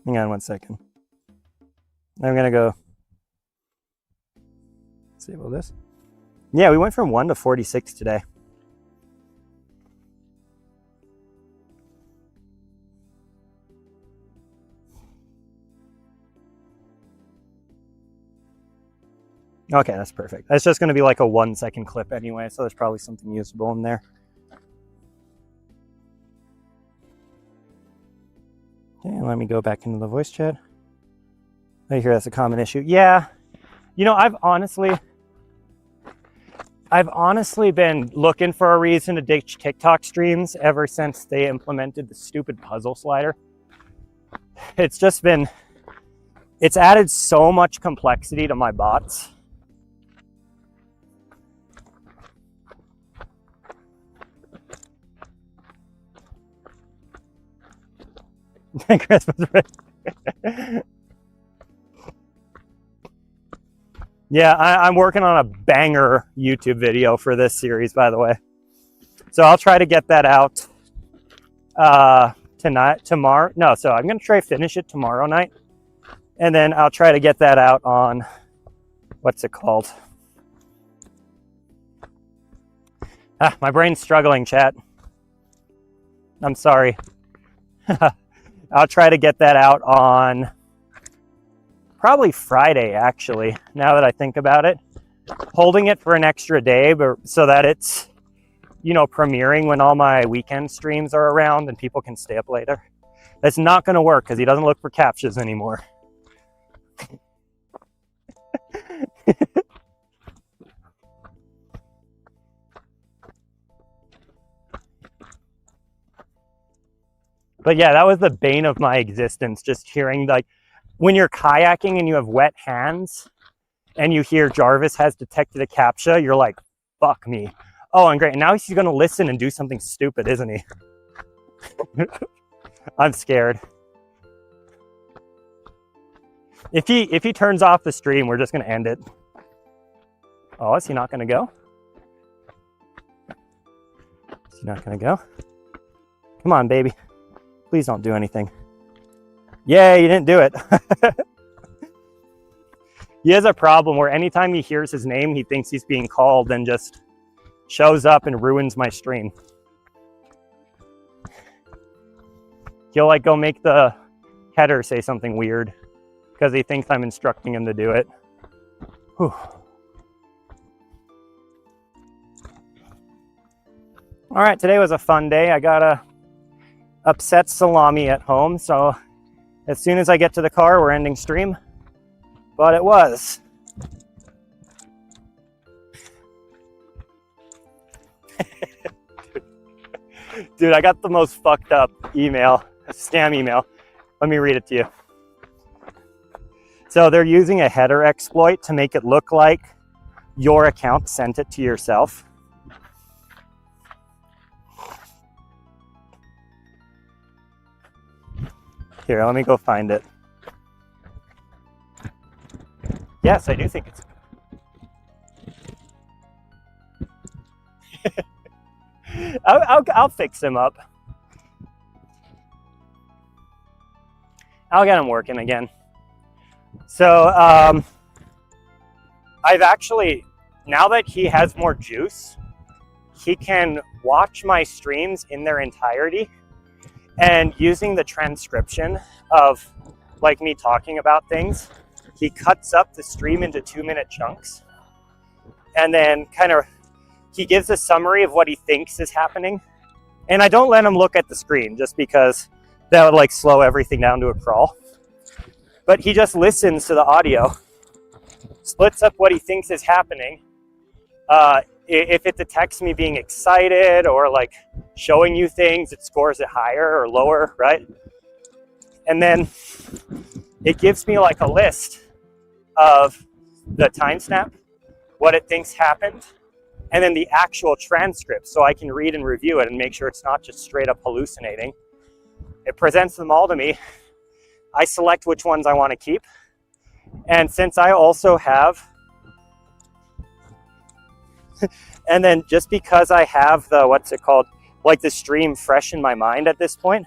Hang on one second. I'm gonna go disable this. Yeah, we went from 1 to 46 today. Okay, that's perfect. That's just going to be like a 1-second clip anyway, so there's probably something usable in there. Okay, let me go back into the voice chat. I hear that's a common issue. Yeah, you know, I've honestly been looking for a reason to ditch TikTok streams ever since they implemented the stupid puzzle slider. It's just been, it's added so much complexity to my bots. Christmas Yeah, I'm working on a banger YouTube video for this series, by the way. So I'll try to get that out tomorrow. No, so I'm going to try to finish it tomorrow night. And then I'll try to get that out on, what's it called? My brain's struggling, chat. I'm sorry. I'll try to get that out on probably Friday, actually, now that I think about it. Holding it for an extra day, but so that it's, you know, premiering when all my weekend streams are around and people can stay up later. That's not going to work because he doesn't look for captchas anymore. But yeah, that was the bane of my existence, just hearing, like, when you're kayaking and you have wet hands and you hear Jarvis has detected a captcha, you're like, fuck me. Oh, and great. Now he's going to listen and do something stupid, isn't he? I'm scared. If he turns off the stream, we're just going to end it. Oh, is he not going to go? Is he not going to go? Come on, baby. Please don't do anything. Yay, you didn't do it. He has a problem where anytime he hears his name, he thinks he's being called and just shows up and ruins my stream. He'll like go make the header say something weird because he thinks I'm instructing him to do it. Whew. All right, today was a fun day. I got a upset salami at home, so as soon as I get to the car, we're ending stream. But it was. Dude, I got the most fucked up email, a scam email. Let me read it to you. So they're using a header exploit to make it look like your account sent it to yourself. Here, let me go find it. Yes, I do think it's... I'll fix him up. I'll get him working again. So, I've actually, now that he has more juice, he can watch my streams in their entirety. And using the transcription of like me talking about things, he cuts up the stream into 2-minute chunks. And then kind of, he gives a summary of what he thinks is happening. And I don't let him look at the screen just because that would like slow everything down to a crawl. But he just listens to the audio, splits up what he thinks is happening. If it detects me being excited or like showing you things, it scores it higher or lower, right? And then it gives me like a list of the timestamp, what it thinks happened, and then the actual transcript so I can read and review it and make sure it's not just straight up hallucinating. It presents them all to me. I select which ones I want to keep. And since I also have and then just because I have the, what's it called, like the stream fresh in my mind at this point,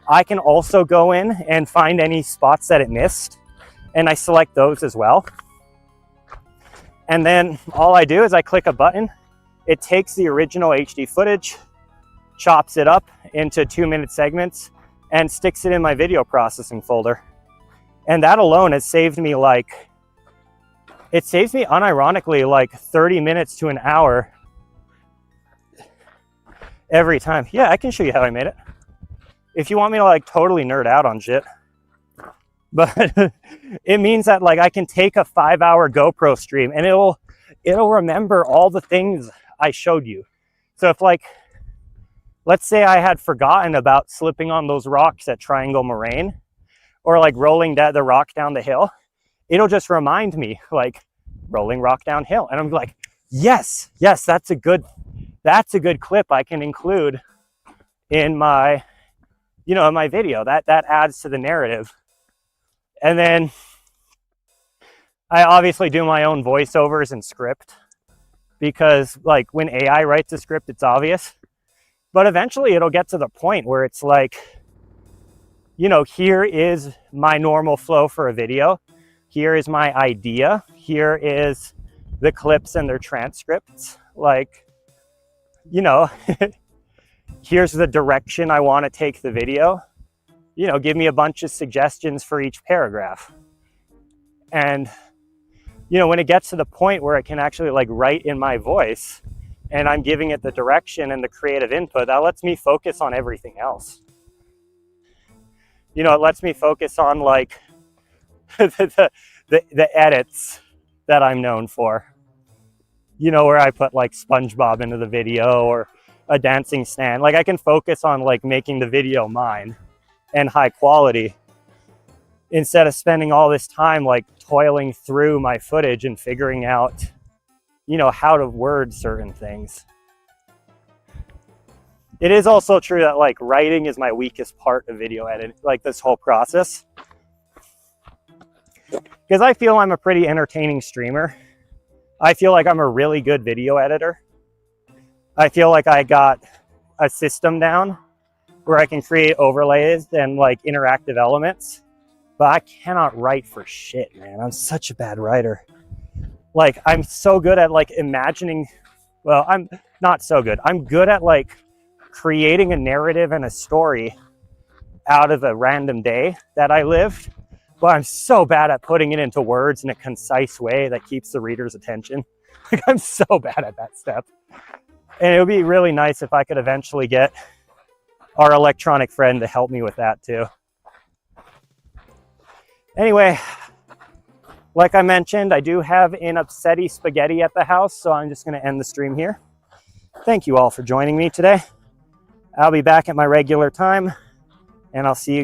I can also go in and find any spots that it missed, and I select those as well. And then all I do is I click a button. It takes the original HD footage, chops it up into 2-minute segments, and sticks it in my video processing folder. And that alone has saved me like, it saves me unironically like 30 minutes to an hour every time. Yeah, I can show you how I made it. If you want me to like totally nerd out on shit. But it means that like I can take a 5-hour GoPro stream and it'll remember all the things I showed you. So if like, let's say I had forgotten about slipping on those rocks at Triangle Moraine or like rolling the rock down the hill, it'll just remind me like rolling rock downhill. And I'm like, yes, that's a good clip I can include in my, you know, in my video. That adds to the narrative. And then I obviously do my own voiceovers and script because like when AI writes a script, it's obvious. But eventually it'll get to the point where it's like, you know, here is my normal flow for a video. Here is my idea. Here is the clips and their transcripts. Like, you know, here's the direction I want to take the video. You know, give me a bunch of suggestions for each paragraph. And, you know, when it gets to the point where it can actually like write in my voice and I'm giving it the direction and the creative input, that lets me focus on everything else. You know, it lets me focus on like the edits that I'm known for. You know, where I put like SpongeBob into the video or a dancing stand. Like I can focus on like making the video mine and high quality instead of spending all this time like toiling through my footage and figuring out, you know, how to word certain things. It is also true that like writing is my weakest part of video editing, like this whole process. Because I feel I'm a pretty entertaining streamer. I feel like I'm a really good video editor. I feel like I got a system down where I can create overlays and like interactive elements, but I cannot write for shit, man. I'm such a bad writer. Like I'm so good at like imagining, well, I'm not so good. I'm good at like creating a narrative and a story out of a random day that I lived, but I'm so bad at putting it into words in a concise way that keeps the reader's attention. Like I'm so bad at that step. And it would be really nice if I could eventually get our electronic friend to help me with that too. Anyway, like I mentioned, I do have an upsetty spaghetti at the house, so I'm just going to end the stream here. Thank you all for joining me today. I'll be back at my regular time, and I'll see you guys.